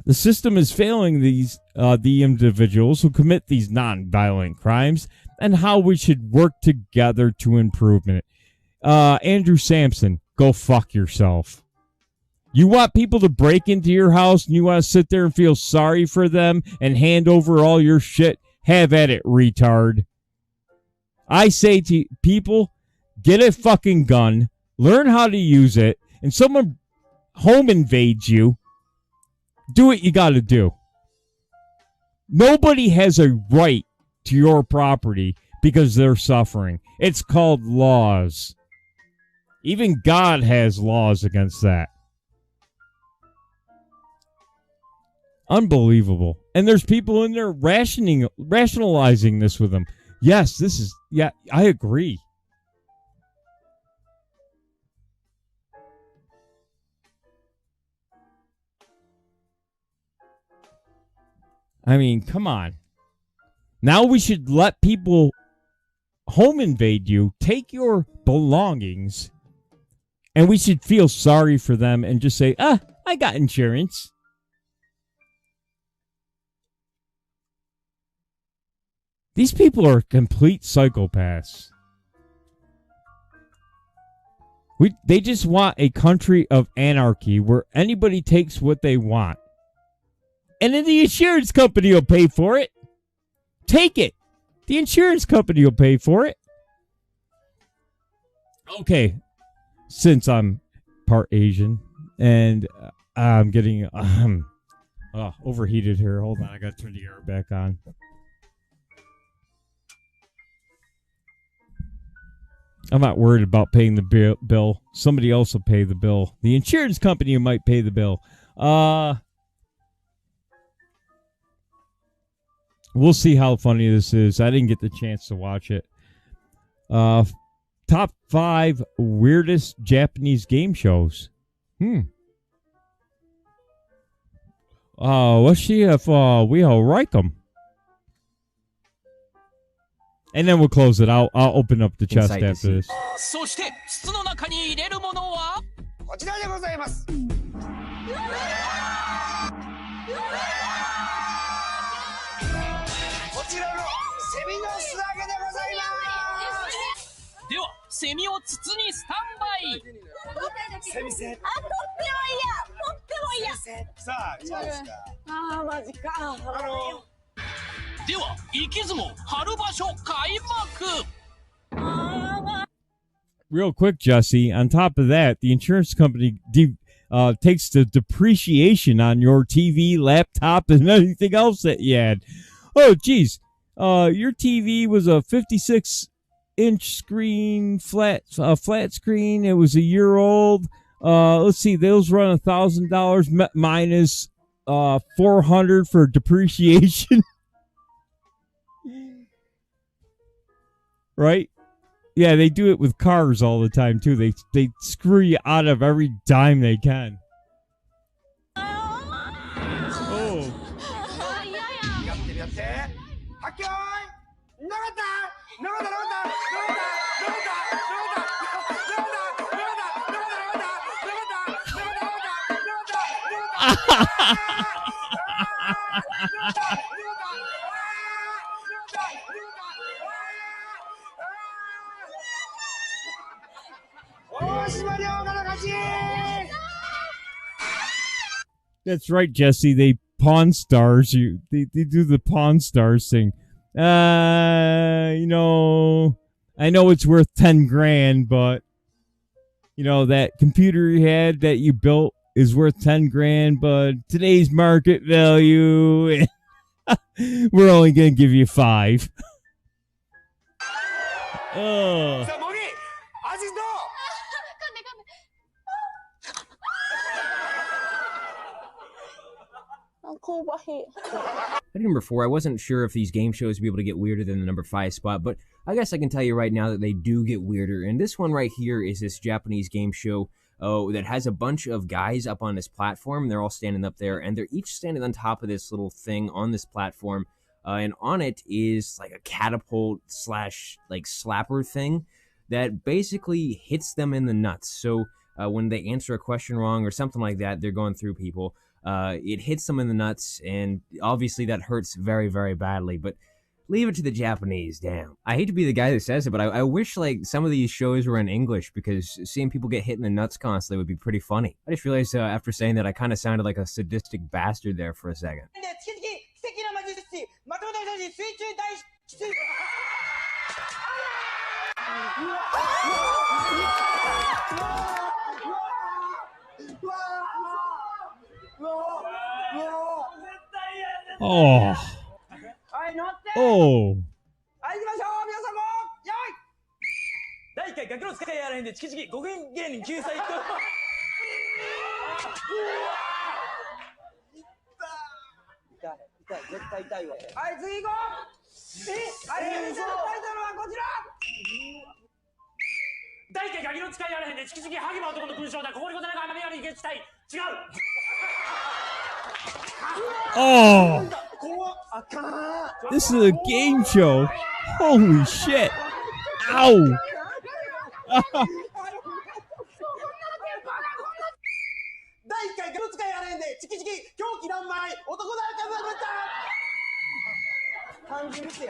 The system is failing these the individuals who commit these nonviolent crimes and how we should work together to improve it. Andrew Sampson, go fuck yourself. You want people to break into your house and you want to sit there and feel sorry for them and hand over all your shit? Have at it, retard. I say to people, get a fucking gun, learn how to use it, and someone home invades you, do what you got to do. Nobody has a right to your property because they're suffering. It's called laws. Even God has laws against that. Unbelievable. And there's people in there rationalizing this with them. Yes, this is... Yeah, I agree. I mean, come on. Now we should let people home invade you, take your belongings, and we should feel sorry for them and just say, I got insurance. These people are complete psychopaths. They just want a country of anarchy where anybody takes what they want. And then the insurance company will pay for it. Take it. The insurance company will pay for it. Okay. Since I'm part Asian and I'm getting overheated here. Hold on. I got to turn the air back on. I'm not worried about paying the bill. Somebody else will pay the bill. The insurance company might pay the bill. We'll see how funny this is. I didn't get the chance to watch it. Top 5 weirdest Japanese game shows. Let's see if we all like them. And then we'll close it. I'll open up the chest after this. そして筒の中に入れるものはこちらでございます。こちらのセミの素揚げでございます。ではセミを筒にスタンバイ。セミセ。あ、とってもいいや。とってもいいや。さあ、いいですか。ああ、マジか。では、生き相撲春場所開幕。Real quick, Jesse, on top of that, the insurance company takes the depreciation on your TV, laptop, and anything else that you had. Oh, geez. Your TV was a 56-inch screen, flat screen. It was a year old. Let's see, those run $1,000 minus $400 for depreciation. Right? Yeah, they do it with cars all the time, too. They screw you out of every dime they can. Oh. That's right, Jesse. They Pawn Stars. They do the Pawn Stars thing. You know, I know it's worth 10 grand, but you know that computer you had that you built is worth 10 grand, but today's market value, we're only gonna give you 5. Oh. At number 4, I wasn't sure if these game shows would be able to get weirder than the number 5 spot, but I guess I can tell you right now that they do get weirder. And this one right here is this Japanese game show that has a bunch of guys up on this platform. They're all standing up there, and they're each standing on top of this little thing on this platform. And on it is like a catapult slash like slapper thing that basically hits them in the nuts. So when they answer a question wrong or something like that, they're going through people. It hits them in the nuts, and obviously that hurts very, very badly, but leave it to the Japanese, damn. I hate to be the guy that says it, but I wish, like, some of these shows were in English, because seeing people get hit in the nuts constantly would be pretty funny. I just realized after saying that I kind of sounded like a sadistic bastard there for a second. Oh. Oh. はい、行きましょう皆さんもよい第1回ガキの使いやらへんでチキチキ5分芸人救済と痛い絶対痛いわはい次行こうはい先生のタイトルはこちら第1回ガキの使いやらへんでチキチキハゲマ男の勲章だここにございながら甘みあるゲッチたい違う Oh. This is a game show. Holy shit. Ow. 第1回ガキの使いやらへんでチキチキ狂気乱舞男だらけぶった単純ですよ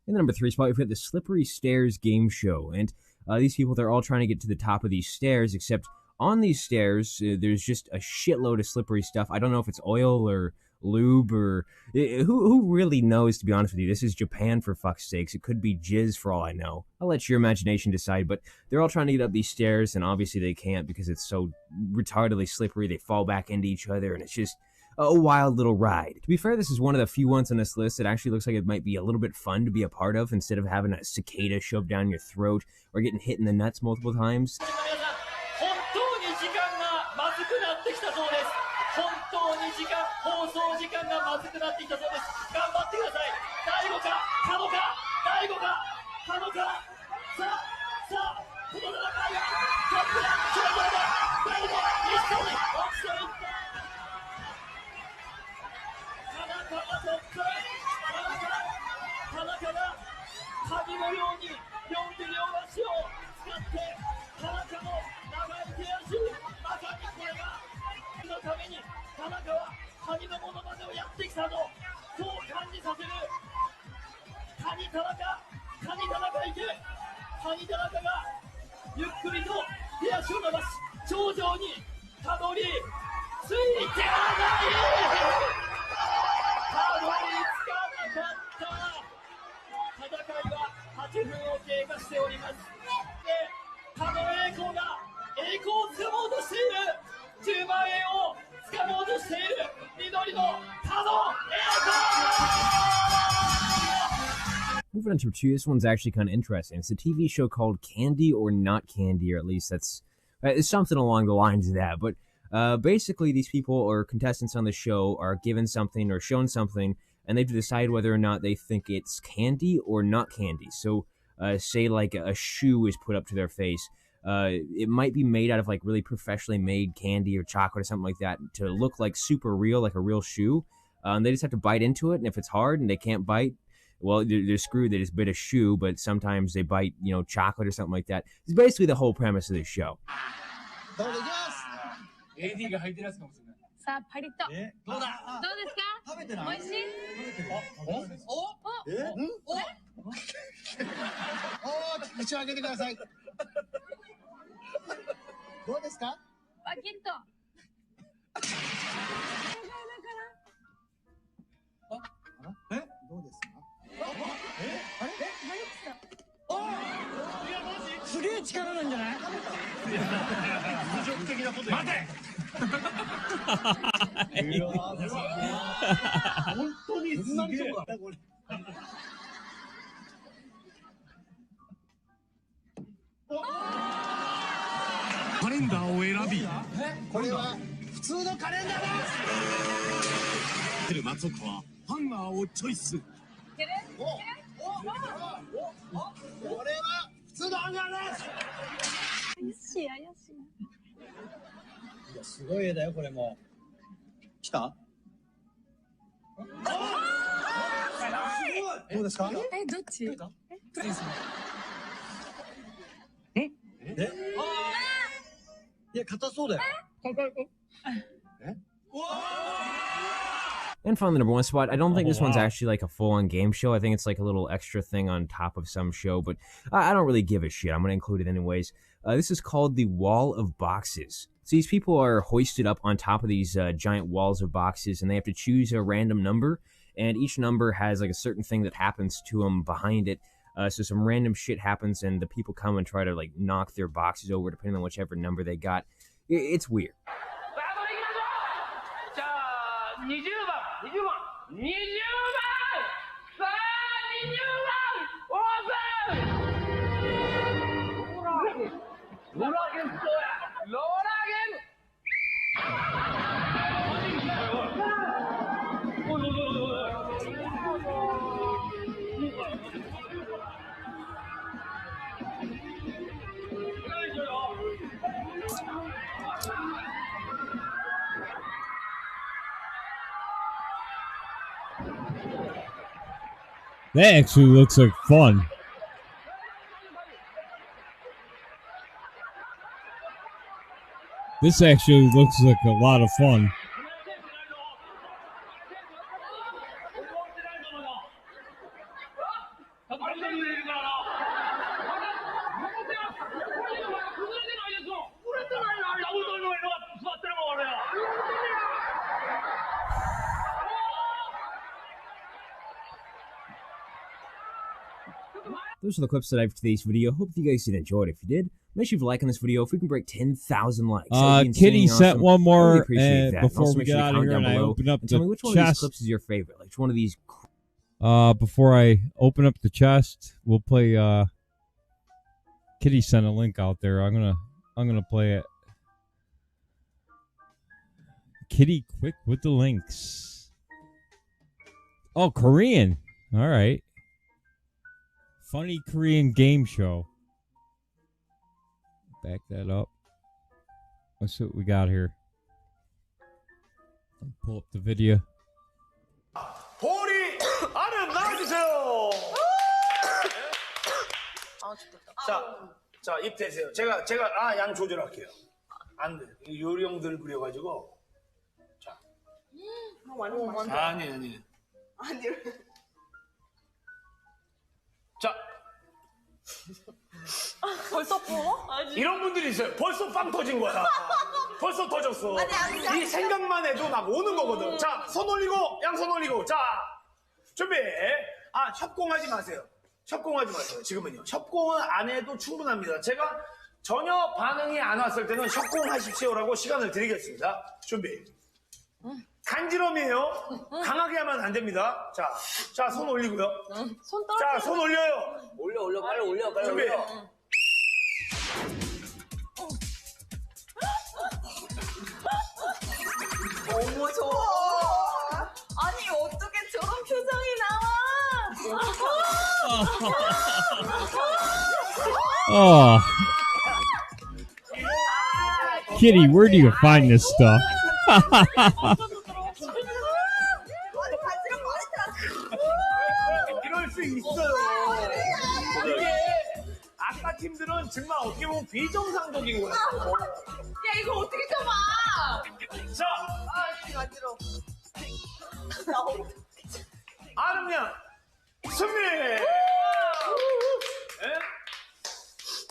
In the number 3 spot, we've got the Slippery Stairs game show, and these people, they're all trying to get to the top of these stairs, except on these stairs, there's just a shitload of slippery stuff. I don't know if it's oil or lube or... Who really knows, to be honest with you? This is Japan, for fuck's sakes. It could be jizz for all I know. I'll let your imagination decide, but they're all trying to get up these stairs, and obviously they can't because it's so retardedly slippery. They fall back into each other, and it's just a wild little ride. To be fair, this is one of the few ones on this list that actually looks like it might be a little bit fun to be a part of instead of having a cicada shoved down your throat or getting hit in the nuts multiple times. 放送時間がまずくなってきたそうです頑張ってください大悟か加野か大悟か加野かさあこの戦いはトップだそれぞれだ大悟一緒に落ちていった田中がトップ田中が鍵のように両手両足を使って田中の長い手足まさにこれがのために田中はカニのモノマネをやってきたとそう感じさせるカニ田中いけカニ田中がゆっくりと手足を伸ばし頂上にたどり着いてはないたどり着かなかった戦いは8分を経過しておりますで田野栄光が栄光をつかもうとしている10万円をつかもうとしている緑の田野栄光 Moving on to 2, this one's actually kind of interesting. It's a TV show called Candy or Not Candy, or at least that's it's something along the lines of that. But basically, these people or contestants on the show are given something or shown something, and they have to decide whether or not they think it's candy or not candy. So, say like a shoe is put up to their face. It might be made out of like really professionally made candy or chocolate or something like that to look like super real, like a real shoe. They just have to bite into it, and if it's hard and they can't bite, well, they're screwed. They just bit a shoe, but sometimes they bite, chocolate or something like that. It's basically the whole premise of this show. AD が入ってるやつかもしれない。さあ、パリッと。どうだ。どうですか。食べてない。美味しい。お、口を開けてください。どうですか。パキッと。どうですか。あれ。すげえ力なんじゃない。侮辱的なこと待て。本当にすげえ。カレンダーを選び、これは普通のカレンダーだ。松岡はハンガーをチョイス。これは普通のハンガーです。怪しい怪しい。いや、すごい絵だよこれも。来た？どうですか？どっち？プリンス。いや、硬そうだよ。And finally, the number one spot. I don't think this one's actually like a full-on game show. I think it's like a little extra thing on top of some show, but I don't really give a shit. I'm going to include it anyways. This is called the Wall of Boxes. So these people are hoisted up on top of these giant walls of boxes, and they have to choose a random number, and each number has like a certain thing that happens to them behind it. So some random shit happens, and the people come and try to like knock their boxes over depending on whichever number they got. It's weird. 20番さあ20番オープン。ローラゲンそうや。ローラThat actually looks like fun. This actually looks like a lot of fun. Those are the clips that I have for today's video. Hope you guys did enjoy it. If you did, make sure you like on this video. If we can break 10,000 likes, Kitty sent one more really appreciate that. before Also, we get out of here, and I open up tell me the which one of these chest. clips is your favorite. Like which one of these? Before I open up the chest, we'll play. Kitty sent a link out there. I'm gonna play it. Kitty, quick with the links. Oh, Korean. All right. Funny Korean game show. Back that up. Let's see what we got here. I'll pull up the video. 볼이 안에 나와주세요. 자, 입 대세요. 제가 양 조절할게요. 안 돼. 요령들 부려가지고. 자. 아니. 자. 벌써 부어? 이런 분들이 있어요. 벌써 빵 터진 거야. 벌써 터졌어. 아니. 이 생각만 해도 막 오는 거거든. 자, 손 올리고, 양손 올리고. 자, 준비. 협공하지 마세요. 협공하지 마세요. 지금은요. 협공은 안 해도 충분합니다. 제가 전혀 반응이 안 왔을 때는 협공하십시오라고 시간을 드리겠습니다. 준비. 간지럼이에요. 강하게 하면 안 됩니다. 자, 손 올리고요. 손 떨어뜨려. 자, 손 올려요. 올려, 빨리 올려, 빨리 준비. 올려. 너무 좋아. 아니, 어떻게 저런 표정이 나와? Oh. Kitty, where do you find this stuff? 수 있어요. 이게 아까 팀들은 정말 어떻게 보면 비정상적인 거예요. 야 이거 어떻게 잡아? 자, 안 들어. 아름양 승리. 네?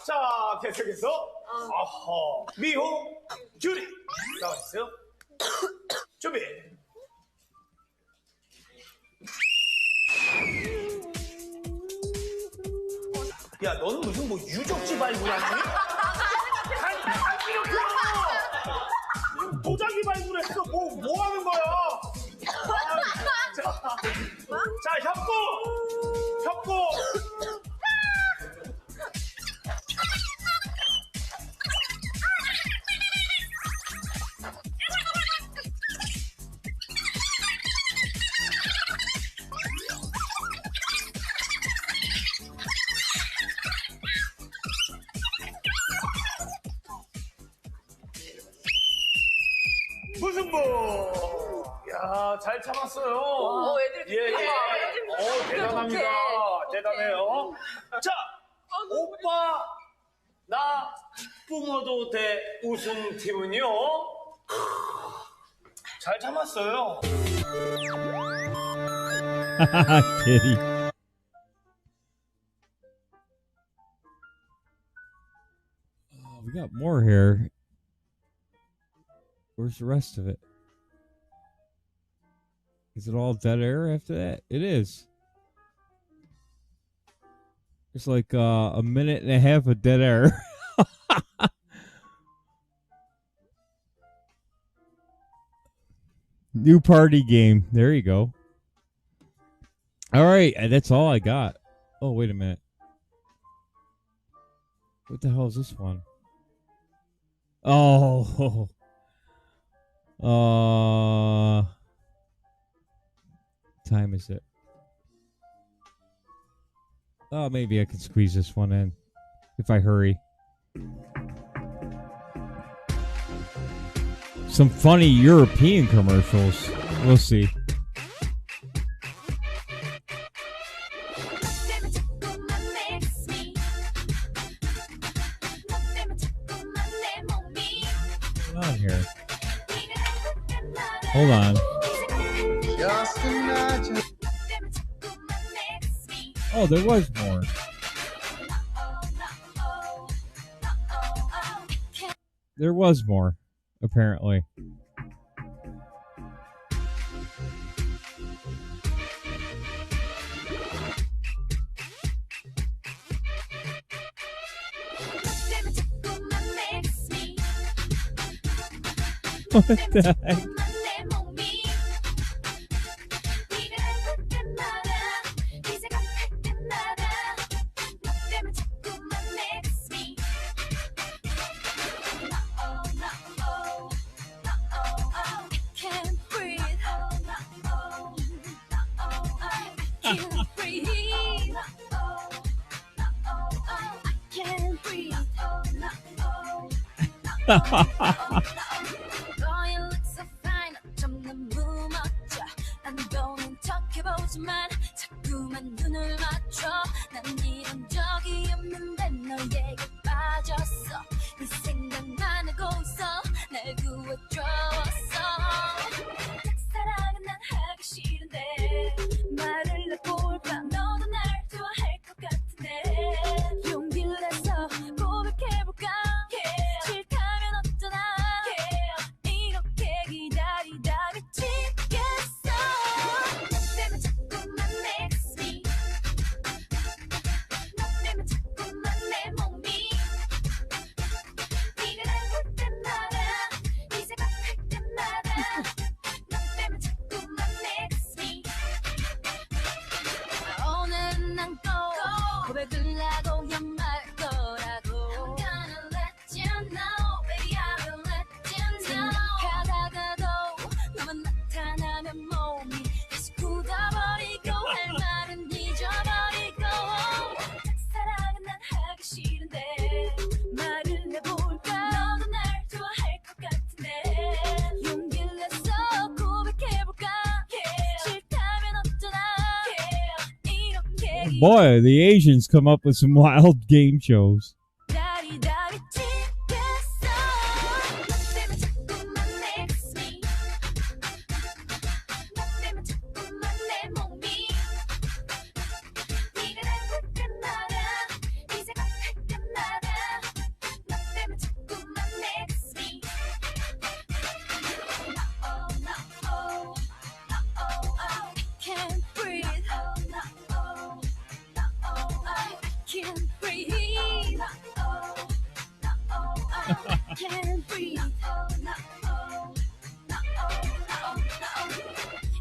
자, 계속해서 어허 미호 규리 나와 있어요. 준비. 야, 너는 무슨 뭐 유적지 발굴하니? 한 이렇게 도자기 발굴했어. 뭐 하는 거야? 자, 협고. 무승부. 야, 잘 참았어요. 애들이 예. 대단합니다. 대단해요. 자, 오빠 나 뿜어도 돼 우승팀은요. 잘 참았어요. Kitty. Oh, we got more here. Where's the rest of it? Is it all dead air after that? It is. It's like a minute and a half of dead air. New party game. There you go. All right, that's all I got. Oh, wait a minute. What the hell is this one? Oh. Time is it? Oh, maybe I can squeeze this one in if I hurry. Some funny European commercials. We'll see. What's on here? Hold on. Just imagine. Oh, there was more. There was more, apparently. What the heck? Boy, the Asians come up with some wild game shows.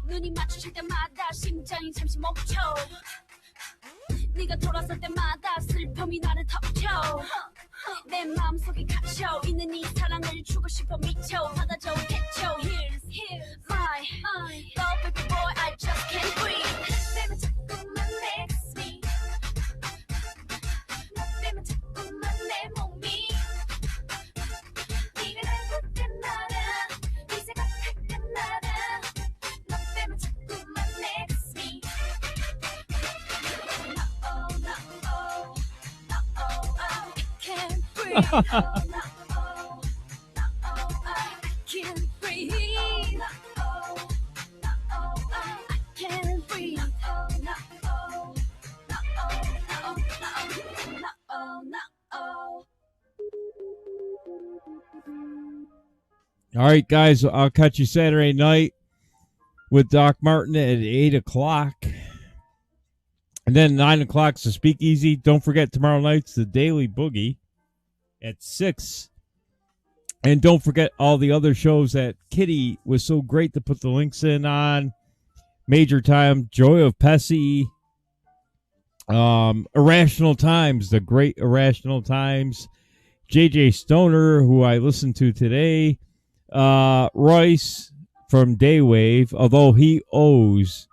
눈이 마주칠 때마다 심장이 잠시 멈춰 네가 돌아설 때마다 슬픔이 나를 덮쳐 내 마음속에 갇혀 있는 이 사랑을 주고 싶어 미쳐 받아줘 대쳐 Here's my love baby boy I just can't breathe baby 자꾸만 next me 너 때문에 자꾸만 내 몸이 네가 날 볼 때마다 네 생각할 때마다 너 때문에 자꾸만 next me No, no, no, no, I can't breathe No, no, no, I can't breathe No, no, I can't breathe No, no, no, no. All right, guys, I'll catch you Saturday night with Doc Martin at 8 o'clock. And then 9 o'clock's the Speakeasy. Don't forget, tomorrow night's the Daily Boogie at 6. And don't forget all the other shows that Kitty was so great to put the links in on. Major Time, Joy of Pessy, Irrational Times, the great Irrational Times, JJ Stoner, who I listened to today, Royce from Daywave, although he owes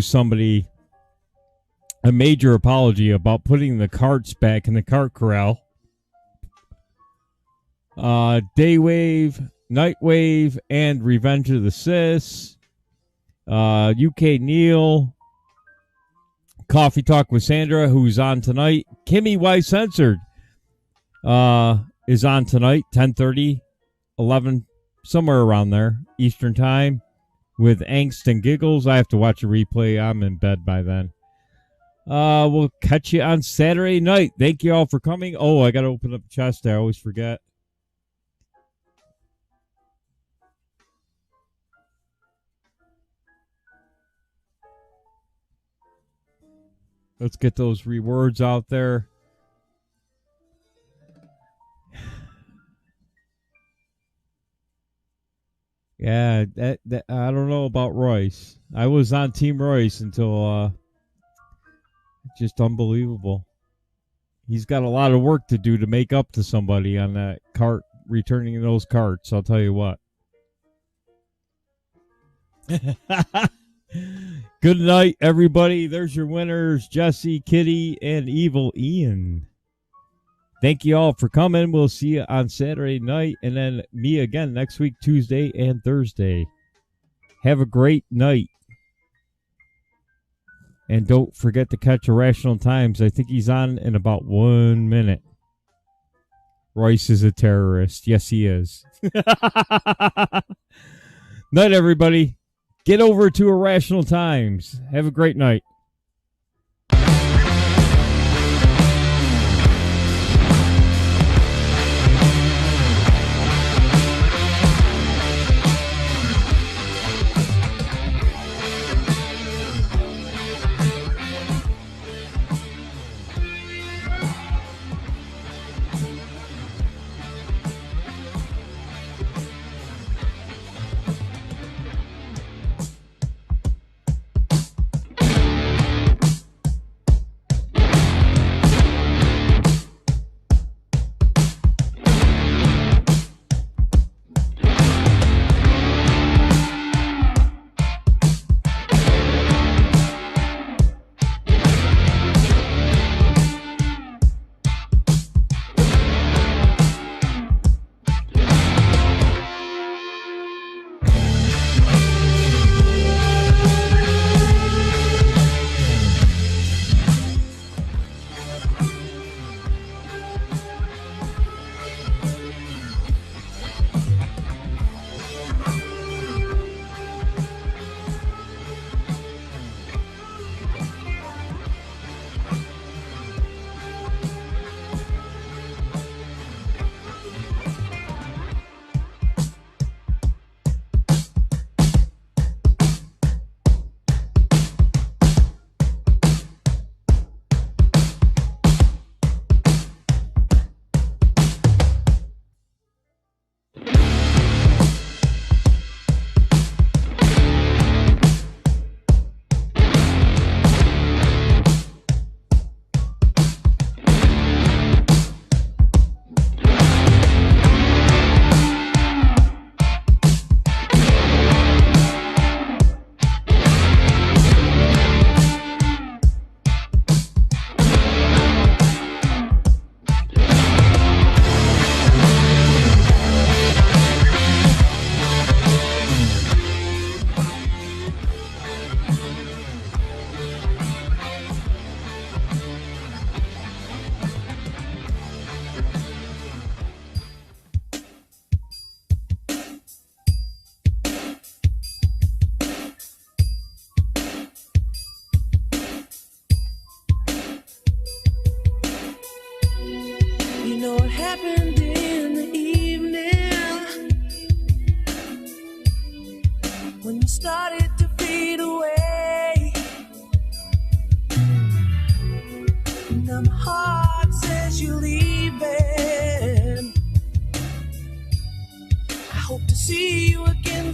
somebody a major apology about putting the carts back in the cart corral. Daywave, Nightwave, and Revenge of the Sis. UK Neil, Coffee Talk with Sandra, who's on tonight. Kimmy Y Censored is on tonight, 10:30, 11, somewhere around there, Eastern Time, with Angst and Giggles. I have to watch a replay. I'm in bed by then. We'll catch you on Saturday night. Thank you all for coming. Oh, I got to open up the chest. I always forget. Let's get those rewards out there. Yeah, that I don't know about Royce. I was on Team Royce until just unbelievable. He's got a lot of work to do to make up to somebody on that cart, returning those carts, I'll tell you what. Good night, everybody. There's your winners, Jesse, Kitty, and Evil Ian. Thank you all for coming. We'll see you on Saturday night, and then me again next week, Tuesday and Thursday. Have a great night. And don't forget to catch Irrational Times. I think he's on in about 1 minute. Royce is a terrorist. Yes, he is. Night, everybody. Get over to Irrational Times. Have a great night.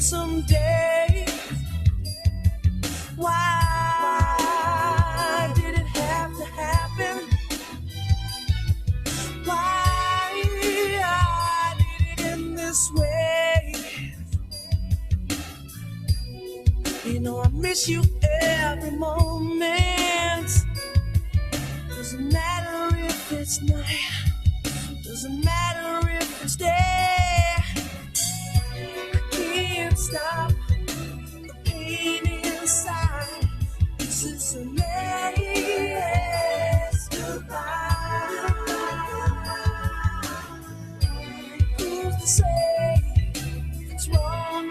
someday. Why did it have to happen? Why did it end this way? You know I miss you every moment. Doesn't matter if it's night